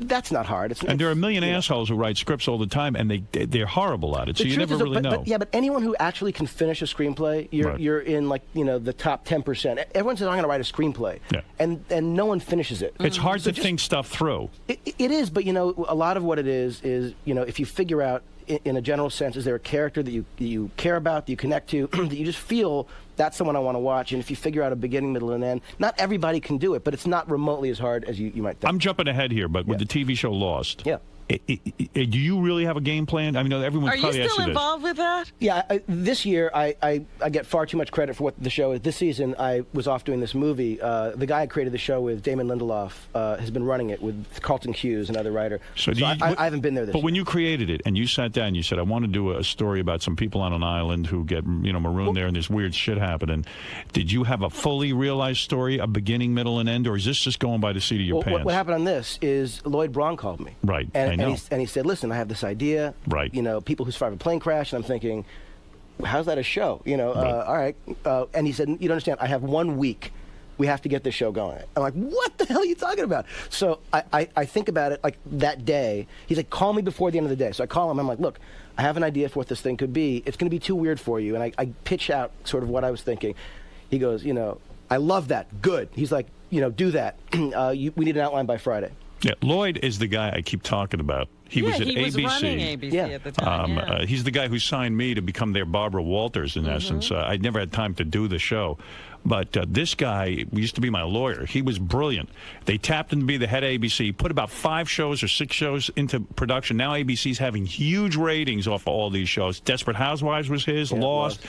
that's not hard. And there are a million assholes who write scripts all the time, and they're horrible at it. So you never really know. But anyone who actually can finish a screenplay, you're in the top 10%. Everyone says I'm going to write a screenplay, and no one finishes it. It's hard to think stuff through. It is, but a lot of what it is if you figure out. In a general sense, is there a character that you care about, that you connect to, that you just feel that's someone I want to watch? And if you figure out a beginning, middle, and end, not everybody can do it, but it's not remotely as hard as you might think. I'm jumping ahead here, but with the TV show Lost, yeah. Do you really have a game plan? I mean, everyone's probably asked you this. Are you still involved with that? Yeah, this year I get far too much credit for what the show is. This season I was off doing this movie. The guy I created the show with, Damon Lindelof, has been running it with Carlton Hughes, another writer. So I haven't been there this year. But when you created it and you sat down, you said, I want to do a story about some people on an island who get marooned there and there's weird shit happening. Did you have a fully realized story, a beginning, middle, and end, or is this just going by the seat of your pants? What happened on this is Lloyd Braun called me. Right, I know. And he said, listen, I have this idea. Right. People who survive a plane crash. And I'm thinking, how's that a show? Right. All right. And he said, you don't understand. I have 1 week. We have to get this show going. I'm like, what the hell are you talking about? So I think about it like that day. He's like, call me before the end of the day. So I call him. I'm like, look, I have an idea for what this thing could be. It's going to be too weird for you. And I pitch out sort of what I was thinking. He goes, I love that. Good. He's like, do that. We need an outline by Friday. Yeah, Lloyd is the guy I keep talking about. He was at ABC. He was running ABC at the time. He's the guy who signed me to become their Barbara Walters, in essence. I'd never had time to do the show. But this guy used to be my lawyer. He was brilliant. They tapped him to be the head of ABC, put about 5 shows or 6 shows into production. Now ABC's having huge ratings off of all these shows. Desperate Housewives was his, Lost.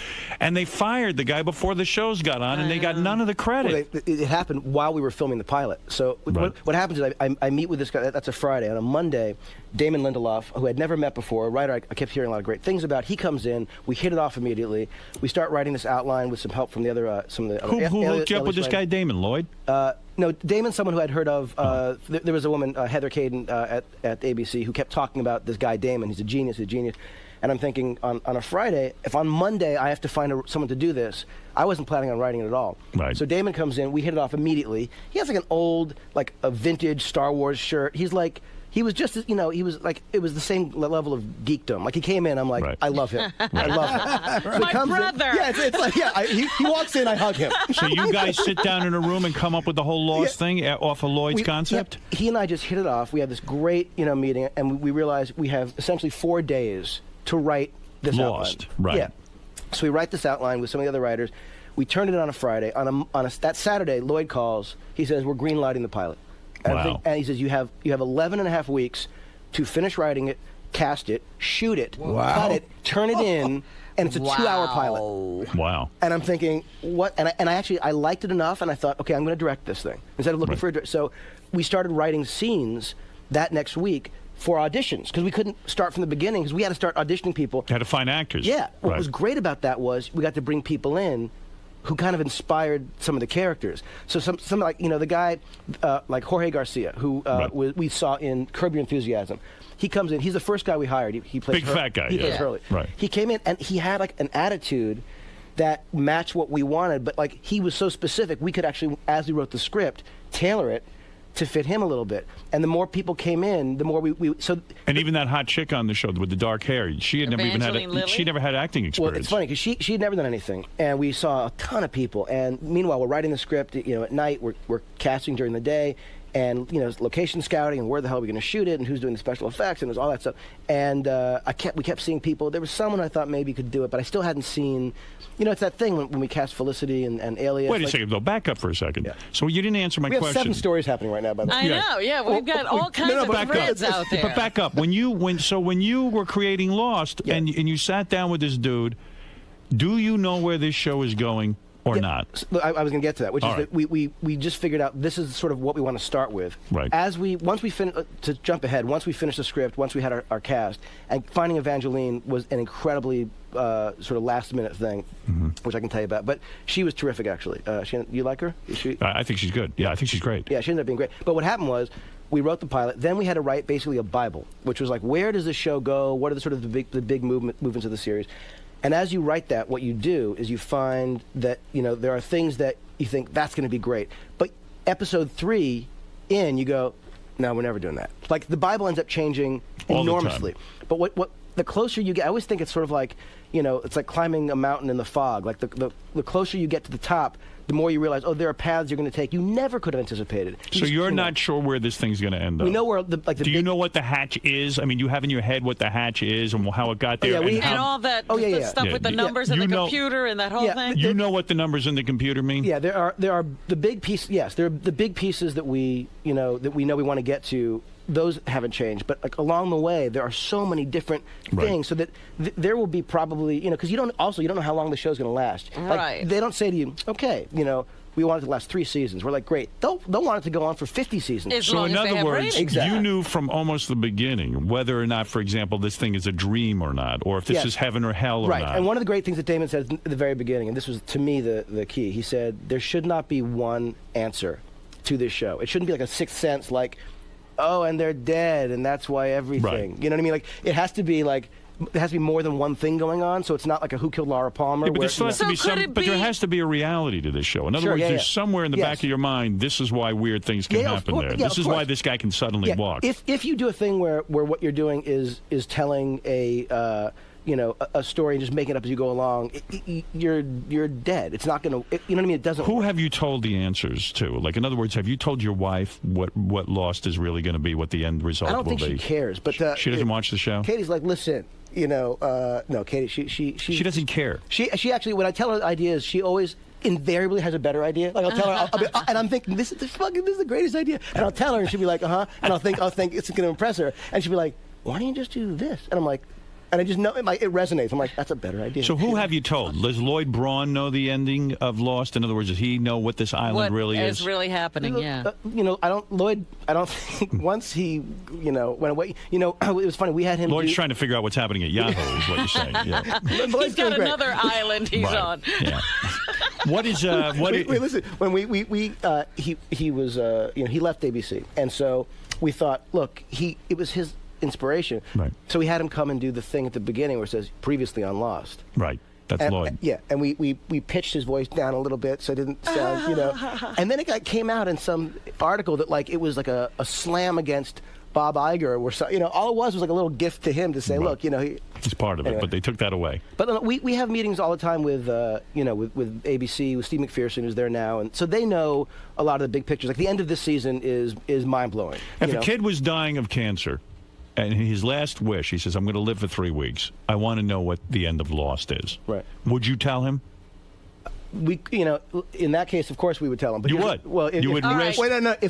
And they fired the guy before the shows got on, and they got none of the credit. Well, it happened while we were filming the pilot. So what happens is I meet with this guy. That's a Friday. On a Monday, Damon Lindelof, who I'd never met before, a writer I kept hearing a lot of great things about, he comes in. We hit it off immediately. We start writing this outline with some help from the other some of the Who hooked you up with this guy, Damon? Lloyd? No, Damon's someone who I'd heard of. There was a woman, Heather Caden, at ABC, who kept talking about this guy, Damon. He's a genius, And I'm thinking, on a Friday, if on Monday I have to find someone to do this, I wasn't planning on writing it at all. Right. So Damon comes in. We hit it off immediately. He has like an old, like a vintage Star Wars shirt. He's like... He was just, he was like, it was the same level of geekdom. Like, he came in, I'm like, I love him. I love him. So My brother. It's like, he walks in, I hug him. So you guys sit down in a room and come up with the whole Lost thing off of Lloyd's concept? Yeah, he and I just hit it off. We had this great, meeting, and we realized we have essentially 4 days to write this Lost, outline. right. Yeah. So we write this outline with some of the other writers. We turned it on a Friday. That Saturday, Lloyd calls. He says, we're greenlighting the pilot. Wow. And he says, you have 11 and a half weeks to finish writing it, cast it, shoot it, cut it, turn it in, and it's a 2-hour pilot. Wow. And I'm thinking, what? And I liked it enough, and I thought, okay, I'm going to direct this thing instead of looking for a director. So we started writing scenes that next week for auditions, because we couldn't start from the beginning, because we had to start auditioning people. You had to find actors. Yeah. What was great about that was we got to bring people in who kind of inspired some of the characters. So some like, the guy like Jorge Garcia, who we saw in Curb Your Enthusiasm. He comes in. He's the first guy we hired. He plays big fat guy. He plays Hurley. Right. He came in and he had like an attitude that matched what we wanted, but like he was so specific, we could actually, as we wrote the script, tailor it to fit him a little bit. And the more people came in, the more we And even that hot chick on the show with the dark hair, she had never even had acting experience. Well, it's funny because she had never done anything, and we saw a ton of people. And meanwhile, we're writing the script. At night we're casting during the day, and location scouting and where the hell are we going to shoot it and who's doing the special effects and there's all that stuff. And we kept seeing people. There was someone I thought maybe could do it, but I still hadn't seen. It's that thing when we cast Felicity and Alias. Wait a second, though. Back up for a second. Yeah. So you didn't answer my question. We have 7 stories happening right now, by the way. I know. Yeah, we've got all kinds of threads out there. But back up. When you were creating Lost and you sat down with this dude, do you know where this show is going or not? I was going to get to that, which is that we just figured out this is sort of what we want to start with. Right. To jump ahead, once we finished the script, once we had our cast, and finding Evangeline was an incredibly sort of last-minute thing, which I can tell you about. But she was terrific, actually. You like her? I think she's good. Yeah, I think she's great. Yeah, she ended up being great. But what happened was, we wrote the pilot. Then we had to write basically a Bible, which was like, where does this show go? What are the big movements of the series? And as you write that, what you do is you find that there are things that you think that's going to be great, but episode 3 in, you go, no, we're never doing that. Like the Bible ends up changing enormously. But what the closer you get, I always think it's sort of like it's like climbing a mountain in the fog. Like the closer you get to the top, the more you realize, there are paths you're going to take you never could have anticipated. So you're not sure where this thing's going to end up? We know where Do you know what the hatch is? I mean, you have in your head what the hatch is and how it got there? And all that stuff with the numbers and the computer and that whole thing? You know what the numbers in the computer mean? Yeah, there are the big pieces. Yes, there are the big pieces that we know we want to get to. Those haven't changed, but like along the way, there are so many different things. So that there will be probably because you don't know how long the show's going to last. Right. They don't say to you, okay, we want it to last 3 seasons. We're like, great. They'll want it to go on for 50 seasons. So in other words, exactly. You knew from almost the beginning whether or not, for example, this thing is a dream or not, or if this is heaven or hell or not. Right. And one of the great things that Damon said at the very beginning, and this was to me the key, he said there should not be one answer to this show. It shouldn't be like a Sixth Sense, like, and they're dead, and that's why everything. Right. You know what I mean? Like it has to be like. There has to be more than one thing going on, so it's not like a Who Killed Laura Palmer. Yeah, but there has to be a reality to this show. In other words, there's somewhere in the back of your mind, this is why weird things can happen there. This is why this guy can suddenly walk. If you do a thing where what you're doing is telling a story and just making it up as you go along, you're dead. It's not going to. You know what I mean? It doesn't. Who have you told the answers to? Like, in other words, have you told your wife what Lost is really going to be? What the end result will be? I don't think she cares. But she doesn't watch the show. Katie's like, listen. No, Katie. She doesn't care. She actually, when I tell her ideas, she always invariably has a better idea. Like I'll tell her, and I'm thinking this is the greatest idea, and I'll tell her, and she'll be like, and I'll think it's going to impress her, and she'll be like, why don't you just do this? And I'm like. And I just know it resonates. I'm like, that's a better idea. So who have you told? Does Lloyd Braun know the ending of Lost? In other words, does he know what this island really is? What is really happening? Yeah. I don't think once he, went away. It was funny. We had him. Lloyd's trying to figure out what's happening at Yahoo. Is what you're saying? Yeah. He's got another island he's on. Yeah. What is? Wait, listen. When he was he left ABC, and so we thought, look, it was his inspiration. Right. So we had him come and do the thing at the beginning where it says previously on Lost. Right. That's Lloyd. Yeah, and we pitched his voice down a little bit so it didn't sound, And then it came out in some article that like it was like a slam against Bob Iger, where all it was like a little gift to him to say, look, he's part of it, but they took that away. But we have meetings all the time with with ABC, with Steve McPherson, who's there now, and so they know a lot of the big pictures. Like the end of this season is mind blowing. If a kid was dying of cancer. And his last wish, he says, I'm going to live for 3 weeks. I want to know what the end of Lost is. Right. Would you tell him? In that case, of course, we would tell him. But you would? Well, you would risk?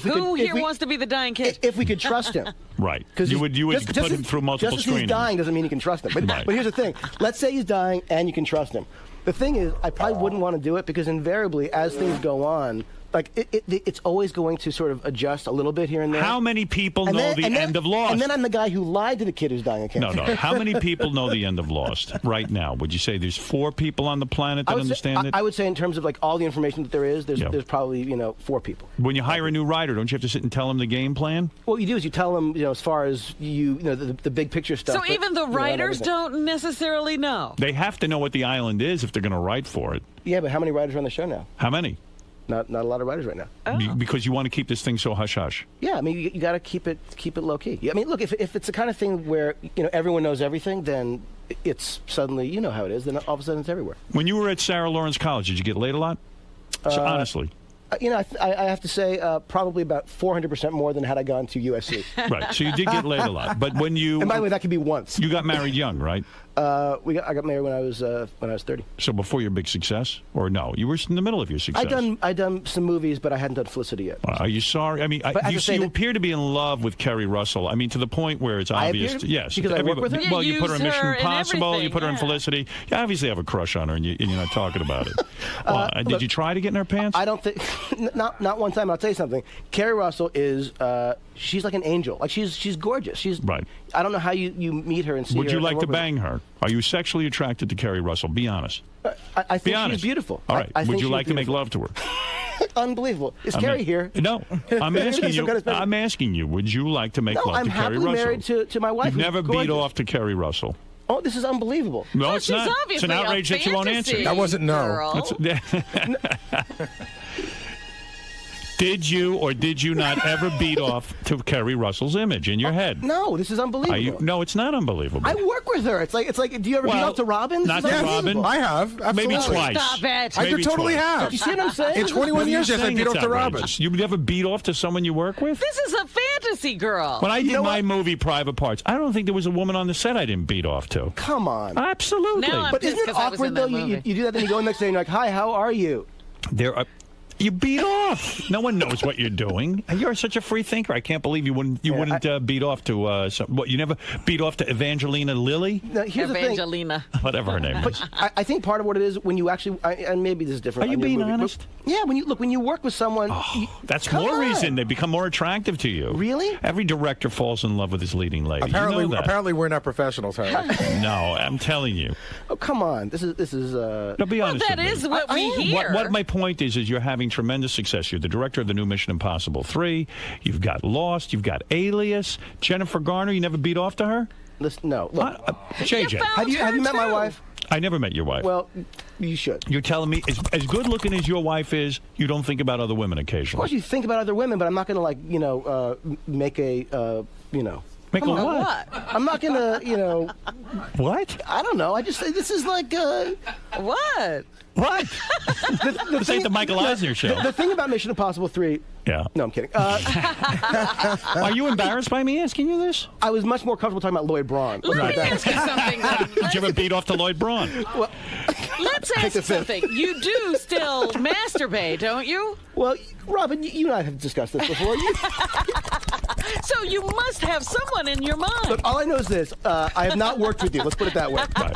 Who here wants to be the dying kid? If we could trust him. Right. You would put him through multiple screenings. Just screenings. he's dying doesn't mean you can trust him. But here's the thing. Let's say he's dying and you can trust him. The thing is, I probably wouldn't want to do it because invariably, as things go on, like it's always going to sort of adjust a little bit here and there. How many people know the end of Lost? And then I'm the guy who lied to the kid who's dying of cancer. No. How many people know the end of Lost right now? Would you say there's 4 people on the planet that understand it? I would say in terms of like all the information that there is, there's probably 4 people. When you hire a new writer, don't you have to sit and tell them the game plan? What you do is you tell them, as far as the big picture stuff. So even the writers don't necessarily know. They have to know what the island is if they're going to write for it. Yeah, but how many writers are on the show now? How many? Not a lot of writers right now. Because you want to keep this thing so hush-hush. Yeah, I mean, you got to keep it low-key. I mean, look, if it's the kind of thing where, everyone knows everything, then it's suddenly, how it is, then all of a sudden it's everywhere. When you were at Sarah Lawrence College, did you get laid a lot? So honestly. I have to say probably about 400% more than had I gone to USC. Right. So you did get laid a lot, but when you and by the way, that could be once. You got married young, right? I got married when I was 30. So before your big success, or no? You were in the middle of your success. I done some movies, but I hadn't done Felicity yet. Are you sorry? I mean, you appear to be in love with Kerry Russell. I mean, to the point where it's obvious. Yes, because I work with her. Well, you put her in Mission her Impossible. You put her in Felicity. You obviously have a crush on her, and you're not talking about it. Did you try to get in her pants? I don't think. Not one time. I'll tell you something. Kerry Russell is. She's like an angel. Like she's gorgeous. She's right. I don't know how you meet her and see her. Would you like to bang her? Are you sexually attracted to Kerry Russell? Be honest. I think she's beautiful. All right. Would you like to make love to her? Unbelievable. Is Kerry here? No. I'm asking you. I'm asking you. Would you like to make love to Kerry Russell? I'm happily married to my wife. You've never beat off to Kerry Russell. Oh, this is unbelievable. No, it's not. It's an outrage that you won't answer. That wasn't no. Did you or did you not ever beat off to Kerry Russell's image in your head? No, this is unbelievable. No, it's not unbelievable. I work with her. It's like. Do you ever beat off to Robin? Not to Robin. I have. Absolutely. Maybe twice. Stop it. I totally have. You see what I'm saying? In 21 years, yes, I beat off to Robin. You never beat off to someone you work with? This is a fantasy girl. When I did my movie Private Parts, I don't think there was a woman on the set I didn't beat off to. Come on. Absolutely. But isn't it awkward though? You do that, then you go the next day and you're like, "Hi, how are you?" You beat off. No one knows what you're doing. And you're such a free thinker. I can't believe you wouldn't beat off to what? You never beat off to Evangelina Lilly? No, here's Evangelina. The thing. Whatever her name is. But I think part of what it is when you actually, and maybe this is different. Are you being honest? Yeah, when you work with someone, that's more reason they become more attractive to you. Really? Every director falls in love with his leading lady. Apparently, you know that. apparently we're not professionals, Harry. No, I'm telling you. Oh, come on. This is. No, be honest. That is what we hear. What my point is you're having tremendous success. You're the director of the new Mission Impossible 3. You've got Lost. You've got Alias. Jennifer Garner. You never beat off to her? Listen, no. Look, JJ. Have you met my wife? I never met your wife. Well, you should. You're telling me, as good looking as your wife is, you don't think about other women occasionally? Of course, you think about other women, but I'm not going to make a Make a what? I'm not going to What? I don't know. I just say this is like what? What? This ain't the Michael Eisner show. The thing about Mission Impossible 3. Yeah. No, I'm kidding. Are you embarrassed by me asking you this? I was much more comfortable talking about Lloyd Braun. Let me ask you something. Did you ever beat off to Lloyd Braun? Well, let's ask something. You do still masturbate, don't you? Well, Robin, you and I have discussed this before. So you must have someone in your mind. Look, all I know is this. I have not worked with you. Let's put it that way. Right.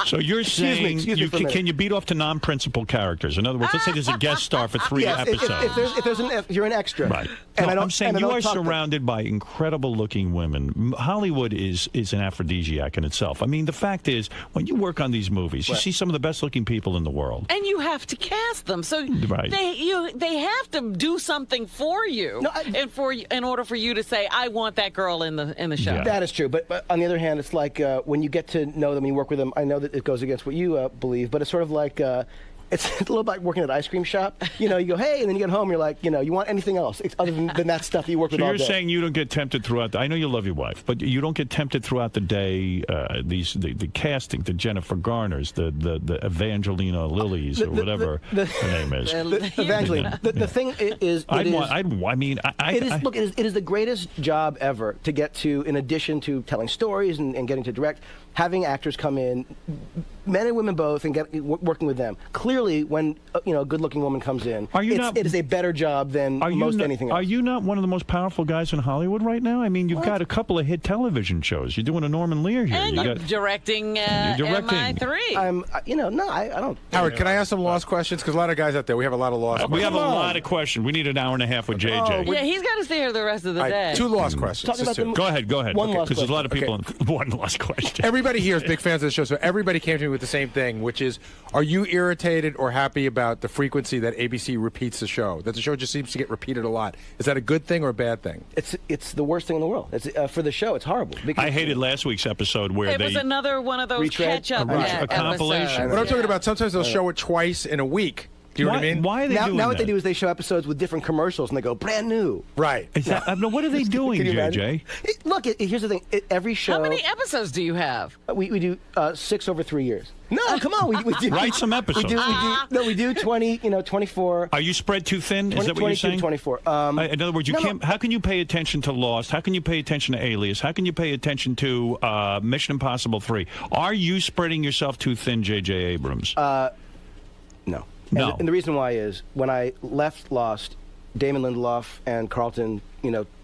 So you're saying can you beat off to non-principal characters? In other words, let's say there's a guest star for 3 episodes. If you're an extra. Right. And I'm saying you are surrounded by incredible-looking women. Hollywood is an aphrodisiac in itself. I mean, the fact is, when you work on these movies, you see some of the best-looking people in the world. And you have to cast them. So they have to do something for you in order for you to say, I want that girl in the show. Yeah. That is true. But on the other hand, it's like when you get to know them, you work with them, I know that it goes against what you believe, but it's sort of like... it's a little like working at an ice cream shop. You go, hey, and then you get home, you're like, you want anything else other than that stuff that you work with all day. So you're saying you don't get tempted throughout I know you love your wife, but you don't get tempted throughout the day, the casting, the Jennifer Garners, the Evangelina Lilies, or whatever her name is. Evangeline. The thing is... It is the greatest job ever to get to, in addition to telling stories and getting to direct, having actors come in, men and women both, and working with them. Clearly, when a good-looking woman comes in, it is a better job than most anything else. Are you not one of the most powerful guys in Hollywood right now? I mean, you've got a couple of hit television shows. You're doing a Norman Lear here. And you're directing MI3. I don't. Howard, can I ask some Lost questions? Because a lot of guys out there, we have a lot of Lost questions. We have a lot of questions. We need an hour and a half with JJ. Yeah, he's got to stay here the rest of the day. 2 Lost questions. Go ahead. Because there's a lot of people. One Lost question. Everybody here is big fans of the show, so everybody came to me with the same thing, which is, are you irritated or happy about the frequency that ABC repeats the show? That the show just seems to get repeated a lot. Is that a good thing or a bad thing? It's the worst thing in the world. It's for the show. It's horrible. I hated last week's episode where it was another one of those catch-up a compilation. What I'm talking about, sometimes they'll show it twice in a week. Do you know what I mean? Why are they doing now what that? they do is they show episodes with different commercials and they go brand new. Right. Is that, what are they doing, Can you JJ? imagine? Here's the thing. Every show. How many episodes do you have? We do 6 over 3 years. No, come on. We do Write some episodes. We do 20. 24. Are you spread too thin? 20, Is that what you're 22 to saying? 24. In other words, you can't. How can you pay attention to Lost? How can you pay attention to Alias? How can you pay attention to Mission Impossible 3? Are you spreading yourself too thin, J.J. Abrams? No. No. And the reason why is when I left Lost, Damon Lindelof and Carlton,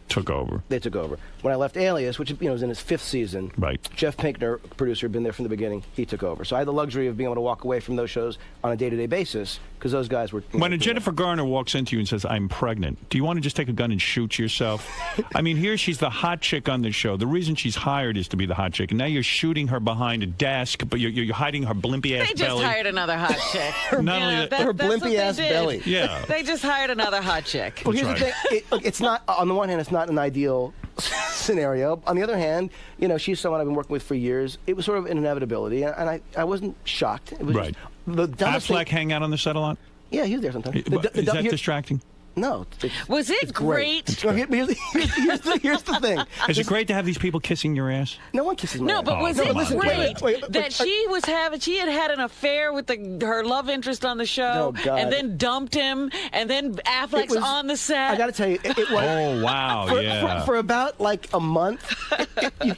took over. They took over. When I left Alias, which was in his 5th season, right. Jeff Pinkner, producer, had been there from the beginning. He took over. So I had the luxury of being able to walk away from those shows on a day-to-day basis because those guys were. When a Jennifer Garner walks into you and says, "I'm pregnant," do you want to just take a gun and shoot yourself? I mean, here she's the hot chick on the show. The reason she's hired is to be the hot chick, and now you're shooting her behind a desk, but you're hiding her blimpy ass They just belly. hired another hot chick. Not only that, her blimpy ass belly. Yeah. They just hired another hot chick. Well, here's the thing. It's not. On the one hand, it's not an ideal scenario. On the other hand, she's someone I've been working with for years. It was sort of an inevitability, and I wasn't shocked. It was right. just the dumbest Affleck thing. hang out on the set a lot? Yeah, he was there sometimes. Is that distracting? No. Was it great? No, here's the thing. Is it great to have these people kissing your ass? No one kisses my No, ass. but was it come on, great wait, that she had an affair with her love interest on the show, Oh, God. and then dumped him, and then Affleck's on the set? I got to tell you, it was. Oh, wow, For about like a month,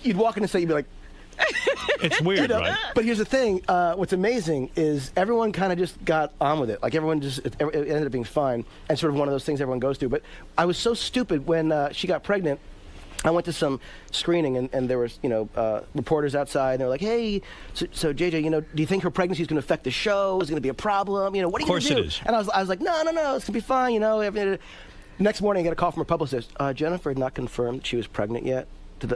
you'd walk in and say, you'd be like. It's weird, right? But here's the thing. What's amazing is everyone kind of just got on with it. Like everyone it ended up being fine, and sort of one of those things everyone goes through. But I was so stupid when she got pregnant. I went to some screening, and there was, reporters outside, and they were like, "Hey, so JJ, do you think her pregnancy is going to affect the show? Is it going to be a problem? What are you going to do?" Of course it is. And I was like, "No, it's going to be fine. Next morning, I get a call from her publicist. Jennifer had not confirmed she was pregnant yet.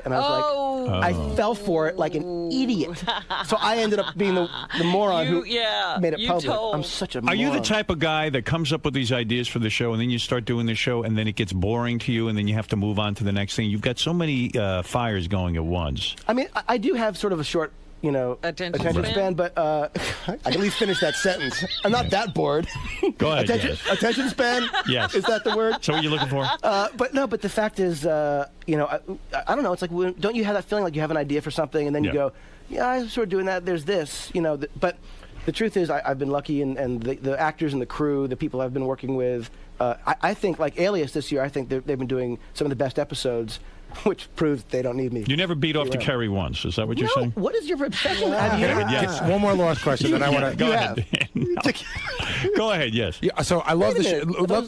And I was like, I fell for it like an idiot. So I ended up being the moron who made it public. I'm such a moron. Are you the type of guy that comes up with these ideas for the show, and then you start doing the show, and then it gets boring to you, and then you have to move on to the next thing? You've got so many fires going at once. I mean, I do have sort of a short, attention span, but I can at least finish that sentence. I'm not that bored. Go ahead. Attention span? Yes. Is that the word? So what are you looking for? But the fact is, I don't know. It's like, don't you have that feeling like you have an idea for something, and then you go, yeah, I'm sort of doing that. There's this, but the truth is, I've been lucky, and the actors and the crew, the people I've been working with, I think, like Alias this year, I think they've been doing some of the best episodes, which proves they don't need me. You never beat off to Kerry once. Is that what you're saying? What is your obsession? Yes. One more last question, then I want to go ahead. Go ahead. Yes. Yeah, so I love the show.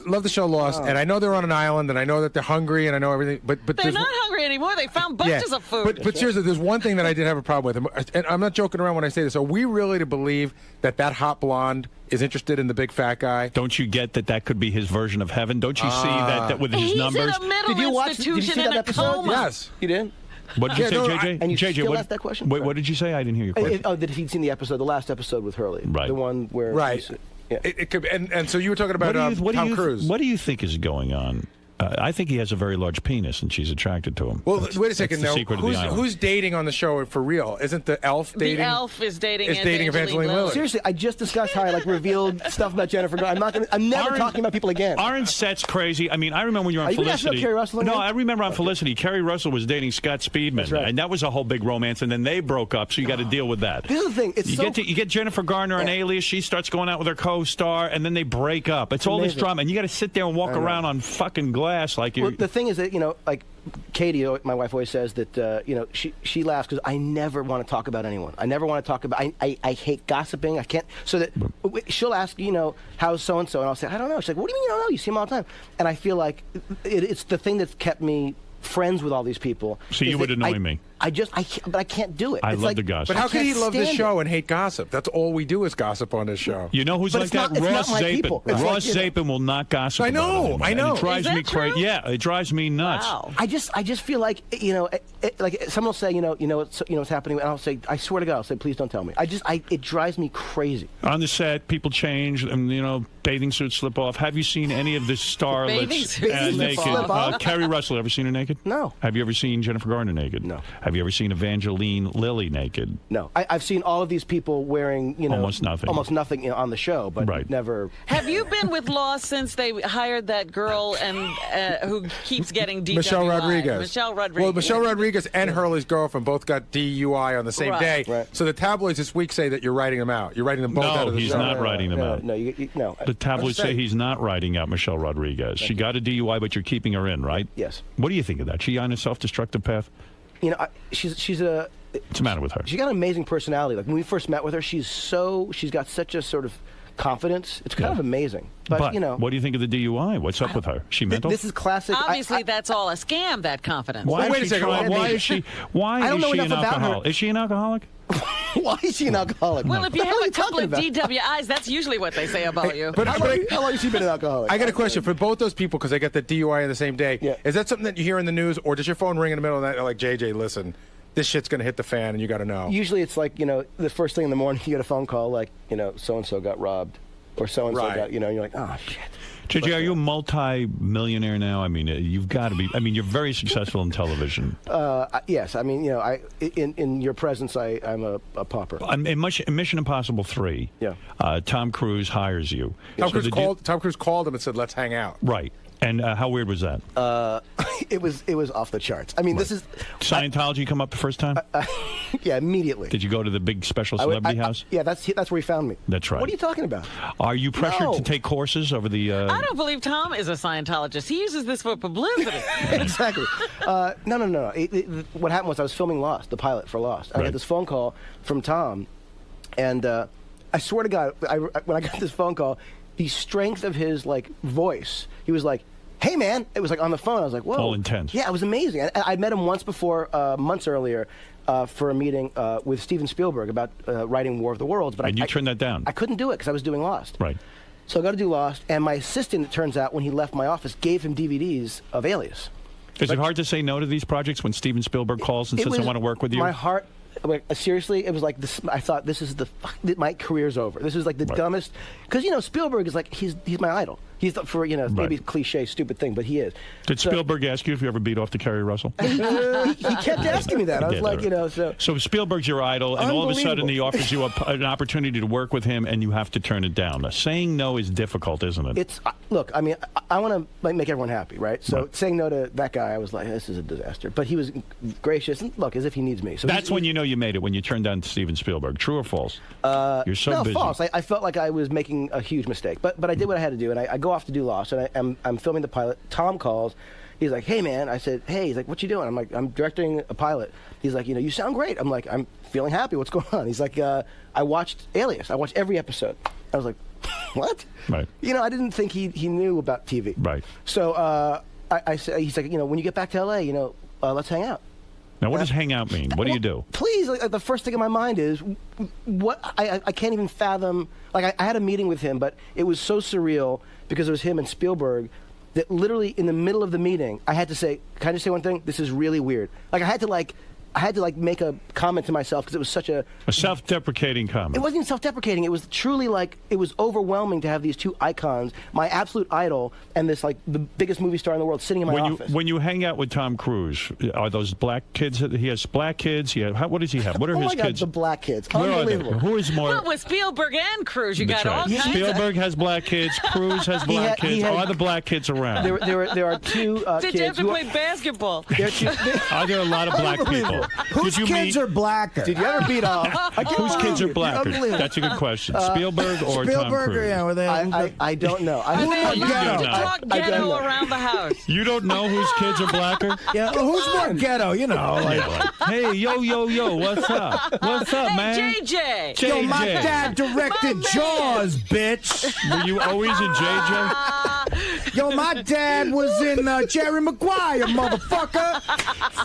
Love the show Lost, and I know they're on an island, and I know that they're hungry, and I know everything. But they're not hungry anymore. They found bunches of food. But seriously, there's one thing that I did have a problem with, and I'm not joking around when I say this. Are we really to believe that hot blonde is interested in the big fat guy? Don't you get that could be his version of heaven? Don't you see that with his numbers? In a mental Did you see that episode? Coma. Yes. You did? What did you say, JJ? And you JJ, still asked that question? Wait, what did you say? I didn't hear your question. That if he'd seen the episode, the last episode with Hurley. Right. The one where... Right. It could, and so you were talking about Tom Cruise. What do you think is going on? I think he has a very large penis, and she's attracted to him. Well, wait a second. That's the Now, secret of the island. who's dating on the show for real? Isn't the elf dating? The elf is dating Evangeline Lilly. Seriously, I just discussed how I revealed stuff about Jennifer Garner. I'm never talking about people again. Aren't sets crazy? I mean, I remember when you were on Are you Felicity. About Kerry Russell again? No, I remember on Felicity, Kerry Russell was dating Scott Speedman, right. and that was a whole big romance. And then they broke up, so you got to deal with that. Here's the thing: you get Jennifer Garner on Alias. She starts going out with her co-star, and then they break up. It's all this drama, and you got to sit there and walk around on fucking glass like you. Well, the thing is that like Katie, my wife, always says that she laughs because I never want to talk about anyone. I never want to talk about. I hate gossiping. I can't. So that she'll ask, how's so and so, and I'll say, I don't know. She's like, what do you mean you don't know? You see him all the time. And I feel like it's the thing that's kept me friends with all these people. So you would annoy me. But I can't do it. I it's love like, the gossip. But how can he love this show it. and hate gossip? That's all we do is gossip on this show. You know who's But like it's not- that? it's Ross not my Zapin. people. It's Ross like, Zapin will not gossip. I know, about it I know. And it drives Is me that true? crazy. Yeah, it drives me nuts. Wow. I just feel like like someone will say what's happening, and I'll say, I swear to God, I'll say, please don't tell me. It drives me crazy. On the set, people change, and bathing suits slip off. Have you seen any of the starlets Bathing suits naked? slip off? Kerry Russell, ever seen her naked? No. Have you ever seen Jennifer Garner naked? No. Have Have you ever seen Evangeline Lilly naked? No, I've seen all of these people wearing, almost nothing, on the show, but never. Have you been with Lost since they hired that girl and who keeps getting DWI? Michelle Rodriguez. Michelle Rodriguez. Well, Michelle Rodriguez and Hurley's girlfriend both got DUI on the same day. Right. So the tabloids this week say that you're writing them out. You're writing them both out of the show. No, he's not writing them out. No, no. The tabloids say he's not writing out Michelle Rodriguez. She got a DUI, but you're keeping her in, right? Yes. What do you think of that? She on a self-destructive path? She's a. What's the matter with her? She's got an amazing personality. Like when we first met with her, she's got such a sort of confidence. It's kind of amazing. But what do you think of the DUI? What's up with her? She mental? This is classic. Obviously, that's all a scam. That confidence. Why is she an alcoholic? Is she an alcoholic? Why is she an alcoholic? Well, if you have a couple of DWIs, that's usually what they say about you. But how long has she been an alcoholic? I got a question for both those people because they got the DUI on the same day. Yeah. Is that something that you hear in the news, or does your phone ring in the middle of the night like, JJ, listen, this shit's going to hit the fan and you got to know? Usually it's like, the first thing in the morning you get a phone call like, so-and-so got robbed or so-and-so got, and you're like, oh, shit. JJ, are you a multi-millionaire now? I mean, you've got to be. I mean, you're very successful in television. Yes. I mean, in your presence, I'm a pauper. In Mission Impossible 3, Tom Cruise hires you. Tom Cruise called him and said, let's hang out. Right. And how weird was that? It was off the charts. I mean, this is Scientology come up the first time. Yeah, immediately. Did you go to the big special celebrity house? Yeah, that's where he found me. That's right. What are you talking about? Are you pressured to take courses over the? I don't believe Tom is a Scientologist. He uses this for publicity. Exactly. No. What happened was I was filming Lost, the pilot for Lost. I had this phone call from Tom, and I swear to God, when I got this phone call, the strength of his voice, he was like, hey, man. It was like on the phone. I was like, whoa. All intense. Yeah, it was amazing. I met him once before, months earlier, for a meeting with Steven Spielberg about writing War of the Worlds. But and you turned that down? I couldn't do it because I was doing Lost. Right. So I got to do Lost, and my assistant, it turns out, when he left my office, gave him DVDs of Alias. Is it hard to say no to these projects when Steven Spielberg calls and says, I want to work with you? My heart... seriously, it was like this. I thought my career's over. This is like the dumbest, because Spielberg is like he's my idol. He's maybe cliche, stupid thing, but he is. Did Spielberg ask you if you ever beat off to Kerry Russell? He kept asking me that. I was like, So Spielberg's your idol, and all of a sudden he offers you an opportunity to work with him, and you have to turn it down. Now, saying no is difficult, isn't it? It's look. I mean, I want to make everyone happy, right? So saying no to that guy, I was like, this is a disaster. But he was gracious, and look, as if he needs me. So that's when you know you made it, when you turned down Steven Spielberg. True or false? You're so busy. False. I felt like I was making a huge mistake, but I did what I had to do, and I go off to do Lost, and I'm filming the pilot. Tom calls. He's like, hey, man. I said, hey. He's like, what you doing? I'm like, I'm directing a pilot. He's like, you sound great. I'm like, I'm feeling happy. What's going on? He's like, I watched Alias. I watched every episode. I was like, what? Right. I didn't think he knew about TV. Right. So I said, he's like, when you get back to L.A., let's hang out. Now, what does hang out mean? What do you do? Please, the first thing in my mind is, what I can't even fathom. Like, I had a meeting with him, but it was so surreal because it was him and Spielberg that literally in the middle of the meeting, I had to say, can I just say one thing? This is really weird. Like, I had to make a comment to myself because it was such a self-deprecating comment. It wasn't even self-deprecating. It was truly it was overwhelming to have these two icons, my absolute idol, and this the biggest movie star in the world sitting in my office. When you hang out with Tom Cruise, are those black kids? He has black kids. What does he have? What are his kids? The black kids. Where Unbelievable. Who is more? Well, with Spielberg and Cruise, you got all kinds. Spielberg has black kids. Cruise has black kids. Are the black kids around? There are two kids. Did you have to play basketball? Are there a lot of black people? Whose kids are blacker? Did you ever beat off? Whose kids are blacker? That's a good question. Spielberg or Tom Cruise? I don't know. Talk ghetto around the house. You don't know whose kids are blacker? Yeah, who's more ghetto? Hey, yo, what's up? What's up, man? JJ. Yo, my dad directed Jaws, bitch. Were you always in JJ? Yo, my dad was in Jerry Maguire, motherfucker.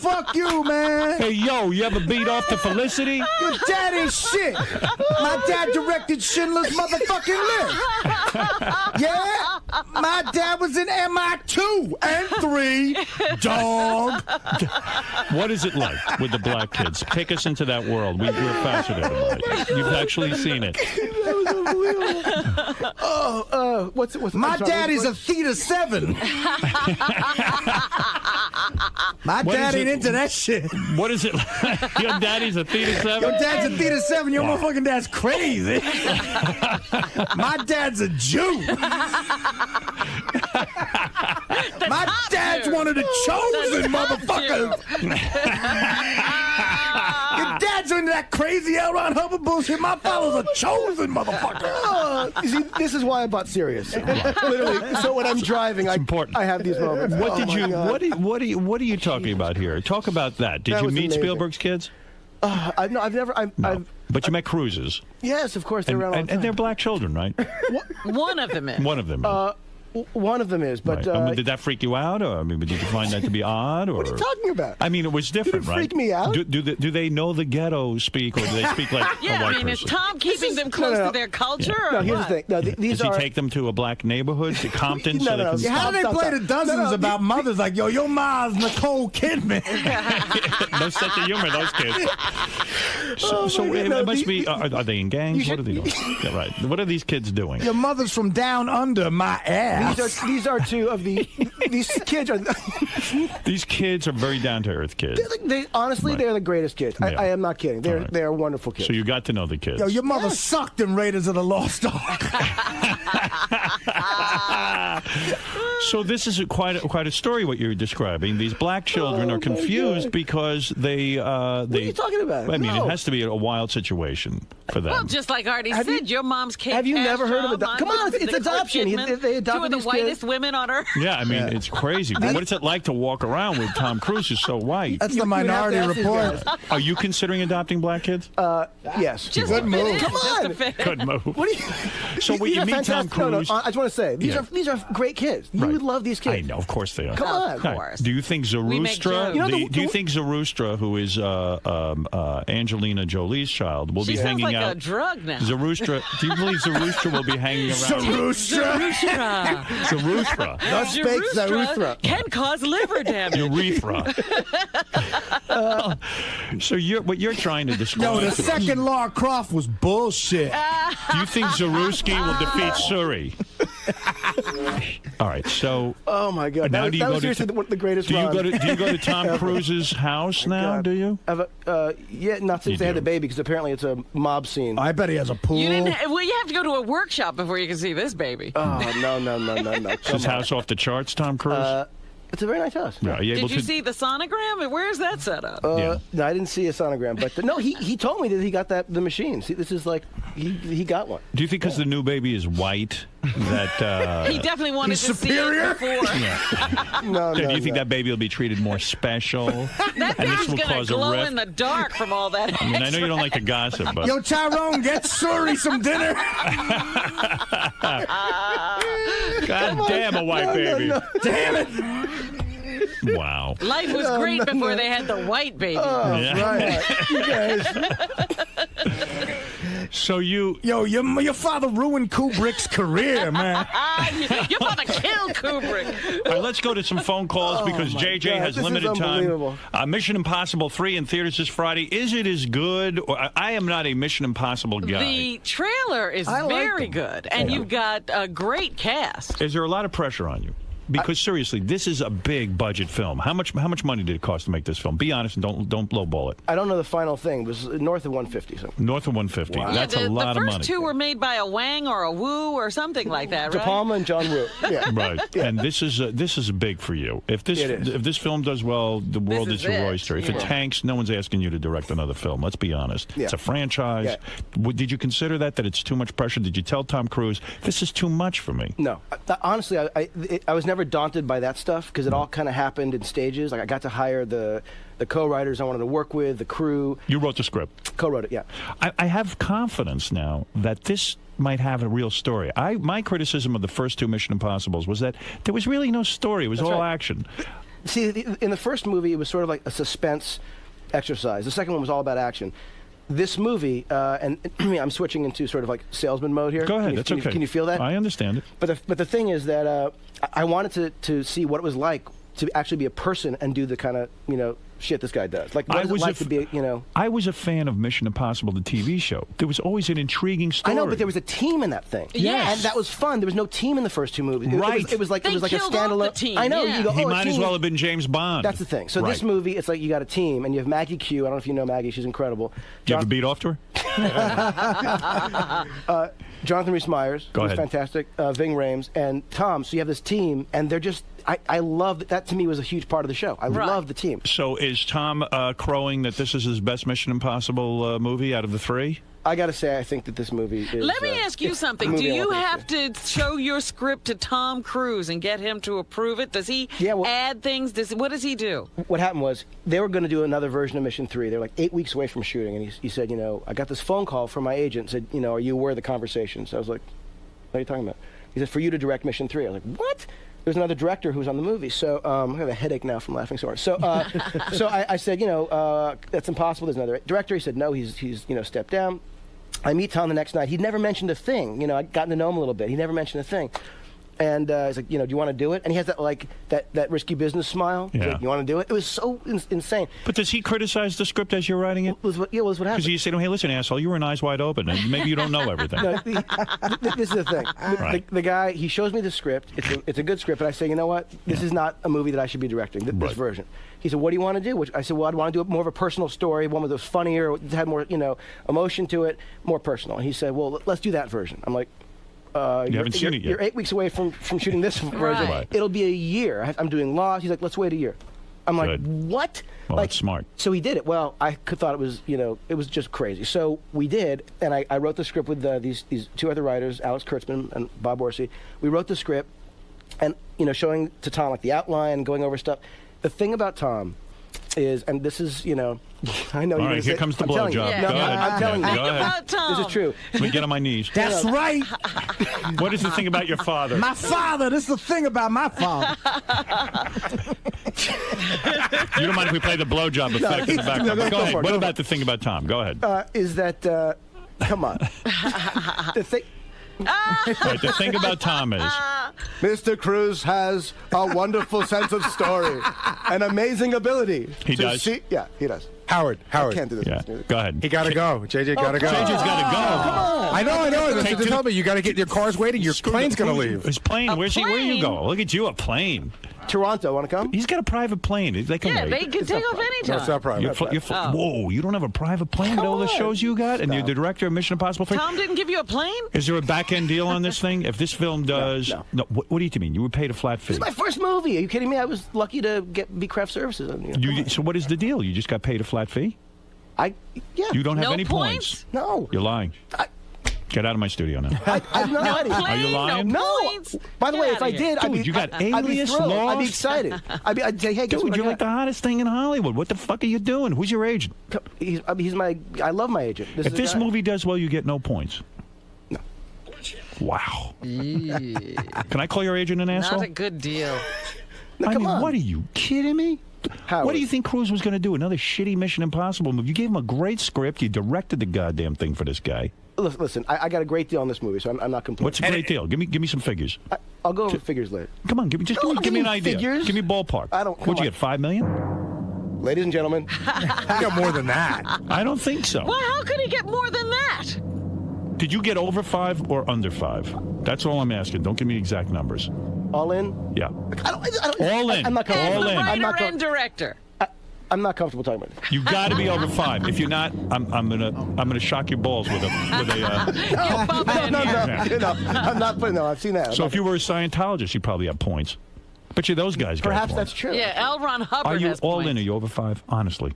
Fuck you, man. Hey, yo, you ever beat off to Felicity? Your dad ain't shit. My dad directed Schindler's motherfucking List. Yeah? My dad was in MI2 and 3. Dog. What is it like with the black kids? Take us into that world. We're fascinated by it. You've actually seen it. That was unbelievable. What's my dad is a Theta 7. My What dad is ain't it- into that shit. What is it? Your daddy's a Theta 7? Your dad's a Theta 7. Your motherfucking dad's crazy. My dad's a Jew. My dad's one of the chosen motherfuckers. Your dad's into that crazy L. Ron Hubbard bullshit. My father's a chosen motherfucker. You see, this is why I bought Sirius. Literally. So when I'm driving, I have these moments. What Oh did my you? God. What are you talking about here? Talk about that. Did That you was meet amazing. Spielberg's kids? I've never. But you met Cruises. Yes, of course. They're around all the and they're black children, right? One of them is. One of them. Is. One of them is, but Right. Did that freak you out, or did you find that to be odd? Or what are you talking about? I mean, it was different, Did it right? freak me out? Do they know the ghetto speak, or do they speak like a Yeah, white I mean, is person? Tom keeping them close to their culture? No, or here's what? the thing. No, these Does he are. take them to a black neighborhood, to Compton? so they can Yeah, how do they play the dozens about mothers like, yo, your mom's Nicole Kidman? No sense of humor, those kids. It must be. Are they in gangs? What are they doing? Yeah, right. What are these kids doing? Your mother's from down under my ass. These are two of the. These kids are. These kids are very down to earth kids. Honestly, they're the greatest kids. Yeah. I am not kidding. They're wonderful kids. So you got to know the kids. Yo, your mother sucked in Raiders of the Lost Ark. So this is quite a story. What you're describing. These black children are confused because they. What are you talking about? I mean, No. it has to be a wild situation for them. Well, just like Artie said, your mom's Kate have you never heard of Castro, Come on, it's Nicole adoption. Kidman, They adopted two of the these whitest kids. women on earth. Yeah, I mean, it's crazy. What is it like to walk around with Tom Cruise, who's so white? That's the Minority Report. Are you considering adopting black kids? Yes. Just Good a move. minute, Come just on. a minute. Good move. What do you? So when These you are meet Tom fantastic. No, Cruise, I just want to say Yeah. these are great kids. You Right. would love these kids. I know, of course they are. Come on. Of course. Do you think We make Zarustra? jokes. You know, Do you think Zarustra, who is Angelina Jolie's child, will She be sounds hanging like out? a drug now. Zarustra. Do you believe Zarustra will be hanging around? Zarustra. Zarustra. Don't speak Zarustra. Can cause liver damage. Urethra. So what you're trying to describe? Yo, the to us- second Lara Croft was bullshit. Do you think Zaruski will defeat Suri? All right, so Oh my God! Now That, do you that go was to seriously t- the greatest. do you run. go to Tom ever. Cruise's house now? Do you? Yeah, not since You they had do. the baby, because apparently it's a mob scene. I bet he has a pool. You didn't. Well, you have to go to a workshop before you can see this baby. Oh no! Is Come his on. house off the charts, Tom Cruise? It's a very nice house. Yeah, are you able Did you to? see the sonogram? Where's that set up? Yeah. No, I didn't see a sonogram, but no, he told me that he got the machine. See, this is like he got one. Do you think because the new baby is white that? He definitely wanted He's to superior? see it before. No, do you think no. that baby will be treated more special? That and this baby's will gonna cause a glow rift? in the dark from all that. I mean, I know you don't like to gossip, but Yo, Tyrone, get Suri some dinner. God damn a white baby! Damn it. Wow. Life was great before they had the white baby. Yeah. Right. You guys. So you. Yo, your father ruined Kubrick's career, man. Your father killed Kubrick. All right, let's go to some phone calls because JJ God, has this is limited time. unbelievable. Mission Impossible 3 in theaters this Friday. Is it as good? Or, I am not a Mission Impossible guy. The trailer is I like very them. good, and you've got a great cast. Is there a lot of pressure on you? Because seriously, this is a big budget film. How much money did it cost to make this film? Be honest and don't lowball it. I don't know the final thing. It was north of 150. So. North of 150. Wow. That's the a lot of first money. two were made by a Wang or a Wu or something like that, De right? Palma and John Woo. Yeah. Right, and this is big for you. If this film does well, the world is is your it. oyster. If it tanks, no one's asking you to direct another film. Let's be honest. Yeah. It's a franchise. Yeah. Did you consider that it's too much pressure? Did you tell Tom Cruise this is too much for me? No, honestly, I was never daunted by that stuff because it all kind of happened in stages. Like I got to hire the co-writers I wanted to work with, the crew. You wrote the script. Co-wrote it, yeah. I have confidence now that this might have a real story. My criticism of the first two Mission Impossibles was that there was really no story. It was That's all right. action. See, in the first movie, it was sort of like a suspense exercise. The second one was all about action. This movie, and I'm switching into sort of like salesman mode here. Go ahead. That's okay. Can you feel that? I understand it. But the thing is that I wanted to see what it was like to actually be a person and do the kind of shit this guy does. Like, what is it like to be, you know? I was a fan of Mission Impossible, the TV show. There was always an intriguing story. I know, but there was a team in that thing. Yes. And that was fun. There was no team in the first two movies. Right. It was like They a killed off standalone the team, I know. yeah. You go, He a might as team. well have been James Bond. That's the thing. So Right. this movie, it's like you got a team, and you have Maggie Q. I don't know if you know Maggie. She's incredible. You ever beat off to her? Jonathan Rhys-Meyers, Go who's ahead. fantastic, Ving Rhames, and Tom. So you have this team, and they're just, I love that. To me was a huge part of the show. I love the team. So is Tom crowing that this is his best Mission Impossible movie out of the three? I got to say, I think that this movie is... Let me ask you it's something. the Do movie I you want have to show your script to Tom Cruise and get him to approve it? Does he add things? What does he do? What happened was they were going to do another version of Mission 3. They're like 8 weeks away from shooting, and he said, you know, I got this phone call from my agent. Said, you know, are you aware of the conversation? So I was like, what are you talking about? He said, for you to direct Mission 3. I was like, what? There's another director who's on the movie. So I have a headache now from laughing so hard. So so I said, you know, that's impossible. There's another director. He said, no, he's you know, stepped down. I meet Tom the next night. He'd never mentioned a thing. You know, I'd gotten to know him a little bit. He never mentioned a thing. And he's like, you know, do you want to do it? And he has that, like, that risky business smile. He's Yeah. like, you want to do it? It was so insane. But does he criticize the script as you're writing it? Was what happened. Because you say, hey, listen, asshole, you were in Eyes Wide Open, and maybe you don't know everything. No, this is the thing. Right. The guy, he shows me the script. It's a good script, but I say, you know what? This is not a movie that I should be directing, this version. He said, what do you want to do? Which I said, well, I'd want to do more of a personal story, one that was funnier, had more, you know, emotion to it, more personal. And he said, well, let's do that version. I'm like, you haven't seen it yet. You're 8 weeks away from shooting this version. Right. It'll be a year. I'm doing Lost. He's like, let's wait a year. I'm like, what? Well, like, that's smart. So he did it. Well, I thought it was, you know, it was just crazy. So we did, and I wrote the script with these two other writers, Alex Kurtzman and Bob Orsi. We wrote the script, and, you know, showing to Tom, like, the outline, going over stuff. The thing about Tom is, and this is, you know, I know. All you're right, gonna here say, comes the I'm telling you. blowjob. No, Go ahead. I'm telling you. Go ahead. This is true. Let me get on my knees. That's right. What is the thing about your father? My father. This is the thing about my father. You don't mind if we play the blowjob effect in the background? no, Go go ahead. for it, What go about the thing about Tom? Go ahead. Is that, come on. The thing. Right, the thing about Tom is, Mr. Cruz has a wonderful sense of story, an amazing ability. He to does? Yeah, he does. Howard. I can't do this. yeah, go ahead. He got to go. JJ got to go. JJ's got to go. Come on. I know. That's Take what they tell me. You got to get your car's waiting. Your plane's going to leave. His plane. Where's he? Where you go? Look at you, a plane. Toronto, want to come? He's got a private plane. They can Yeah, wait. they can take off anytime. No, it's not private. Whoa, you don't have a private plane with all the shows you got? And you're the director of Mission Impossible 3? Tom didn't give you a plane? Is there a back-end deal on this thing? If this film does... No. What do you mean? You were paid a flat fee. This is my first movie. Are you kidding me? I was lucky to be craft services. So what is the deal? You just got paid a flat fee? Yeah. You don't have No any points? No. You're lying. Get out of my studio now. I'm not lying. Are you lying? No. By the way, if I did, Dude, you got Alias, thrilled. Lost? I'd be excited. I'd say, hey, guess Dude, what you're I like got? the hottest thing in Hollywood. What the fuck are you doing? Who's your agent? He's my. I love my agent. If this movie does well, you get no points. No. Wow. Can I call your agent an asshole? Not a good deal. I mean, what are you kidding me? Howard. What do you think Cruise was going to do? Another shitty Mission Impossible movie? You gave him a great script. You directed the goddamn thing for this guy. Listen, I got a great deal on this movie, so I'm not complaining. What's a great deal? Give me some figures. I'll go over figures later. Come on, give me an idea. Figures? Give me a ballpark. What'd you get? $5 million? Ladies and gentlemen, you got more than that. I don't think so. Well, how could he get more than that? Did you get over 5 or under 5? That's all I'm asking. Don't give me exact numbers. All in? Yeah. All in. I'm not comfortable. All in. Writer and director. I'm not comfortable talking about it. You got to be over 5. If you're not, I'm gonna shock your balls with a. No, I'm not putting. No, I've seen that. So if you were a Scientologist, you'd probably have points. Bet you those guys got Perhaps points. that's true. Yeah, L. Ron Hubbard Are you has all points. in? Are you over 5? Honestly,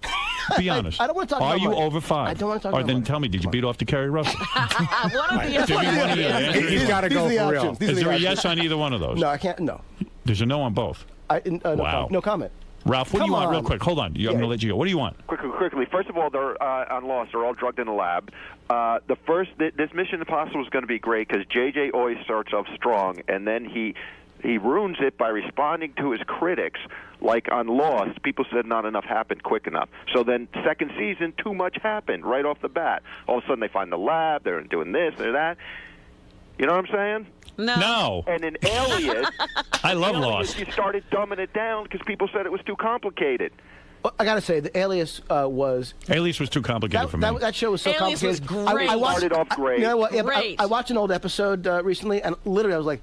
be honest. I don't want to talk Are about you money. over 5? I don't want to talk Or about then money. tell me, did you beat off to Kerry Russell? One of the He's got to go for real. Is there a yes on either one of those? No, I can't. No. There's a no on both. No, no comment. Ralph, what do you Come want? Real on. quick, hold on. I'm going to let you go. What do you want? Quickly. First of all, they're on Lost. They're all drugged in the lab. This Mission Impossible is going to be great because JJ always starts off strong, and then he ruins it by responding to his critics. Like on Lost, people said not enough happened quick enough. So then, second season, too much happened right off the bat. All of a sudden, they find the lab. They're doing this, they're that. You know what I'm saying? No. And in Alias, I love Alias, Lost. you started dumbing it down because people said it was too complicated. I gotta say, the Alias was too complicated for me. That show was so Alias was complicated. great. I watched, Started off great. You know what? Yeah, Great. I watched an old episode recently, and literally I was like,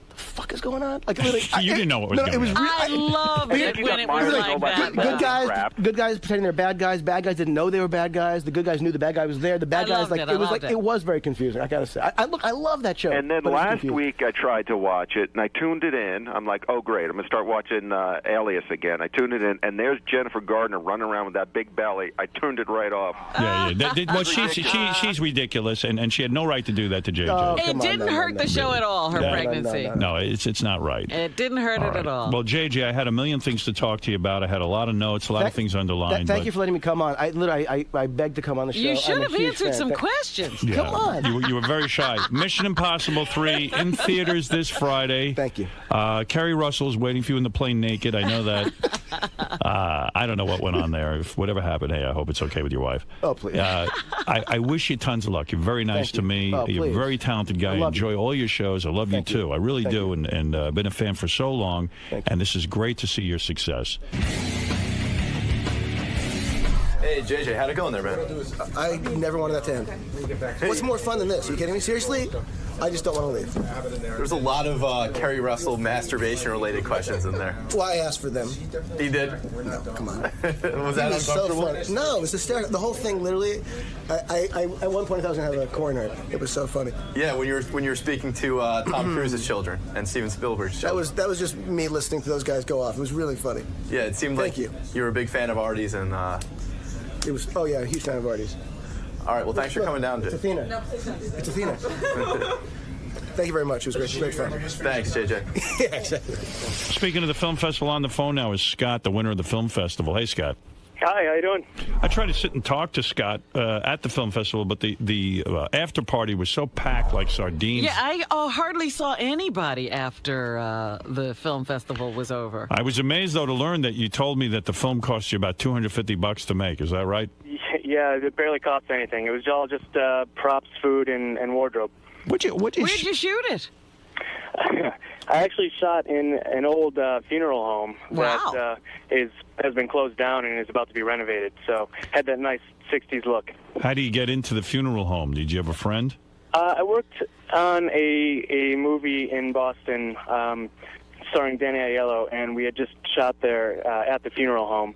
"The fuck is going on?" Like, literally, You didn't know what was going it was on. I loved it when it was like that. Good guys pretending they're bad guys. Bad guys didn't know they were bad guys. The good guys knew the bad guy was there. The bad guys it was very confusing. I gotta say, I love that show. And then last week I tried to watch it, and I tuned it in. I'm like, oh great, I'm gonna start watching Alias again. I tuned it in, and there's Jennifer Gardner running around with that big belly. I turned it right off. Yeah. Well, she's ridiculous, and she had no right to do that to JJ. Oh, It didn't hurt the show at all, her No, pregnancy. No, it's not right. It didn't hurt it at all. Well, JJ, I had a million things to talk to you about. I had a lot of notes, a lot of things underlined. Thank you for letting me come on. I begged to come on the show. You should I'm a have huge answered fan. some questions. Yeah. Come on. You were very shy. Mission Impossible 3 in theaters this Friday. Thank you. Kerry Russell's waiting for you in the plane naked. I know that. I don't know what went on there. If whatever happened, hey, I hope it's okay with your wife. Oh, please. I wish you tons of luck. You're very nice to me. Oh, You're a please. very talented guy. I enjoy all your shows. I love you too. I really do. And I've been a fan for so long. And this is great to see your success. Hey, JJ, how'd it go in there, man? I never wanted that to end. What's more fun than this? Are you kidding me? Seriously? I just don't want to leave. There's a lot of Kerry Russell masturbation-related questions in there. Well, I asked for them. He did? No, come on. Was that He was so uncomfortable? funny. No, it was hysterical. The whole thing, literally, I at one point I thought I was going to have a coroner. It was so funny. Yeah, when you were speaking to Tom Cruise's children and Steven Spielberg's children. That was just me listening to those guys go off. It was really funny. Yeah, it seemed like you were a big fan of Artie's and. It was. Oh yeah, a huge fan of Artie's. All right, well, thanks for coming down, It's Jay. Athena. It's Athena. Thank you very much. It was great fun. Thanks, JJ. Yeah, exactly. Speaking of the film festival, on the phone now is Scott, the winner of the film festival. Hey, Scott. Hi, how you doing? I tried to sit and talk to Scott at the film festival, but the after party was so packed like sardines. Yeah, I hardly saw anybody after the film festival was over. I was amazed, though, to learn that you told me that the film cost you about $250 to make. Is that right? Yeah, it barely cost anything. It was all just props, food, and wardrobe. Where'd you shoot it? I actually shot in an old funeral home that has been closed down and is about to be renovated. So had that nice 60s look. How do you get into the funeral home? Did you have a friend? I worked on a movie in Boston starring Danny Aiello, and we had just shot there at the funeral home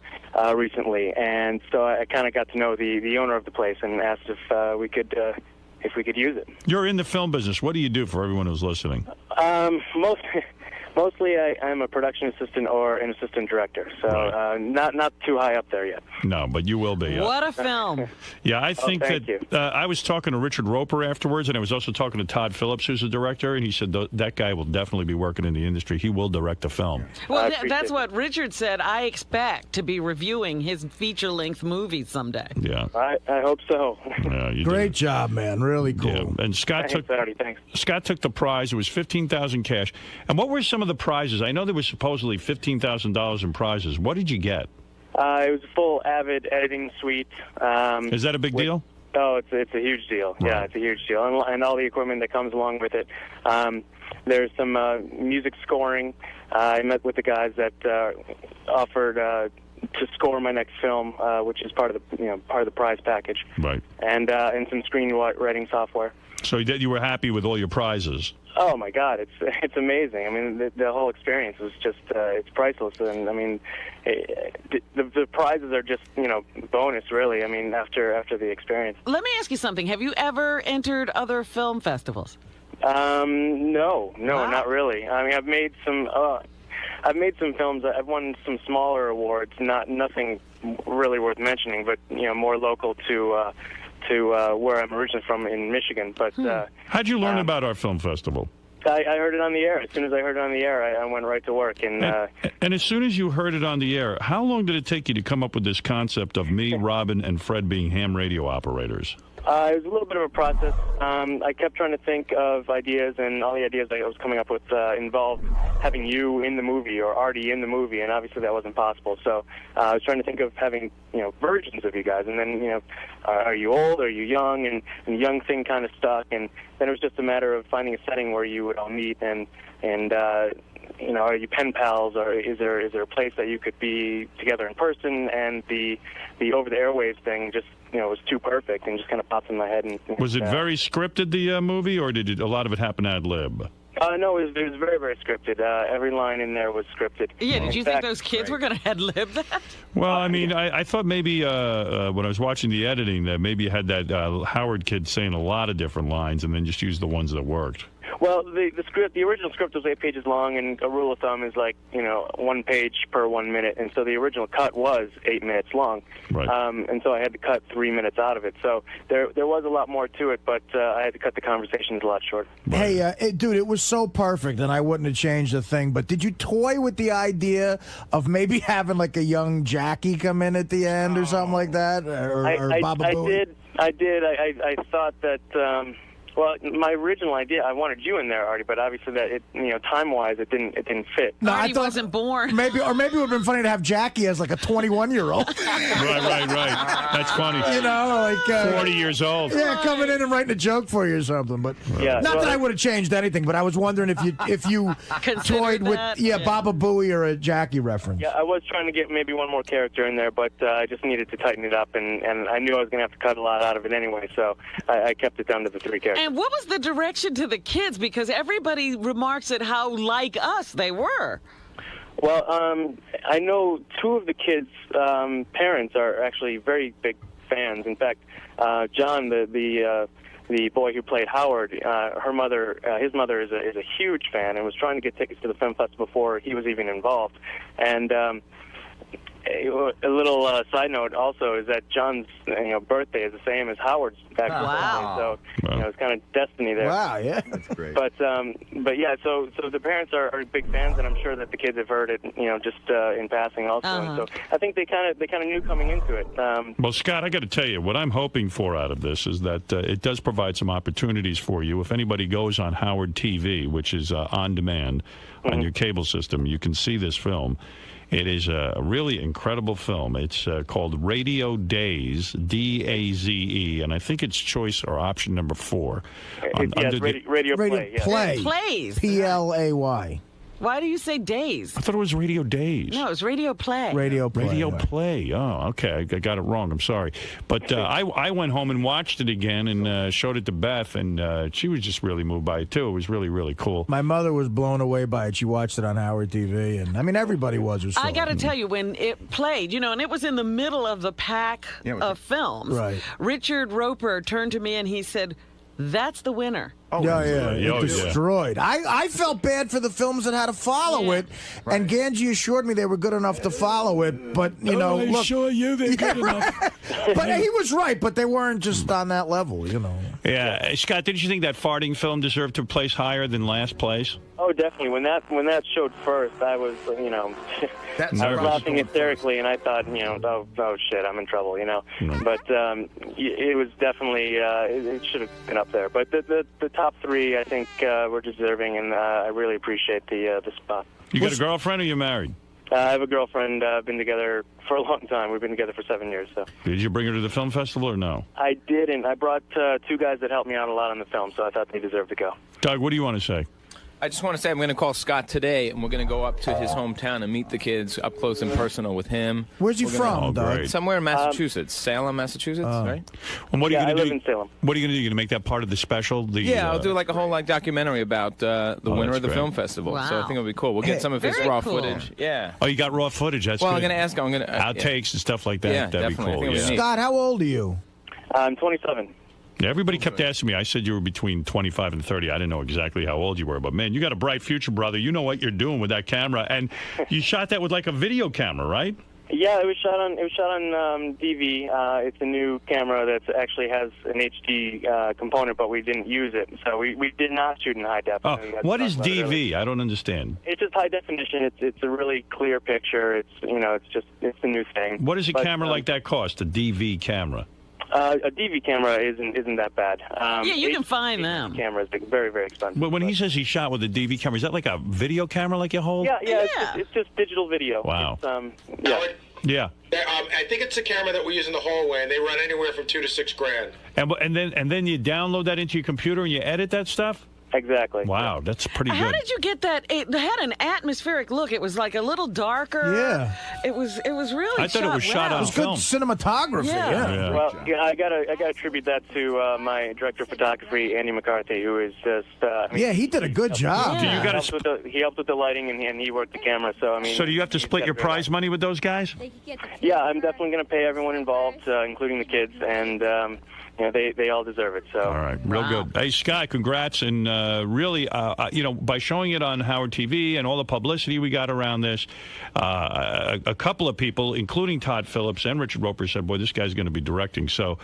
recently. And so I kind of got to know the owner of the place and asked if we could use it. You're in the film business. What do you do for everyone who's listening? Mostly I'm a production assistant or an assistant director, so not too high up there yet. No, but you will be. What a film. Yeah, I think thank that I was talking to Richard Roper afterwards, and I was also talking to Todd Phillips, who's a director, and he said that guy will definitely be working in the industry. He will direct a film. Well, that's what Richard said. I expect to be reviewing his feature-length movie someday. Yeah. I hope so. Yeah, you Great job, man. Really cool. Yeah. And Scott Thanks, Artie. Thanks. Scott took the prize. It was $15,000 cash. And what were some of the prizes? I know there was supposedly $15,000 in prizes. What did you get? It was a full Avid editing suite. Is that a big deal? Oh, it's a huge deal. Right. Yeah, it's a huge deal, and all the equipment that comes along with it. There's some music scoring. I met with the guys that offered to score my next film, which is part of the prize package. Right. And some screenwriting software. So you were happy with all your prizes? Oh my God, it's amazing. I mean, the whole experience was just it's priceless, and I mean, the prizes are just bonus, really. I mean, after the experience. Let me ask you something. Have you ever entered other film festivals? No, not really. I mean, I've made some films. I've won some smaller awards, nothing really worth mentioning, but more local to where I'm originally from in Michigan. But how'd you learn about our film festival? I heard it on the air. As soon as I heard it on the air, I went right to work. And as soon as you heard it on the air, how long did it take you to come up with this concept of me, Robin, and Fred being ham radio operators? It was a little bit of a process. I kept trying to think of ideas, and all the ideas I was coming up with involved having you in the movie or Artie in the movie, and obviously that wasn't possible. So I was trying to think of having versions of you guys, and then are you old, are you young, and the young thing kind of stuck, and then it was just a matter of finding a setting where you would all meet and are you pen pals, or is there a place that you could be together in person? And the over the airwaves thing just was too perfect and just kind of popped in my head. And Was it very scripted, the movie, or did a lot of it happen ad lib? No, it was very, very scripted. Every line in there was scripted. Yeah, did you think those kids were going to ad-lib that? Well, I mean, I thought maybe when I was watching the editing that maybe you had that Howard kid saying a lot of different lines and then just used the ones that worked. Well, the original script was 8 pages long, and a rule of thumb is 1 page per 1 minute, and so the original cut was 8 minutes long. Right. And so I had to cut 3 minutes out of it. So there was a lot more to it, but I had to cut the conversations a lot shorter. Hey, dude, it was so perfect, and I wouldn't have changed a thing. But did you toy with the idea of maybe having like a young Jackie come in at the end or something like that, or Baba Booey? I did. I thought that. Well, my original idea, I wanted you in there, Artie, but obviously that time-wise, it didn't fit. No, Artie wasn't born. Maybe it would have been funny to have Jackie as like a 21-year-old. Right. That's funny. 40 years old. Yeah, coming in and writing a joke for you or something. But not that I would have changed anything, but I was wondering if you toyed with Baba Booey or a Jackie reference. Yeah, I was trying to get maybe one more character in there, but I just needed to tighten it up, and I knew I was going to have to cut a lot out of it anyway, so I kept it down to the 3 characters. And what was the direction to the kids? Because everybody remarks at how like us they were. Well, I know 2 of the kids' parents are actually very big fans. In fact, John, the boy who played Howard, his mother is a huge fan and was trying to get tickets to the film festival before he was even involved. And a little side note also is that John's birthday is the same as Howard's back birthday, so it's kind of destiny there. Wow, yeah, that's great. But yeah, so the parents are big fans, and I'm sure that the kids have heard it, just in passing also. And so I think they kind of knew coming into it. Well, Scott, I got to tell you, what I'm hoping for out of this is that it does provide some opportunities for you. If anybody goes on Howard TV, which is on demand on your cable system, you can see this film. It is a really incredible film. It's called Radio Daze, D-A-Z-E, and I think it's choice or option number 4. Radio Play. Play. Plays. P-L-A-Y. Why do you say days? I thought it was Radio Days. No, it's Radio Play. Radio Play. Radio Play. Oh, okay. I got it wrong. I'm sorry. But I went home and watched it again and showed it to Beth, and she was just really moved by it, too. It was really, really cool. My mother was blown away by it. She watched it on Howard TV, and I mean, everybody was. I got to tell you, when it played, and it was in the middle of the pack of films, right. Richard Roper turned to me and he said, "That's the winner." It destroyed. I felt bad for the films that had to follow it, and Ganji assured me they were good enough to follow it, but, I look. assure you they're good enough. But he was right, but they weren't just on that level, Yeah. Scott, didn't you think that farting film deserved to place higher than last place? Oh, definitely. When that showed first, I was, I was laughing hysterically, and I thought, oh shit, I'm in trouble, But it was definitely, it should have been up there. But the top 3, I think, were deserving, and I really appreciate the spot. You got a girlfriend, or you married? I have a girlfriend. Been together for a long time. We've been together for 7 years. So. Did you bring her to the film festival or no? I didn't. I brought 2 guys that helped me out a lot on the film, so I thought they deserved to go. Doug, what do you want to say? I just want to say I'm going to call Scott today, and we're going to go up to his hometown and meet the kids up close and personal with him. Where's he from, Doug? Somewhere in Massachusetts. Salem, Massachusetts, right? And what are you going to do? I live in Salem. What are you going to do? You're going to make that part of the special? I'll do like a whole documentary about the winner of the film festival. Wow. So I think it'll be cool. We'll get some of his raw footage. Yeah. Oh, you got raw footage? That's well, good. I'm going to ask him. Outtakes and stuff like that. Yeah, That'd be definitely. cool. Scott, how old are you? I'm 27. Yeah, everybody kept asking me. I said you were between 25 and 30. I didn't know exactly how old you were, but man, you got a bright future, brother. You know what you're doing with that camera, and you shot that with like a video camera, right? Yeah, it was shot on DV. It's a new camera that actually has an HD component, but we didn't use it, so we did not shoot in high def. Oh, what is DV? I don't understand. It's just high definition. It's a really clear picture. It's it's a new thing. What does a camera like that cost? A DV camera? A DV camera isn't that bad. You can find them. Cameras very, very expensive. But when he says he shot with a DV camera, is that like a video camera like you hold? Yeah. It's just digital video. Wow. Yeah. I think it's a camera that we use in the hallway, and they run anywhere from $2,000 to $6,000. And then you download that into your computer and you edit that stuff? Exactly. Wow, that's pretty good. How did you get that? It had an atmospheric look. It was like a little darker. Yeah. It was really. I thought it was shot on It was good cinematography. Yeah. Well, I gotta attribute that to my director of photography, Andy McCarthy, who is just. He did a good job. Do you gotta he helped with the lighting and he worked the camera. So I mean. So do you have to split your prize money with those guys? Yeah, I'm definitely going to pay everyone involved, including the kids, and they all deserve it. So. All right, real good. Hey, Scott, congrats, and really, by showing it on Howard TV and all the publicity we got around this, a couple of people, including Todd Phillips and Richard Roper, said, "Boy, this guy's going to be directing." So,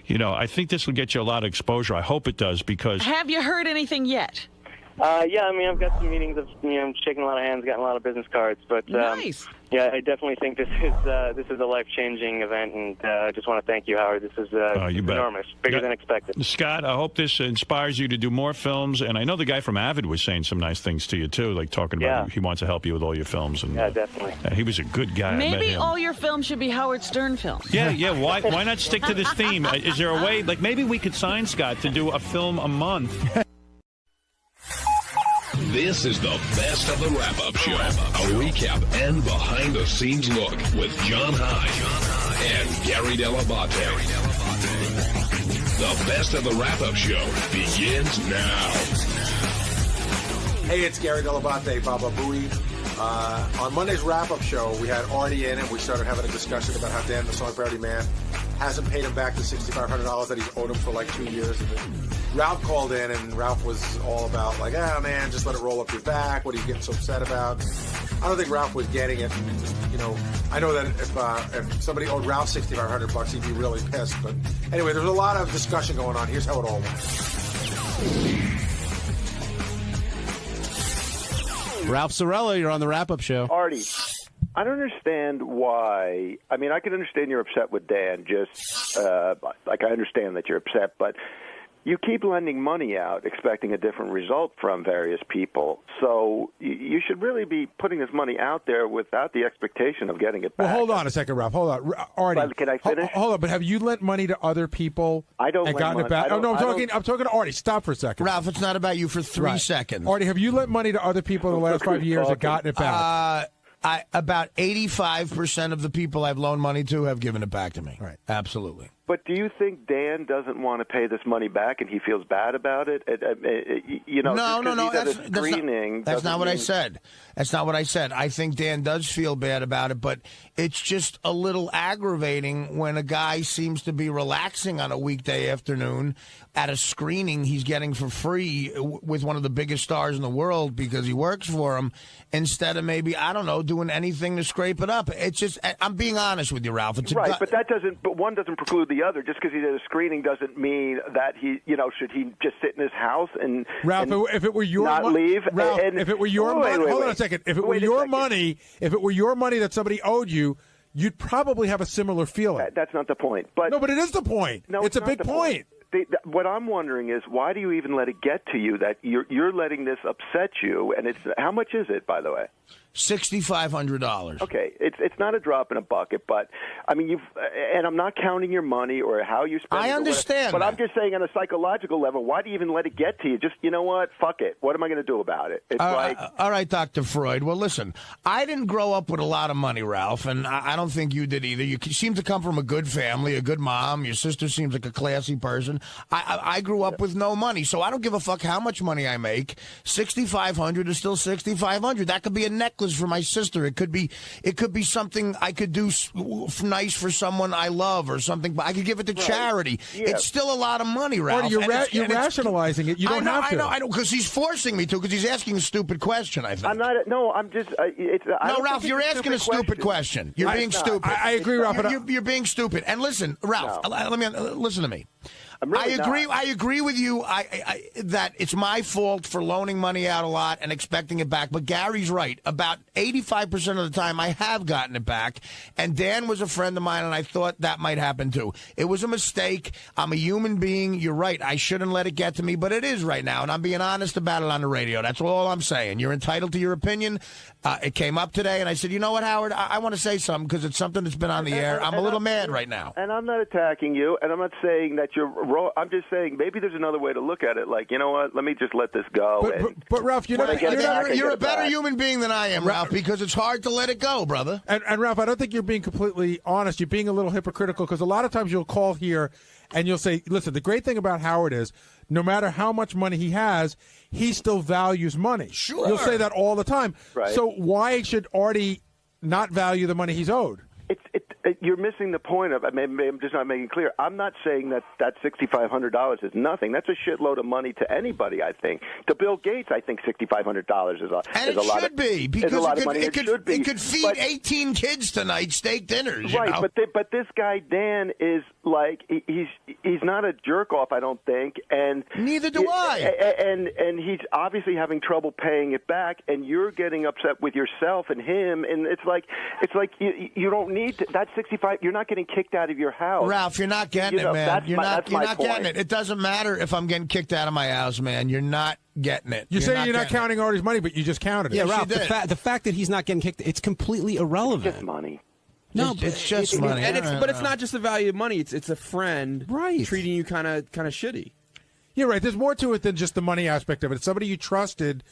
I think this will get you a lot of exposure. I hope it does, because. Have you heard anything yet? Yeah, I mean, I've got some meetings of, shaking a lot of hands, gotten a lot of business cards, but nice. Yeah, I definitely think this is a life-changing event, and I just want to thank you, Howard. This is enormous, bigger than expected. Scott, I hope this inspires you to do more films, and I know the guy from Avid was saying some nice things to you too, like talking about he wants to help you with all your films. And, yeah, definitely. He was a good guy. I met Maybe him. all your films should be Howard Stern films. Yeah. Why not stick to this theme? Is there a way, like maybe we could sign Scott to do a film a month? This is the best of the wrap-up show. A recap and behind-the-scenes look with John High and Gary Dell'Abate. The best of the wrap-up show begins now. Hey, it's Gary Dell'Abate, Baba Booey. On Monday's wrap-up show, we had Artie in, and we started having a discussion about how Dan, the Song Parody Man, hasn't paid him back the $6,500 that he's owed him for like 2 years. And Ralph called in, and Ralph was all about like, man, just let it roll up your back. What are you getting so upset about? I don't think Ralph was getting it. I know that if somebody owed Ralph $6,500, he'd be really pissed. But anyway, there's a lot of discussion going on. Here's how it all went. Ralph Sorella, you're on the wrap-up show. Artie, I don't understand why. I mean, I can understand you're upset with Dan, just like I understand that you're upset, but you keep lending money out expecting a different result from various people. So you should really be putting this money out there without the expectation of getting it back. Well, hold on a second, Ralph. Hold on. Artie. But can I finish? Hold on, but have you lent money to other people and gotten it back? I'm talking to Artie. Stop for a second. Ralph, it's not about you for 3 seconds. Artie, have you lent money to other people in the last 5 years and gotten it back? About 85% of the people I've loaned money to have given it back to me. Right. Absolutely. But do you think Dan doesn't want to pay this money back and he feels bad about it? No. That's not what I mean... said. That's not what I said. I think Dan does feel bad about it, but it's just a little aggravating when a guy seems to be relaxing on a weekday afternoon at a screening he's getting for free with one of the biggest stars in the world because he works for him, instead of maybe, I don't know, doing anything to scrape it up. It's just, I'm being honest with you, Ralph. Right, but one doesn't preclude the other. Just because he did a screening doesn't mean that should he just sit in his house and Ralph, if it were your not leave? Ralph, if it were your money, hold on a second. If it were your money, that somebody owed you, you'd probably have a similar feeling. That's not the point. But no, but it is the point. No, it's a big point. What I'm wondering is, why do you even let it get to you that you're letting this upset you? And it's how much is it, by the way? $6,500. Okay, it's not a drop in a bucket, but I mean and I'm not counting your money or how you spend it. I understand, but I'm just saying on a psychological level, why do you even let it get to you? Just, you know what? Fuck it. What am I going to do about it? It's all right, Dr. Freud. Well, listen, I didn't grow up with a lot of money, Ralph, and I don't think you did either. You seem to come from a good family, a good mom. Your sister seems like a classy person. I grew up with no money, so I don't give a fuck how much money I make. $6,500 is still $6,500. That could be a necklace for my sister. It could be something I could do nice for someone I love or something. But I could give it to charity. Yeah. It's still a lot of money, Ralph. Artie, you're rationalizing it. You don't have to. I know, because he's forcing me to. Because he's asking a stupid question. I think. I'm not. No, I'm just. No, Ralph, you're asking a stupid question. You're being stupid. I agree, Ralph. You're being stupid. And listen, Ralph. Listen to me. I agree with you that it's my fault for loaning money out a lot and expecting it back. But Gary's right. About 85% of the time, I have gotten it back. And Dan was a friend of mine, and I thought that might happen too. It was a mistake. I'm a human being. You're right. I shouldn't let it get to me, but it is right now. And I'm being honest about it on the radio. That's all I'm saying. You're entitled to your opinion. It came up today, and I said, you know what, Howard? I want to say something because it's something that's been on the air. I'm a little mad right now. And I'm not attacking you, and I'm not saying that you're wrong. I'm just saying maybe there's another way to look at it. Like, you know what? Let me just let this go. But Ralph, you're a better human being than I am, Ralph, because it's hard to let it go, brother. And Ralph, I don't think you're being completely honest. You're being a little hypocritical because a lot of times you'll call here and you'll say, listen, the great thing about Howard is no matter how much money he has, he still values money. Sure. You'll say that all the time. Right. So why should Artie not value the money he's owed? You're missing the point of. Maybe I'm just not making it clear. I'm not saying that $6,500 is nothing. That's a shitload of money to anybody. I think to Bill Gates, I think $6,500 is a lot. And it should be because it could feed but, 18 kids tonight steak dinners. Right, you know? but this guy Dan is like he's not a jerk off. I don't think, and neither do I. And he's obviously having trouble paying it back, and you're getting upset with yourself and him, and it's like you don't need to, that 65. You're not getting kicked out of your house, Ralph. You're not getting it, man. You're not getting it. It doesn't matter if I'm getting kicked out of my house, man. You're not getting it. You're saying you're not counting Artie's money, but you just counted it. Yeah, Ralph. The fact that he's not getting kicked, it's completely irrelevant. It's just money. No, it's just money. But it's not just the value of money. It's a friend treating you kind of shitty. You're right. There's more to it than just the money aspect of it. It's somebody you trusted.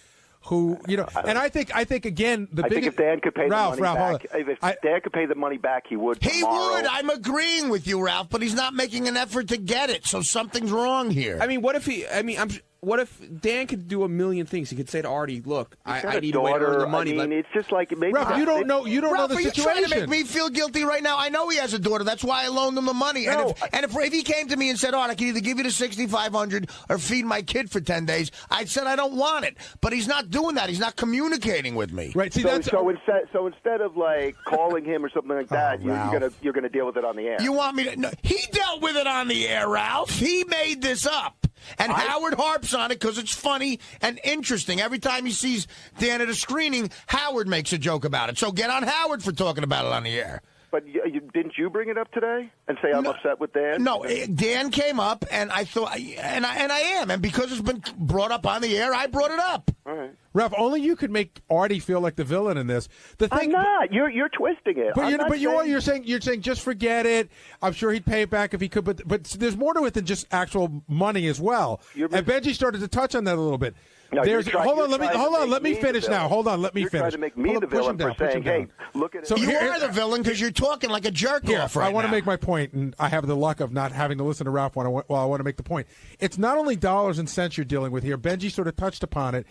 Who and I think again I think if Dan could pay the money back, if Dan could pay the money back, he would. He would. I'm agreeing with you, Ralph, but he's not making an effort to get it. So something's wrong here. I mean, what if what if Dan could do a million things? He could say to Artie, "Look, I need a way to earn the money." I mean, it's just like maybe Ralph, you don't know the situation. Are you trying to make me feel guilty right now? I know he has a daughter. That's why I loaned him the money. No, and if he came to me and said, "I can either give you the $6,500 or feed my kid for 10 days," I said I don't want it. But he's not doing that. He's not communicating with me. Right. See, so instead of like calling him or something like that, you're gonna deal with it on the air. You want me to? No, he dealt with it on the air, Ralph. He made this up. And Howard harps on it because it's funny and interesting. Every time he sees Dan at a screening, Howard makes a joke about it. So get on Howard for talking about it on the air. But didn't you bring it up today and say I'm upset with Dan? No, Dan came up, and I thought, and I am, and because it's been brought up on the air, I brought it up. All right. Ralph, only you could make Artie feel like the villain in this. I'm not. You're twisting it. You're saying just forget it. I'm sure he'd pay it back if he could, but there's more to it than just actual money as well. And Benji started to touch on that a little bit. No, hold on. Let me finish now. Hold on. Let me finish. You're trying to make me the villain for saying, "Hey, look at it." So you are the villain because you're talking like a jerk off right now. I want to make my point, and I have the luck of not having to listen to Ralph while I want to make the point. It's not only dollars and cents you're dealing with here. Benji sort of touched upon it.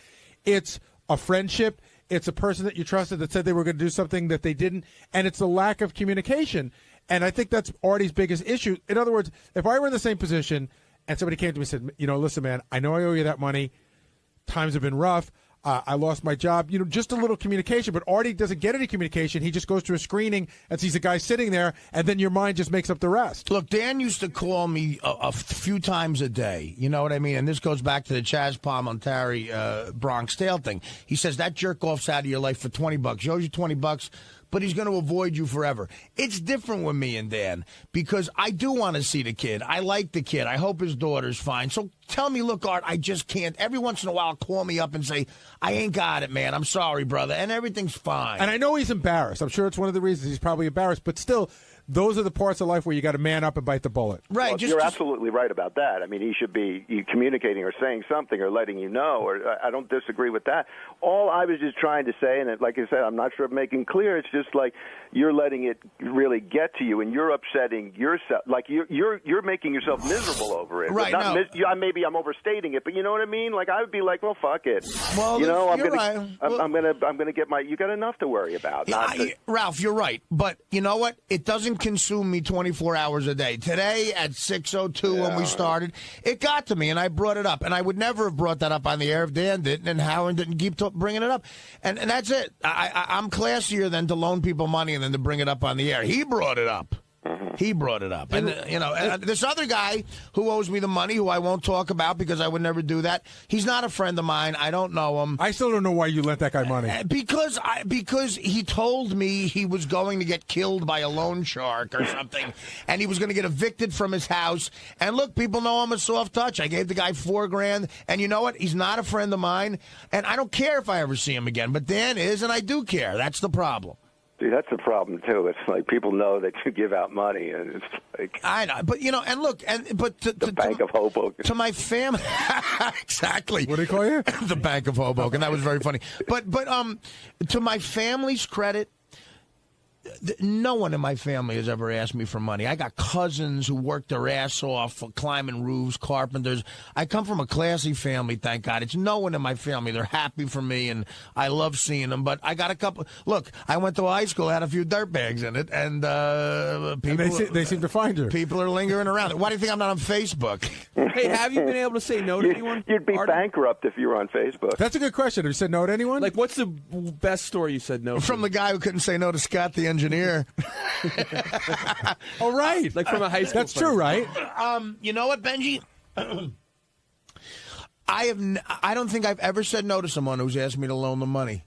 It's a friendship. It's a person that you trusted that said they were going to do something that they didn't, and it's a lack of communication. And I think that's Artie's biggest issue. In other words, if I were in the same position and somebody came to me and said, listen, man, I know I owe you that money. Times have been rough. I lost my job. Just a little communication. But Artie doesn't get any communication. He just goes to a screening and sees a guy sitting there, and then your mind just makes up the rest. Look, Dan used to call me a few times a day. You know what I mean? And this goes back to the Chaz Palminteri Bronx Tale thing. He says that jerk off's out of your life for $20. He owes you $20. But he's going to avoid you forever. It's different with me and Dan because I do want to see the kid. I like the kid. I hope his daughter's fine. So tell me, look, Art, I just can't. Every once in a while, call me up and say, I ain't got it, man. I'm sorry, brother. And everything's fine. And I know he's embarrassed. I'm sure it's one of the reasons he's probably embarrassed. But still, those are the parts of life where you got to man up and bite the bullet. Right. Well, you're absolutely right about that. I mean, he should be communicating or saying something or letting you know. Or I don't disagree with that. All I was just trying to say, and like I said, I'm not sure I'm making clear. It's just like you're letting it really get to you, and you're upsetting yourself. Like you're making yourself miserable over it. Right. Maybe I'm overstating it, but you know what I mean. Like I would be like, well, fuck it. Well, I'm gonna get my. You got enough to worry about. Ralph, you're right, but you know what? It doesn't consume me 24 hours a day. Today at 6:02 when we started, it got to me, and I brought it up. And I would never have brought that up on the air if Dan didn't, and Howard didn't keep bringing it up. And that's it. I'm classier than to loan people money and then to bring it up on the air. He brought it up. He brought it up. And, this other guy who owes me the money, who I won't talk about because I would never do that, he's not a friend of mine. I don't know him. I still don't know why you lent that guy money. Because he told me he was going to get killed by a loan shark or something, and he was going to get evicted from his house. And look, people know I'm a soft touch. I gave the guy $4,000, and you know what? He's not a friend of mine, and I don't care if I ever see him again. But Dan is, and I do care. That's the problem. Dude, that's the problem too. It's like people know that you give out money, and it's like I know, but and look, the Bank of Hoboken. To my family, exactly. What do they call you? The Bank of Hoboken. That was very funny. But to my family's credit, no one in my family has ever asked me for money. I got cousins who work their ass off for climbing roofs, carpenters. I come from a classy family, thank God. It's no one in my family. They're happy for me, and I love seeing them. But I got a couple. Look, I went to a high school, had a few dirtbags in it, and people. And they seem to find you. People are lingering around. Why do you think I'm not on Facebook? Hey, have you been able to say no to anyone? You'd be bankrupt if you were on Facebook. That's a good question. Have you said no to anyone? Like, what's the best story you said no to? From the guy who couldn't say no to Scott the engineer. Oh, right. Like from a high school. That's true, right? You know what, Benji? I don't think I've ever said no to someone who's asked me to loan them money.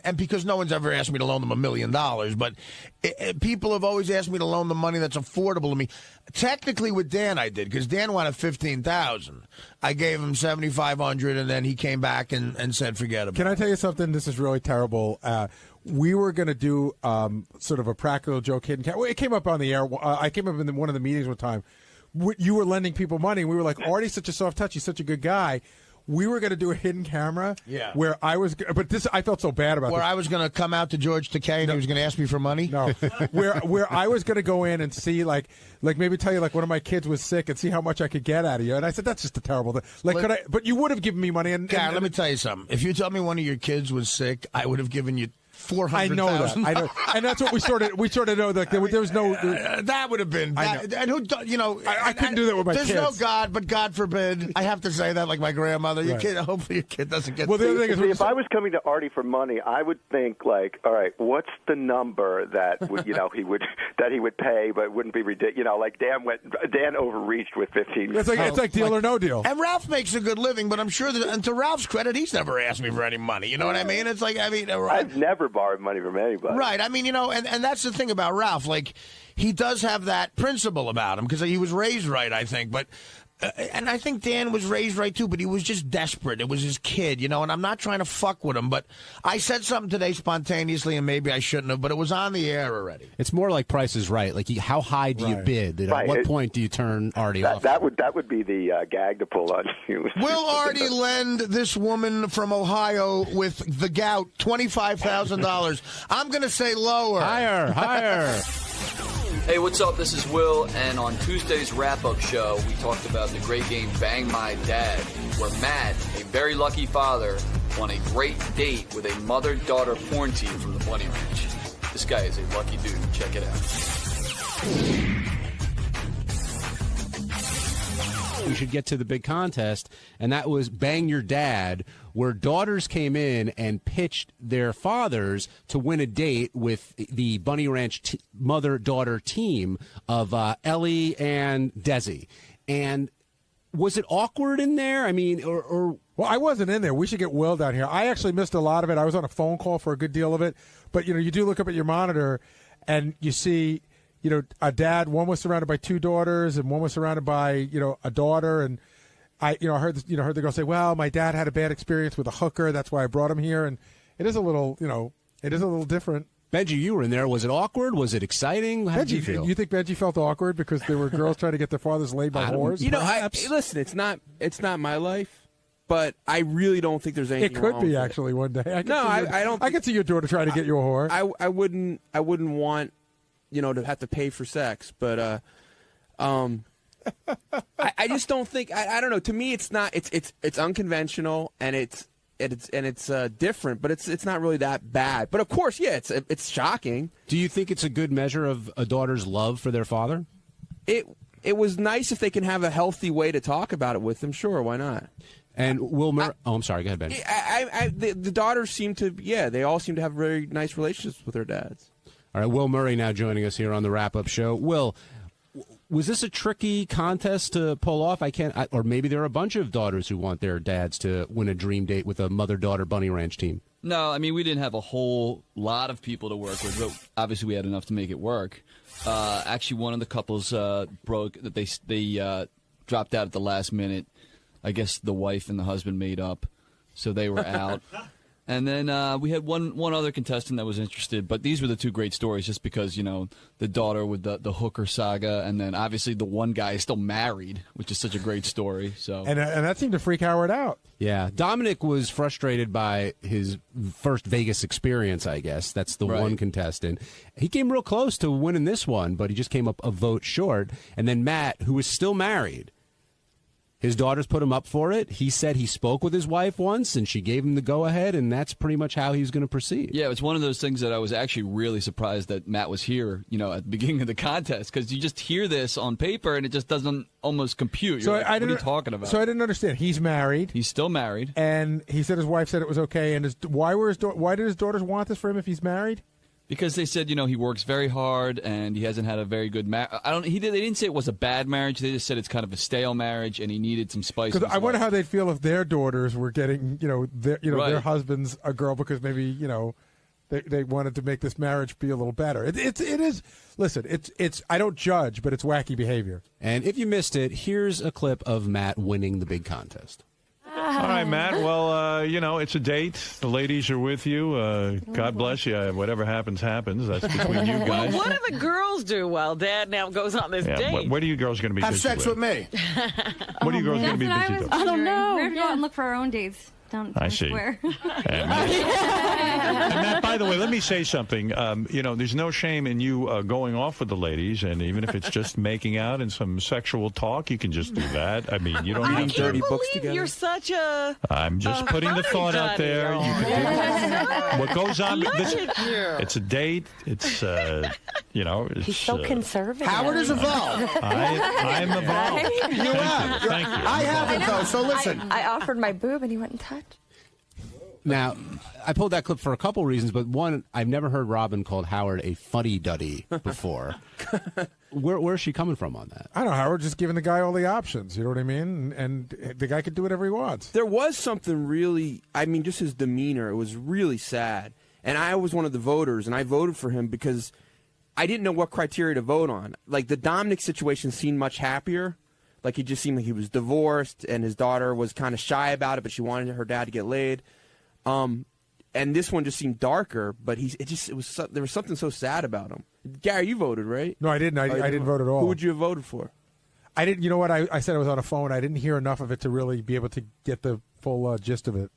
And because no one's ever asked me to loan them $1 million, but people have always asked me to loan them money that's affordable to me. Technically, with Dan, I did, because Dan wanted $15,000. I gave him $7,500, and then he came back and said, "Forget about it." Can I tell you something? This is really terrible. We were going to do sort of a practical joke hidden camera. It came up on the air. I came up in one of the meetings one time. You were lending people money. We were like, Artie's such a soft touch. He's such a good guy. We were going to do a hidden camera. Yeah. Where I was, but this I felt so bad about. Where this. I was going to come out to George Takei and he was going to ask me for money. No. where I was going to go in and see like maybe tell you like one of my kids was sick and see how much I could get out of you. And I said that's just a terrible thing. Like, could I? But you would have given me money. And let me tell you something. If you told me one of your kids was sick, I would have given you $400,000. I know that. I know, and that's what we sort of know that there was no. That would have been. And who, I couldn't do that with my kids. There's no God, but God forbid. I have to say that like my grandmother. Your kid. Hopefully, your kid doesn't get. Well, the other thing is, if I was coming to Artie for money, I would think like, all right, what's the number that would he would pay, but wouldn't be ridiculous. Like Dan overreached with 15. It's like Deal or No Deal. And Ralph makes a good living, but I'm sure that, and to Ralph's credit, he's never asked me for any money. You know what I mean? It's like I've never borrowed money from anybody. Right. I mean, and that's the thing about Ralph. Like, he does have that principle about him because he was raised right, I think. But and I think Dan was raised right, too, but he was just desperate. It was his kid, and I'm not trying to fuck with him. But I said something today spontaneously, and maybe I shouldn't have, but it was on the air already. It's more like Price is Right. Like, how high do you bid? At what point do you turn Artie off? That would be the gag to pull on you. Will Artie lend this woman from Ohio with the gout $25,000? I'm going to say lower. Higher. Hey, what's up? This is Will, and on Tuesday's wrap-up show, we talked about the great game Bang My Dad, where Matt, a very lucky father, won a great date with a mother-daughter porn team from the Bunny Ranch. This guy is a lucky dude. Check it out. We should get to the big contest, and that was Bang Your Dad, where daughters came in and pitched their fathers to win a date with the Bunny Ranch mother-daughter team of Ellie and Desi. And was it awkward in there? I mean, or well, I wasn't in there. We should get Will down here. I actually missed a lot of it. I was on a phone call for a good deal of it. But, you do look up at your monitor, and you see – a dad, one was surrounded by two daughters and one was surrounded by, a daughter. And I heard the girl say, well, my dad had a bad experience with a hooker. That's why I brought him here. And it is a little, different. Benji, you were in there. Was it awkward? Was it exciting? How did you feel? You think Benji felt awkward because there were girls trying to get their fathers laid by whores? Listen, it's not my life. But I really don't think there's anything wrong with it. It could be, actually, one day. I don't. I could see your daughter trying to get you a whore. I wouldn't want to have to pay for sex, but I just don't think I don't know. To me, it's not. It's unconventional and it's different, but it's not really that bad. But of course, yeah, it's shocking. Do you think it's a good measure of a daughter's love for their father? It was nice if they can have a healthy way to talk about it with them. Sure, why not? And Will Murray. I'm sorry. Go ahead, Ben. The daughters seem to. Yeah, they all seem to have very nice relationships with their dads. All right, Will Murray now joining us here on the wrap-up show. Will, was this a tricky contest to pull off? Or maybe there are a bunch of daughters who want their dads to win a dream date with a mother-daughter Bunny Ranch team. No, I mean, we didn't have a whole lot of people to work with, but obviously we had enough to make it work. Actually, one of the couples broke. That they dropped out at the last minute. I guess the wife and the husband made up, so they were out. And then we had one other contestant that was interested, but these were the two great stories just because, the daughter with the hooker saga, and then obviously the one guy is still married, which is such a great story. So And that seemed to freak Howard out. Yeah, Dominic was frustrated by his first Vegas experience, I guess. That's the one contestant. He came real close to winning this one, but he just came up a vote short. And then Matt, who is still married, his daughters put him up for it. He said he spoke with his wife once, and she gave him the go-ahead, and that's pretty much how he's going to proceed. Yeah, it's one of those things that I was actually really surprised that Matt was here, at the beginning of the contest, because you just hear this on paper, and it just doesn't almost compute. You're like, what are you talking about? So I didn't understand. He's married. He's still married. And he said his wife said it was okay. And why did his daughters want this for him if he's married? Because they said, he works very hard and he hasn't had a very good marriage. They didn't say it was a bad marriage. They just said it's kind of a stale marriage and he needed some spice. Because I wonder how they'd feel if their daughters were getting, their husband's a girl because maybe, they wanted to make this marriage be a little better. It is. Listen, it's. I don't judge, but it's wacky behavior. And if you missed it, here's a clip of Matt winning the big contest. All right, Matt. Well, it's a date. The ladies are with you. God bless you. Whatever happens, happens. That's between you guys. Well, what do the girls do while Dad now goes on this date? What are you girls going to be Have busy sex with me. What are you girls going to be busy doing? I don't know. We're going to go out and look for our own dates. I see. Square. And Matt, by the way, let me say something. There's no shame in you going off with the ladies, and even if it's just making out and some sexual talk, you can just do that. I mean, you don't I need can't to. believe you're such a. I'm just putting the thought out there. You can do what goes on. It's a date. It's He's so conservative. Howard is evolved. I'm evolved. You have. Thank you. I haven't though. So listen. I offered my boob and he wouldn't touch. Now, I pulled that clip for a couple reasons, but one, I've never heard Robin called Howard a fuddy-duddy before. Where's she coming from on that? I don't know. Howard just giving the guy all the options. You know what I mean? And the guy could do whatever he wants. There was something really, just his demeanor. It was really sad. And I was one of the voters, and I voted for him because I didn't know what criteria to vote on. Like, the Dominic situation seemed much happier. Like, he just seemed like he was divorced, and his daughter was kind of shy about it, but she wanted her dad to get laid. And this one just seemed darker, but there was something so sad about him. Gary, you voted, right? No, I didn't. I didn't vote at all. Who would you have voted for? I didn't. You know what? I said I was on a phone. I didn't hear enough of it to really be able to get the full gist of it.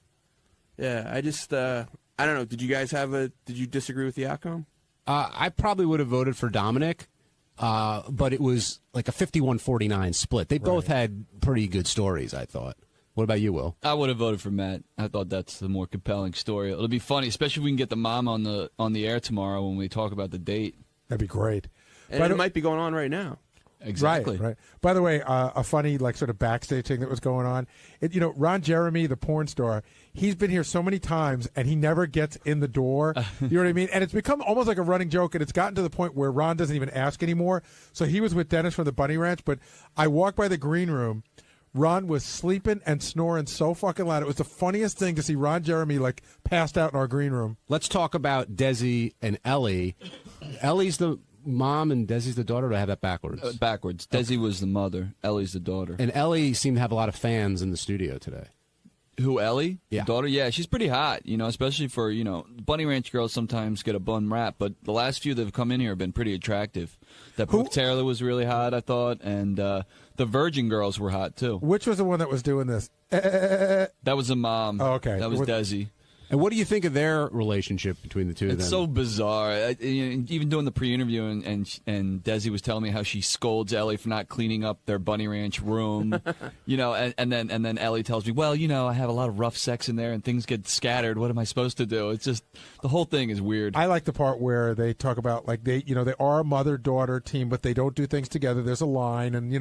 Yeah, I don't know. Did you disagree with the outcome? I probably would have voted for Dominic, but it was like a 51-49 split. They both had pretty good stories, I thought. What about you, Will? I would have voted for Matt. I thought that's the more compelling story. It'll be funny, especially if we can get the mom on the air tomorrow when we talk about the date. That'd be great. And it might be going on right now. Exactly. Right. By the way, a funny sort of backstage thing that was going on. Ron Jeremy, the porn star, he's been here so many times and he never gets in the door. You know what I mean? And it's become almost like a running joke, and it's gotten to the point where Ron doesn't even ask anymore. So he was with Dennis from the Bunny Ranch, but I walked by the green room. Ron was sleeping and snoring so fucking loud. It was the funniest thing to see Ron Jeremy passed out in our green room. Let's talk about Desi and Ellie. Ellie's the mom and Desi's the daughter. Or do I have that backwards? Backwards. Desi was the mother. Ellie's the daughter. And Ellie seemed to have a lot of fans in the studio today. Who, Ellie? Yeah. The daughter? Yeah, she's pretty hot, especially for, Bunny Ranch girls sometimes get a bum rap, but the last few that have come in here have been pretty attractive. That Brooke Taylor was really hot, I thought, and the Virgin girls were hot, too. Which was the one that was doing this? That was the mom. Oh, okay. That was Desi. And what do you think of their relationship between the two of them? It's so bizarre. Even doing the pre-interview, and Desi was telling me how she scolds Ellie for not cleaning up their Bunny Ranch room, and then Ellie tells me, well, I have a lot of rough sex in there and things get scattered. What am I supposed to do? It's just, the whole thing is weird. I like the part where they talk about they are a mother-daughter team, but they don't do things together. There's a line, and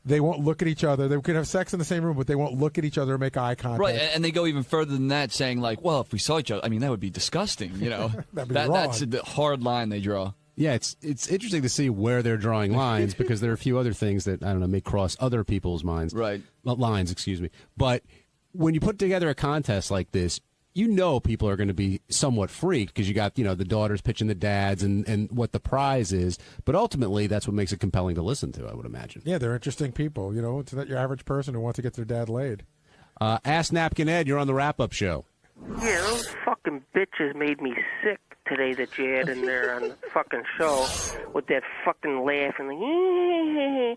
they won't look at each other. They could have sex in the same room, but they won't look at each other or make eye contact. Right, and they go even further than that, saying well, if we saw each other, that would be disgusting. That'd be wrong. That's the hard line they draw. Yeah, it's interesting to see where they're drawing lines because there are a few other things that may cross other people's minds. Right, lines, excuse me. But when you put together a contest like this, people are going to be somewhat freaked because you got, the daughters pitching the dads and what the prize is. But ultimately, that's what makes it compelling to listen to, I would imagine. Yeah, they're interesting people. It's not your average person who wants to get their dad laid. Ask Napkin Ed, you're on the wrap-up show. Yeah, those fucking bitches made me sick today that you had in there on the fucking show with that fucking laugh and the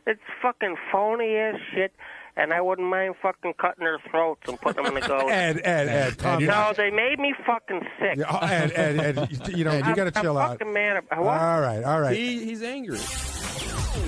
it's fucking phony ass shit. And I wouldn't mind fucking cutting their throats and putting them in the ghost. Ed, calm down. No, they made me fucking sick. Ed, you got to chill out. I'm fucking mad. All right. He's angry.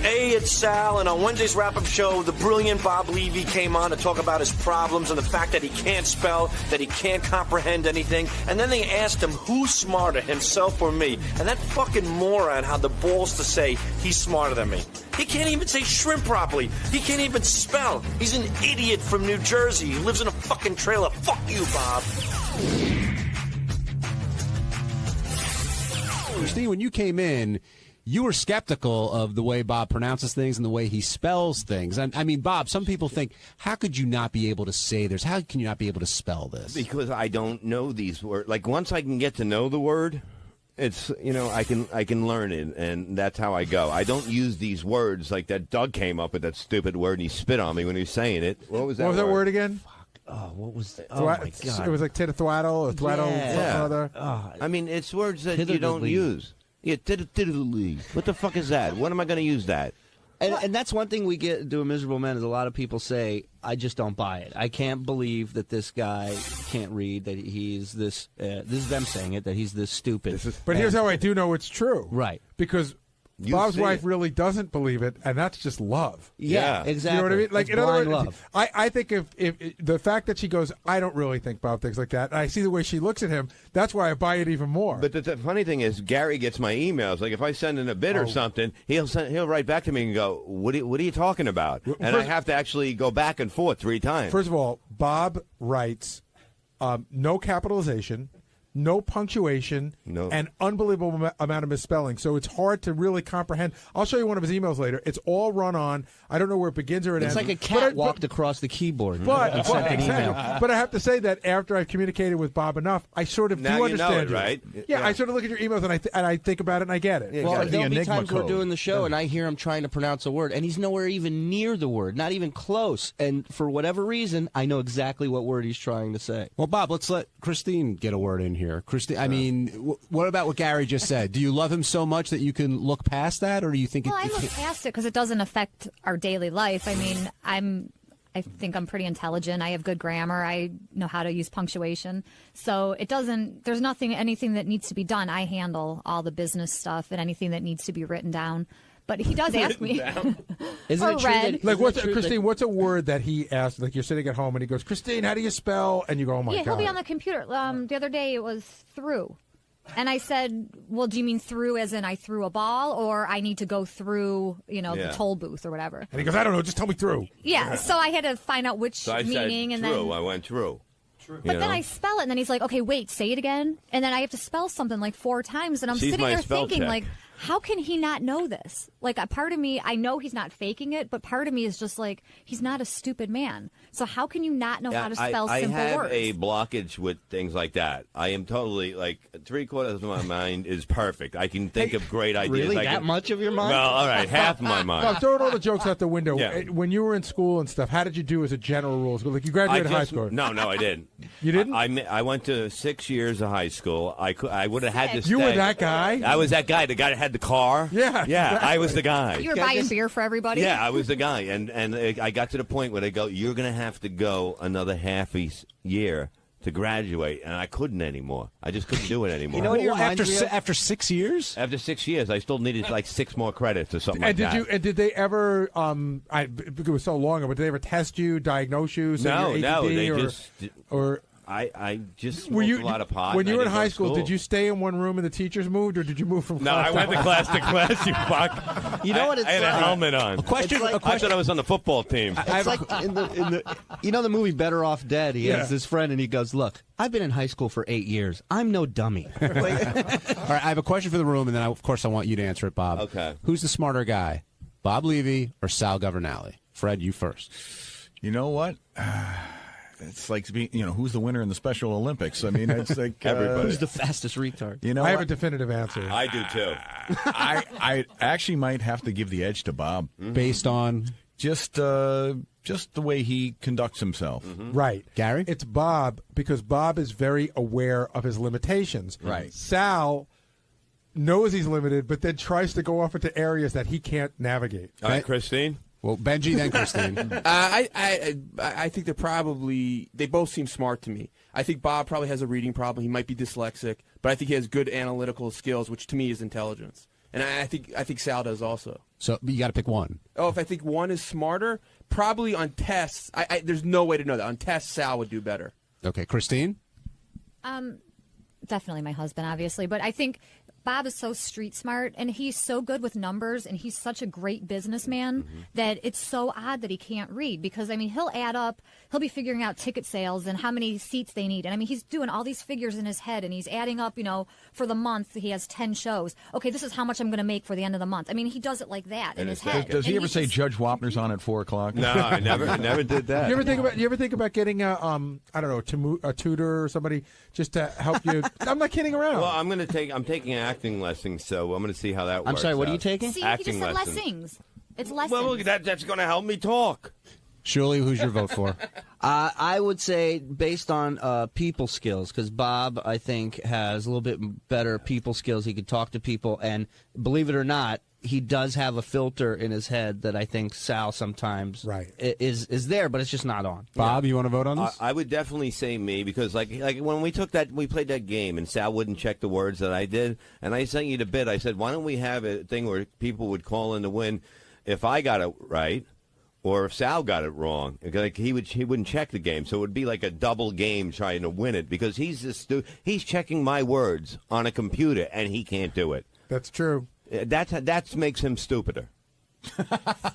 Hey, it's Sal, and on Wednesday's wrap-up show, the brilliant Bob Levy came on to talk about his problems and the fact that he can't spell, that he can't comprehend anything, and then they asked him who's smarter, himself or me, and that fucking moron had the balls to say he's smarter than me. He can't even say shrimp properly. He can't even spell. He's an idiot from New Jersey. He lives in a fucking trailer. Fuck you, Bob. Christine, when you came in, you were skeptical of the way Bob pronounces things and the way he spells things. I mean, Bob, some people think, how could you not be able to say this? How can you not be able to spell this? Because I don't know these words. Like, once I can get to know the word, it's, I can learn it, and that's how I go. I don't use these words like that. Doug came up with that stupid word, and he spit on me when he was saying it. What was that word again? Oh, what was that? Oh, my God. It was like tittle or thwaddle, something or other. I mean, it's words that you don't use. Yeah, tiddly. What the fuck is that? When am I going to use that? And that's one thing we get to a Miserable Man is a lot of people say, I just don't buy it. I can't believe that this guy can't read, that he's this, this is them saying it, that he's this stupid. But here's how I do know it's true. Right. Because Bob's wife really doesn't believe it, and that's just love. Yeah, exactly. You know what I mean? Like, it's in other words, love. I think if the fact that she goes, I don't really think Bob thinks like that, and I see the way she looks at him, that's why I buy it even more. But the funny thing is, Gary gets my emails. Like, if I send in a bid or something, he'll write back to me and go, what are you talking about? And I have to actually go back and forth 3 times. First of all, Bob writes no capitalization, no punctuation, and unbelievable amount of misspelling. So it's hard to really comprehend. I'll show you one of his emails later. It's all run on. I don't know where it begins or it ends. It's like a cat walked across the keyboard. But I have to say that after I've communicated with Bob enough, I sort of now do understand you know it, right? Yeah, I sort of look at your emails and I think about it and I get it. Well, there'll be times we're doing the show and I hear him trying to pronounce a word, and he's nowhere even near the word, not even close. And for whatever reason, I know exactly what word he's trying to say. Well, Bob, let's let Christine get a word in here. Christine, I mean, what about what Gary just said? Do you love him so much that you can look past that, or do you think? Well, I look past it because it doesn't affect our daily life. I mean, I think I'm pretty intelligent. I have good grammar. I know how to use punctuation. So it doesn't. There's anything that needs to be done. I handle all the business stuff and anything that needs to be written down. But he does ask me. Isn't it true read. Like, Christine, what's a word that he asked? Like, you're sitting at home and he goes, Christine, how do you spell? And you go, oh my God. Yeah, he'll be on the computer. The other day it was through. And I said, well, do you mean through as in I threw a ball, or I need to go through, the toll booth or whatever? And he goes, I don't know, just tell me through. Yeah, so I had to find out which So I meaning. said and true. then I went through. But then I spell it, and then he's like, okay, wait, say it again. And then I have to spell something like 4 times, and I'm She's sitting my there spell thinking, check. like, how can he not know this? Like, a part of me, I know he's not faking it, but part of me is just like, he's not a stupid man. So how can you not know how to spell simple I have words? a blockage with things like that. I am totally, like, 3/4 of my mind is perfect. I can think of great ideas. Really? That much of your mind? Well, all right, half of my mind. No, throwing all the jokes out the window. Yeah. When you were in school and stuff, how did you do as a general rule? Like, you graduated high school. No, I didn't. You didn't? I went to 6 years of high school. I would have had to stay. You were that guy? I was that guy, the guy that had the car. Yeah, exactly. I was the guy. You were buying beer for everybody? Yeah, I was the guy. And I got to the point where they go, you're going to have to go another half a year to graduate, and I couldn't anymore. I just couldn't do it anymore. You know what? After 6 years? After 6 years, I still needed like 6 more credits or something like that. And did they ever? It was so long ago. But did they ever test you, diagnose you? No, they just. I just smoked were you, a lot of pot. When you were in high school, did you stay in one room and the teachers moved, or did you move from class I went to class to class, you fuck. You know what it's I had like? a helmet on. I thought I was on the football team. It's like in the movie Better Off Dead, he has this friend and he goes, look, I've been in high school for 8 years. I'm no dummy. All right, I have a question for the room, and then, of course, I want you to answer it, Bob. Okay. Who's the smarter guy, Bob Levy or Sal Governale? Fred, you first. You know what? It's like being, who's the winner in the Special Olympics? I mean, it's like everybody. Who's the fastest retard? I have a definitive answer. I do too. I actually might have to give the edge to Bob. Based on? just the way he conducts himself. Right. Gary? It's Bob, because Bob is very aware of his limitations. Right. Sal knows he's limited, but then tries to go off into areas that he can't navigate. All right, Christine? Well, Benji, then Christine. I think they both seem smart to me. I think Bob probably has a reading problem. He might be dyslexic, but I think he has good analytical skills, which to me is intelligence. And I think Sal does also. So you got to pick one. Oh, if I think one is smarter, probably on tests. There's no way to know that. On tests, Sal would do better. Okay, Christine? Definitely my husband, obviously. But I think Bob is so street smart, and he's so good with numbers, and he's such a great businessman that it's so odd that he can't read. Because, I mean, he'll add up, he'll be figuring out ticket sales and how many seats they need. And, I mean, he's doing all these figures in his head, and he's adding up, for the month, he has 10 shows. Okay, this is how much I'm going to make for the end of the month. I mean, he does it like that in his head. Does he ever say Judge Wapner's on at 4 o'clock? No, I never did that. You ever think about getting a tutor or somebody just to help you? I'm not kidding around. Well, I'm taking acting lessons, so I'm going to see how that works. I'm sorry, what are you taking? See, Acting he just said lessons. lessons. It's lessons. Well, that's going to help me talk. Shirley, who's your vote for? I would say based on people skills, because Bob, I think, has a little bit better people skills. He could talk to people, and believe it or not, he does have a filter in his head that I think Sal sometimes is there, but it's just not on. Bob, you want to vote on this? I would definitely say me, because like when we played that game and Sal wouldn't check the words that I did, and I sent you the bit. I said, why don't we have a thing where people would call in to win if I got it right or if Sal got it wrong? Like he wouldn't check the game, so it would be like a double game trying to win it, because he's checking my words on a computer and he can't do it. That's true. That makes him stupider.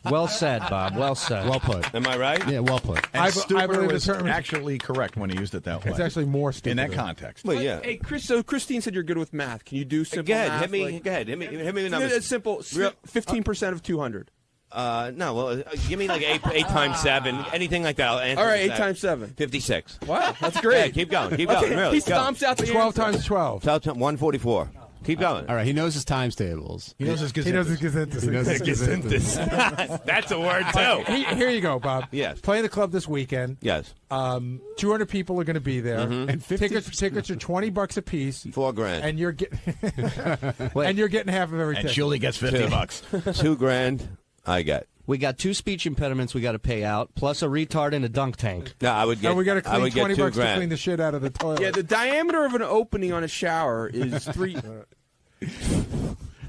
Well said, Bob. Well said. Well put. Am I right? Yeah, well put. And I stupider believe was it's actually correct when he used it that way. It's actually more stupid in that context. Well, yeah. Hey, Chris. So Christine said you're good with math. Can you do simple Go ahead, math? hit me the numbers. It's simple. 15% of 200. No, well, give me like 8 times 7, anything like that. All right, 8 times 7. 56. Wow, that's great. Yeah, keep going. Really. He stomps out the 12 answer. times 12. 144. Keep going. All right, he knows his times tables. He knows his He knows his gazintas. That's a word, too. Here you go, Bob. Yes. Playing the club this weekend. Yes. 200 people are going to be there. And 50 tickets are $20 a piece. $4,000. And you're getting and you're getting half of every And ticket. Julie gets $50. $2,000 I get. We got 2 speech impediments we got to pay out, plus a retard in a dunk tank. No, I would get. And we got to clean $20 to $2,000. clean the shit out of the toilet. Yeah, the diameter of an opening on a shower is 3.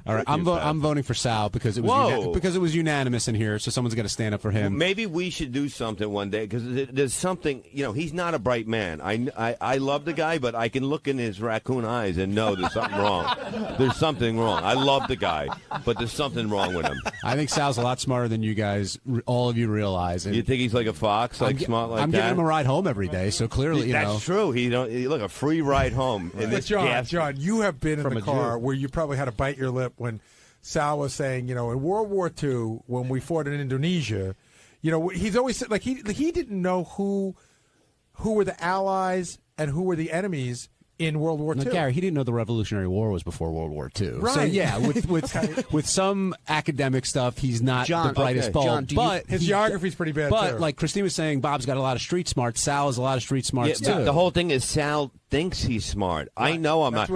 All right, I'm voting for Sal because it was unanimous in here, so someone's got to stand up for him. Maybe we should do something one day, because there's something. He's not a bright man. I love the guy, but I can look in his raccoon eyes and know there's something wrong. There's something wrong. I love the guy, but there's something wrong with him. I think Sal's a lot smarter than you guys, all of you realize. And you think he's like a fox, smart like I'm that? giving him a ride home every day, so clearly, That's true. Look, a free ride home. In But this John, you have been in the car Jew. where you probably had to bite your lip when Sal was saying, in World War II, when we fought in Indonesia, he's always said, like, he didn't know who were the allies and who were the enemies in World War II. Gary, he didn't know the Revolutionary War was before World War II. Right. So, yeah, with some academic stuff, he's not the brightest bulb. But his geography's pretty bad, But, too. like Christine was saying, Bob's got a lot of street smarts. Sal has a lot of street smarts, too. The whole thing is Sal thinks he's smart. Right. I know I'm not.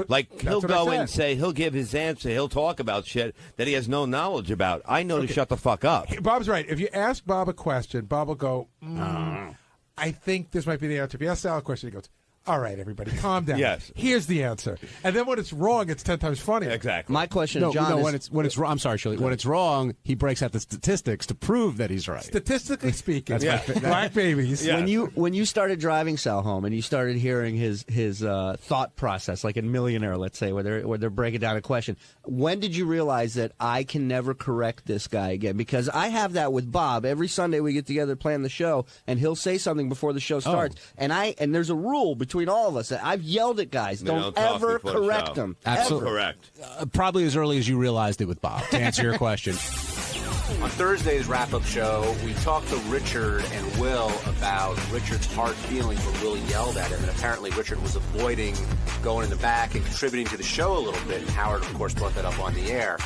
He'll go and say, he'll give his answer, he'll talk about shit that he has no knowledge about. I know to shut the fuck up. Bob's right. If you ask Bob a question, Bob will go, I think this might be the answer. If you ask Sal a question, he goes, all right, everybody, calm down. Yes. Here's the answer. And then when it's wrong, it's 10 times funnier. Exactly. My question, John, is... when it's wrong, I'm sorry, Shirley. When it's wrong, he breaks out the statistics to prove that he's right. Statistically speaking, That's black babies. Yeah. When you started driving Sal home and you started hearing his thought process, like in Millionaire, let's say, where they're breaking down a question, when did you realize that I can never correct this guy again? Because I have that with Bob. Every Sunday we get together plan the show, and he'll say something before the show starts, and there's a rule between all of us that I've yelled at guys, don't ever correct them. Absolutely Ever. Correct. Probably as early as you realized it with Bob, to answer your question. On Thursday's wrap-up show, we talked to Richard and Will about Richard's hard feelings when Will yelled at him, and apparently Richard was avoiding going in the back and contributing to the show a little bit, and Howard, of course, brought that up on the air.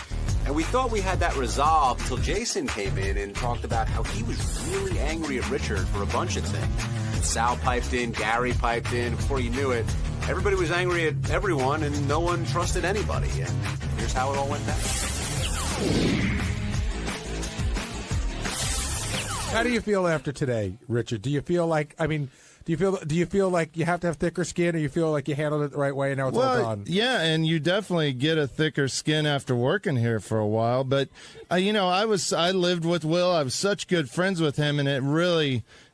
And we thought we had that resolved until Jason came in and talked about how he was really angry at Richard for a bunch of things. Sal piped in, Gary piped in. Before you knew it, everybody was angry at everyone and no one trusted anybody. And here's how it all went down. How do you feel after today, Richard? Do you feel like, do you feel like you have to have thicker skin, or you feel like you handled it the right way and now it's all gone? Yeah, and you definitely get a thicker skin after working here for a while. But I lived with Will. I was such good friends with him, and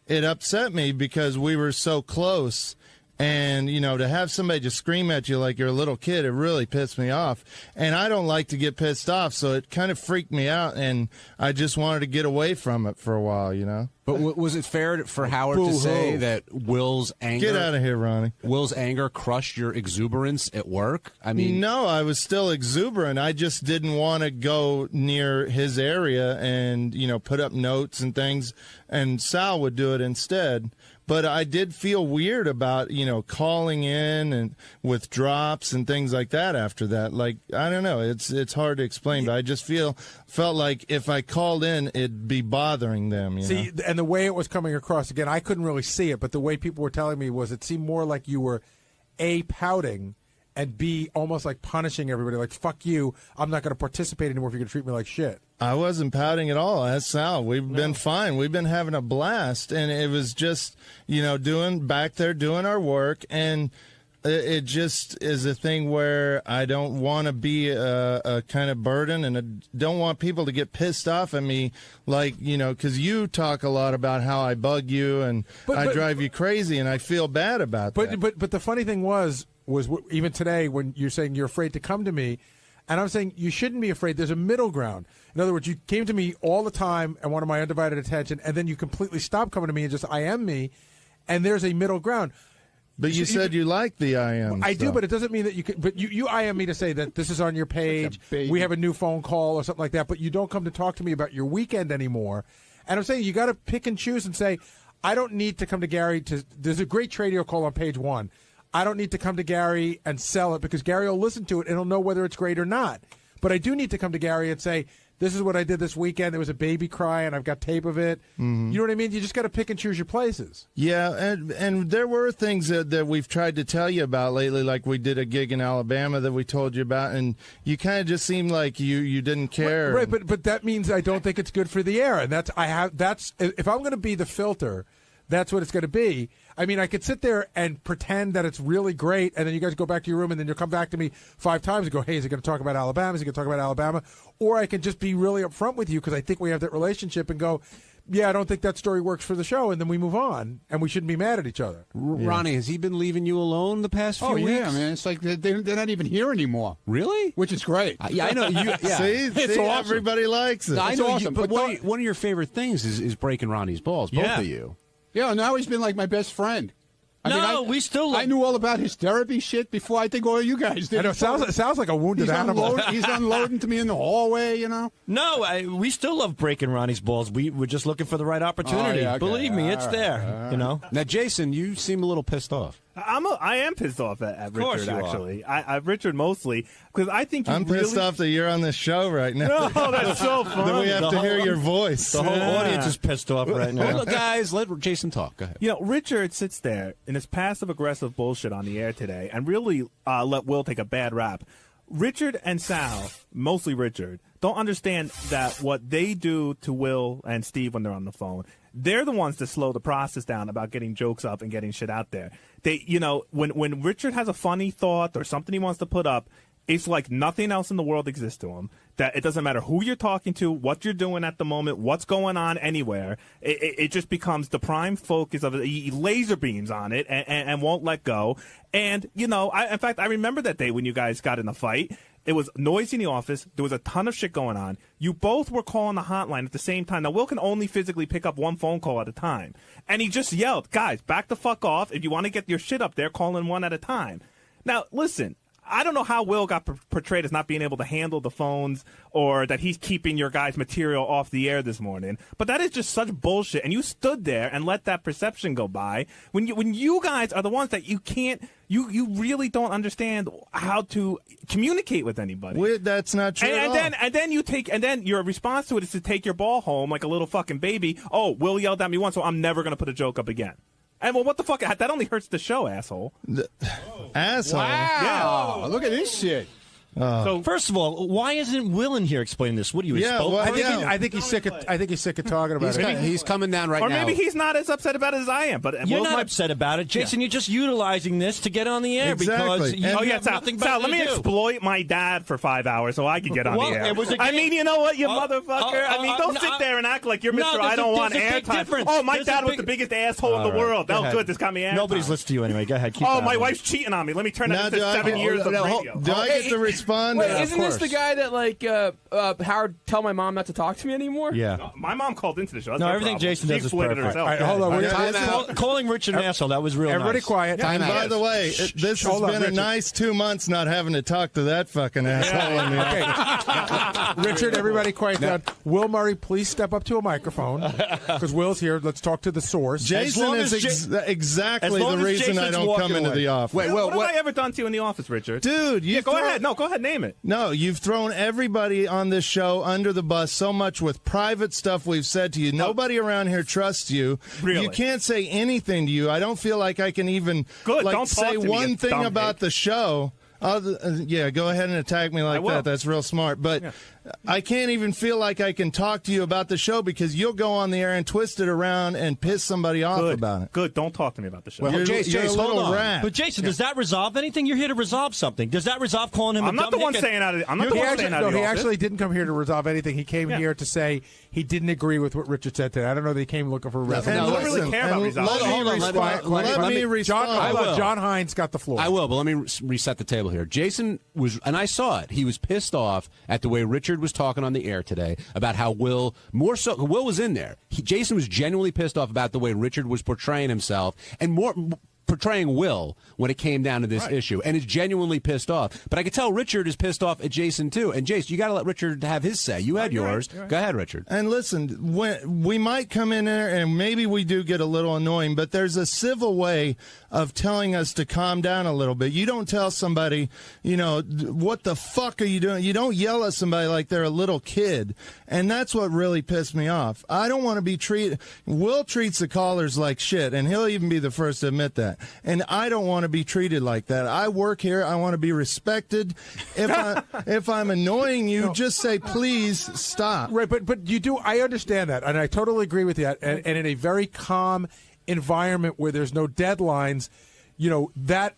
it upset me because we were so close. And, to have somebody just scream at you like you're a little kid, it really pissed me off. And I don't like to get pissed off, so it kind of freaked me out, and I just wanted to get away from it for a while, But was it fair for Howard to say that Will's anger... Get out of here, Ronnie. Will's anger crushed your exuberance at work? No, I was still exuberant. I just didn't want to go near his area and, put up notes and things, and Sal would do it instead. But I did feel weird about, calling in and with drops and things like that after that. Like, I don't know. It's hard to explain, but I just felt like if I called in, it'd be bothering them. See, and the way it was coming across, again, I couldn't really see it, but the way people were telling me was it seemed more like you were, A, pouting, and B, almost like punishing everybody. Like, fuck you, I'm not going to participate anymore if you're going to treat me like shit. I wasn't pouting at all. That's Sal. We've been fine. We've been having a blast, and it was just, doing our work, and it just is a thing where I don't want to be a kind of burden, and I don't want people to get pissed off at me, like, because you talk a lot about how I bug you and I drive you crazy, and I feel bad about that. But the funny thing was even today when you're saying you're afraid to come to me, and I'm saying you shouldn't be afraid. There's a middle ground. In other words, you came to me all the time and wanted my undivided attention, and then you completely stopped coming to me and just I am me, and there's a middle ground. But you said you like the I am. I do, but it doesn't mean that you can. But you I am me to say that this is on your page. We have a new phone call or something like that. But you don't come to talk to me about your weekend anymore. And I'm saying you got to pick and choose and say, I don't need to come to Gary to. There's a great radio call on page 1. I don't need to come to Gary and sell it because Gary will listen to it and he'll know whether it's great or not. But I do need to come to Gary and say, this is what I did this weekend. There was a baby cry and I've got tape of it. Mm-hmm. You know what I mean? You just got to pick and choose your places. Yeah, and there were things that we've tried to tell you about lately, like we did a gig in Alabama that we told you about, and you kind of just seemed like you didn't care. Right, but that means I don't think it's good for the air. And that's if I'm going to be the filter, that's what it's going to be. I mean, I could sit there and pretend that it's really great, and then you guys go back to your room, and then you'll come back to me 5 times and go, hey, is he going to talk about Alabama? Is he going to talk about Alabama? Or I can just be really upfront with you because I think we have that relationship and go, yeah, I don't think that story works for the show, and then we move on, and we shouldn't be mad at each other. Ronnie, has he been leaving you alone the past few weeks? Oh, yeah, man. It's like they're not even here anymore. Really? Which is great. Yeah, I know. Yeah. See, it's awesome. Everybody likes it. No, I know, awesome. but one of your favorite things is breaking Ronnie's balls, both of you. Yeah, now he's been like my best friend. We still. I knew all about his therapy shit before I think all you guys did. I know, it sounds like a wounded animal. He's unloading to me in the hallway, No, we still love breaking Ronnie's balls. We're just looking for the right opportunity. Oh, yeah, okay. Believe me, it's there. Now, Jason, you seem a little pissed off. I am pissed off at Richard, actually. Richard mostly, because I think I'm pissed off that you're on this show right now. No, that's so funny. That we have to hear your voice. The whole audience is pissed off right now. Well, guys, let Jason talk. Go ahead. Richard sits there in his passive-aggressive bullshit on the air today and really let Will take a bad rap. Richard and Sal, mostly Richard, don't understand that what they do to Will and Steve when they're on the phone, they're the ones that slow the process down about getting jokes up and getting shit out there. They, when Richard has a funny thought or something he wants to put up, it's like nothing else in the world exists to him. That it doesn't matter who you're talking to, what you're doing at the moment, what's going on anywhere. It just becomes the prime focus of it. He laser beams on it and won't let go. And, in fact, I remember that day when you guys got in a fight. It was noisy in the office. There was a ton of shit going on. You both were calling the hotline at the same time. Now, Will can only physically pick up one phone call at a time. And he just yelled, guys, back the fuck off. If you want to get your shit up there, call in one at a time. Now, listen, I don't know how Will got portrayed as not being able to handle the phones or that he's keeping your guys' material off the air this morning. But that is just such bullshit. And you stood there and let that perception go by when you guys are the ones that you can't. You really don't understand how to communicate with anybody. That's not true. And then your response to it is to take your ball home like a little fucking baby. Oh, Will yelled at me once, so I'm never going to put a joke up again. And well, what the fuck? That only hurts the show, asshole. Asshole. Wow. Yeah. Look at this shit. So first of all, why isn't Will in here explaining this? What are you? I think he's sick of talking about it. He's coming down right now. Or now. maybe he's not as upset about it as I am. But you're not upset about it, Jason. You're just utilizing this to get on the air because you have nothing better Sal, let to me do. exploit my dad for 5 hours so I can get on the air. I mean, you know what, you motherfucker? Don't sit there and act like you're Mr. I don't want airtime. Oh, my dad was the biggest asshole in the world. Oh, good, this got me airtime. Nobody's listening to you anyway. Go ahead. Oh, my wife's cheating on me. Let me turn that into 7 years of radio. Do I get to respond? Wait, isn't this the guy that Howard tell my mom not to talk to me anymore? Yeah. No, my mom called into the show. No, everything Jason does is perfect. All right, hold on. Calling Richard an asshole, that was real Everybody nice. quiet. And by the way, this has been a nice 2 months not having to talk to that fucking asshole in the Okay. Richard, everybody quiet down. Will Murray, please step up to a microphone because Will's here. Let's talk to the source. Jason is exactly the reason I don't come into the office. Wait, what have I ever done to you in the office, Richard? Dude, go ahead. No, go ahead. Name it. No, you've thrown everybody on this show under the bus so much with private stuff we've said to you. Nobody around here trusts you. Really? You can't say anything to you. I don't feel like I can even don't say talk to me, one you thing dumb about the show. Yeah, go ahead and attack me like that. That's real smart. But I can't even feel like I can talk to you about the show because you'll go on the air and twist it around and piss somebody off about it. Good. Don't talk to me about the show. Well, You're a little rat. But Jason, does that resolve anything? You're here to resolve something. Does that resolve calling him I'm a not dumb the one dick? saying out of I'm not the one saying out of the he office. actually didn't come here to resolve anything. He came here to say he didn't agree with what Richard said today. I don't know that he came looking for a resolution. I don't really care about resolving. Let me respond. John Hines got the floor. I will, but let me reset the table here. Jason was, and I saw it, he was pissed off at the way Richard was talking on the air today about how Will was in there. Jason was genuinely pissed off about the way Richard was portraying himself and portraying Will when it came down to this issue, and is genuinely pissed off. But I could tell Richard is pissed off at Jason too. And Jason, you got to let Richard have his say. You had yours. Right. Go ahead, Richard. And listen, we might come in there and maybe we do get a little annoying, but there's a civil way of telling us to calm down a little bit. You don't tell somebody, what the fuck are you doing? You don't yell at somebody like they're a little kid. And that's what really pissed me off. I don't want to be treated. Will treats the callers like shit, and he'll even be the first to admit that. And I don't want to be treated like that. I work here. I want to be respected. If I'm annoying you, just say, please stop. Right, but you do. I understand that, and I totally agree with that. And in a very calm environment where there's no deadlines, that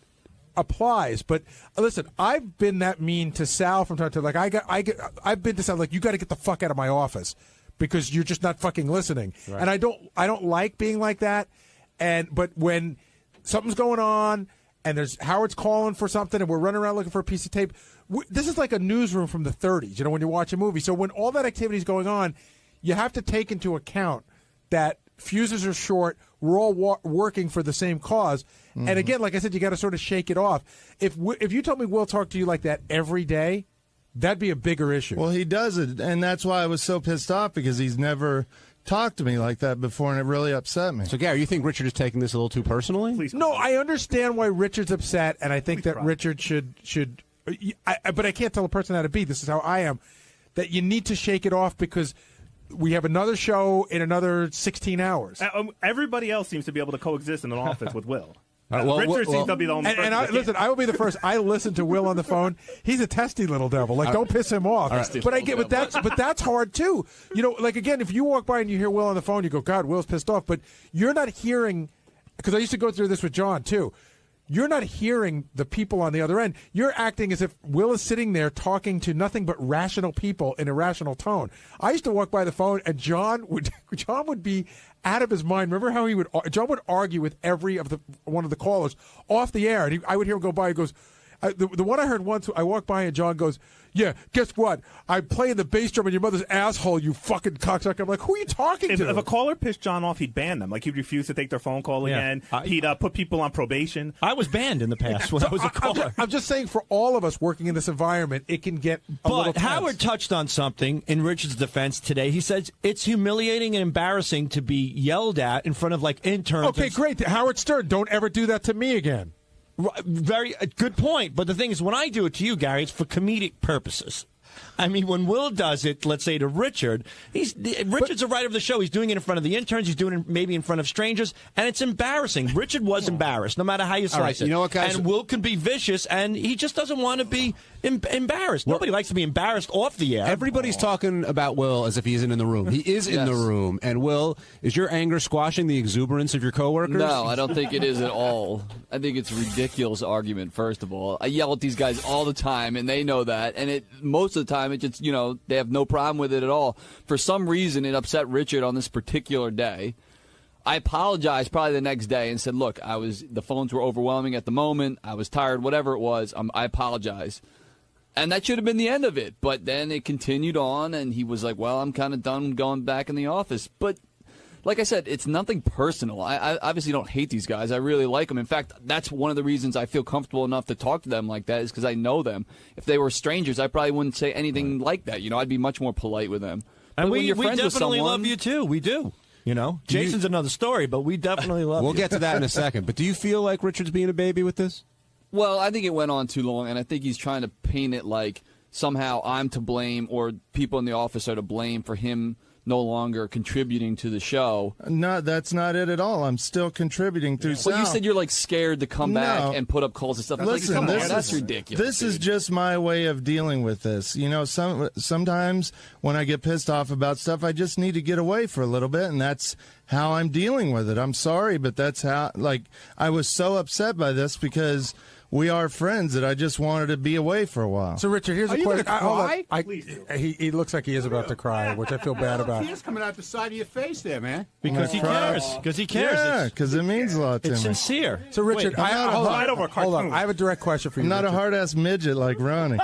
applies. But listen, I've been that mean to Sal from time to time. I've been to Sal like, you got to get the fuck out of my office because you're just not fucking listening. Right. And I don't like being like that. But when something's going on and there's Howard's calling for something and we're running around looking for a piece of tape, this is like a newsroom from the 30s, when you watch a movie. So when all that activity is going on, you have to take into account that fuses are short. We're all working for the same cause. Mm-hmm. And again, like I said, you got to sort of shake it off. If you told me we'll talk to you like that every day, that'd be a bigger issue. Well, he does it, and that's why I was so pissed off, because he's never talked to me like that before, and it really upset me. So, Gary, you think Richard is taking this a little too personally? Please. No, I understand why Richard's upset, and I think that Richard should but I can't tell a person how to be. This is how I am. That you need to shake it off because we have another show in another 16 hours. Everybody else seems to be able to coexist in an office with Will. Richard seems to be the only person. Listen, I will be the first. I listen to Will on the phone. He's a testy little devil. Don't piss him off. But that's hard too. Again, if you walk by and you hear Will on the phone, you go, God, Will's pissed off. But you're not hearing, because I used to go through this with John too. You're not hearing the people on the other end. You're acting as if Will is sitting there talking to nothing but rational people in a rational tone. I used to walk by the phone, and John would be out of his mind. Remember how John would argue with every one of the callers off the air, and I would hear him go by. He goes, The one I heard once, I walked by and John goes, "Yeah, guess what? I'm playing the bass drum in your mother's asshole, you fucking cocksucker." I'm like, who are you talking to? If a caller pissed John off, he'd ban them. Like, he'd refuse to take their phone call again. He'd put people on probation. I was banned in the past when I was a caller. I'm just saying, for all of us working in this environment, it can get a little But tense. Howard touched on something in Richard's defense today. He says it's humiliating and embarrassing to be yelled at in front of, like, interns. Okay, great. Howard Stern, don't ever do that to me again. Very good point. But the thing is, when I do it to you, Gary, it's for comedic purposes. I mean, when Will does it, let's say to Richard, Richard's a writer of the show. He's doing it in front of the interns. He's doing it maybe in front of strangers, and it's embarrassing. Richard was embarrassed, no matter how you slice it. You know what, guys? And Will can be vicious, and he just doesn't want to be embarrassed. Nobody likes to be embarrassed off the air. Everybody's talking about Will as if he isn't in the room. He is in the room. And Will, is your anger squashing the exuberance of your coworkers? No, I don't think it is at all. I think it's a ridiculous argument, first of all. I yell at these guys all the time, and they know that. And most of the time, it just, they have no problem with it at all. For some reason, it upset Richard on this particular day. I apologized probably the next day and said, look, the phones were overwhelming at the moment. I was tired, whatever it was. I apologize. And that should have been the end of it. But then it continued on, and he was like, well, I'm kind of done going back in the office. But like I said, it's nothing personal. I obviously don't hate these guys. I really like them. In fact, that's one of the reasons I feel comfortable enough to talk to them like that, is because I know them. If they were strangers, I probably wouldn't say anything like that. I'd be much more polite with them. And But we when you're friends with definitely someone, love you, too. We do. Jason's another story, but we definitely love you. We'll get to that in a second. But do you feel like Richard's being a baby with this? Well, I think it went on too long, and I think he's trying to paint it like somehow I'm to blame or people in the office are to blame for him no longer contributing to the show. No, that's not it at all. I'm still contributing through Sal. Well, you said you're like scared to come back and put up calls and stuff. Listen, like, that's ridiculous. This is just my way of dealing with this. Sometimes when I get pissed off about stuff, I just need to get away for a little bit, and that's how I'm dealing with it. I'm sorry, but that's how, I was so upset by this because we are friends that I just wanted to be away for a while. So, Richard, here's a question. Please do. He looks like he is about to cry, which I feel bad about. Tears coming out the side of your face there, man. Because he cares. Because he cares. Yeah, because it means a lot to me. It's sincere. So, Richard, hold on. I have a direct question for you. I'm not Richard. a hard-ass midget like Ronnie.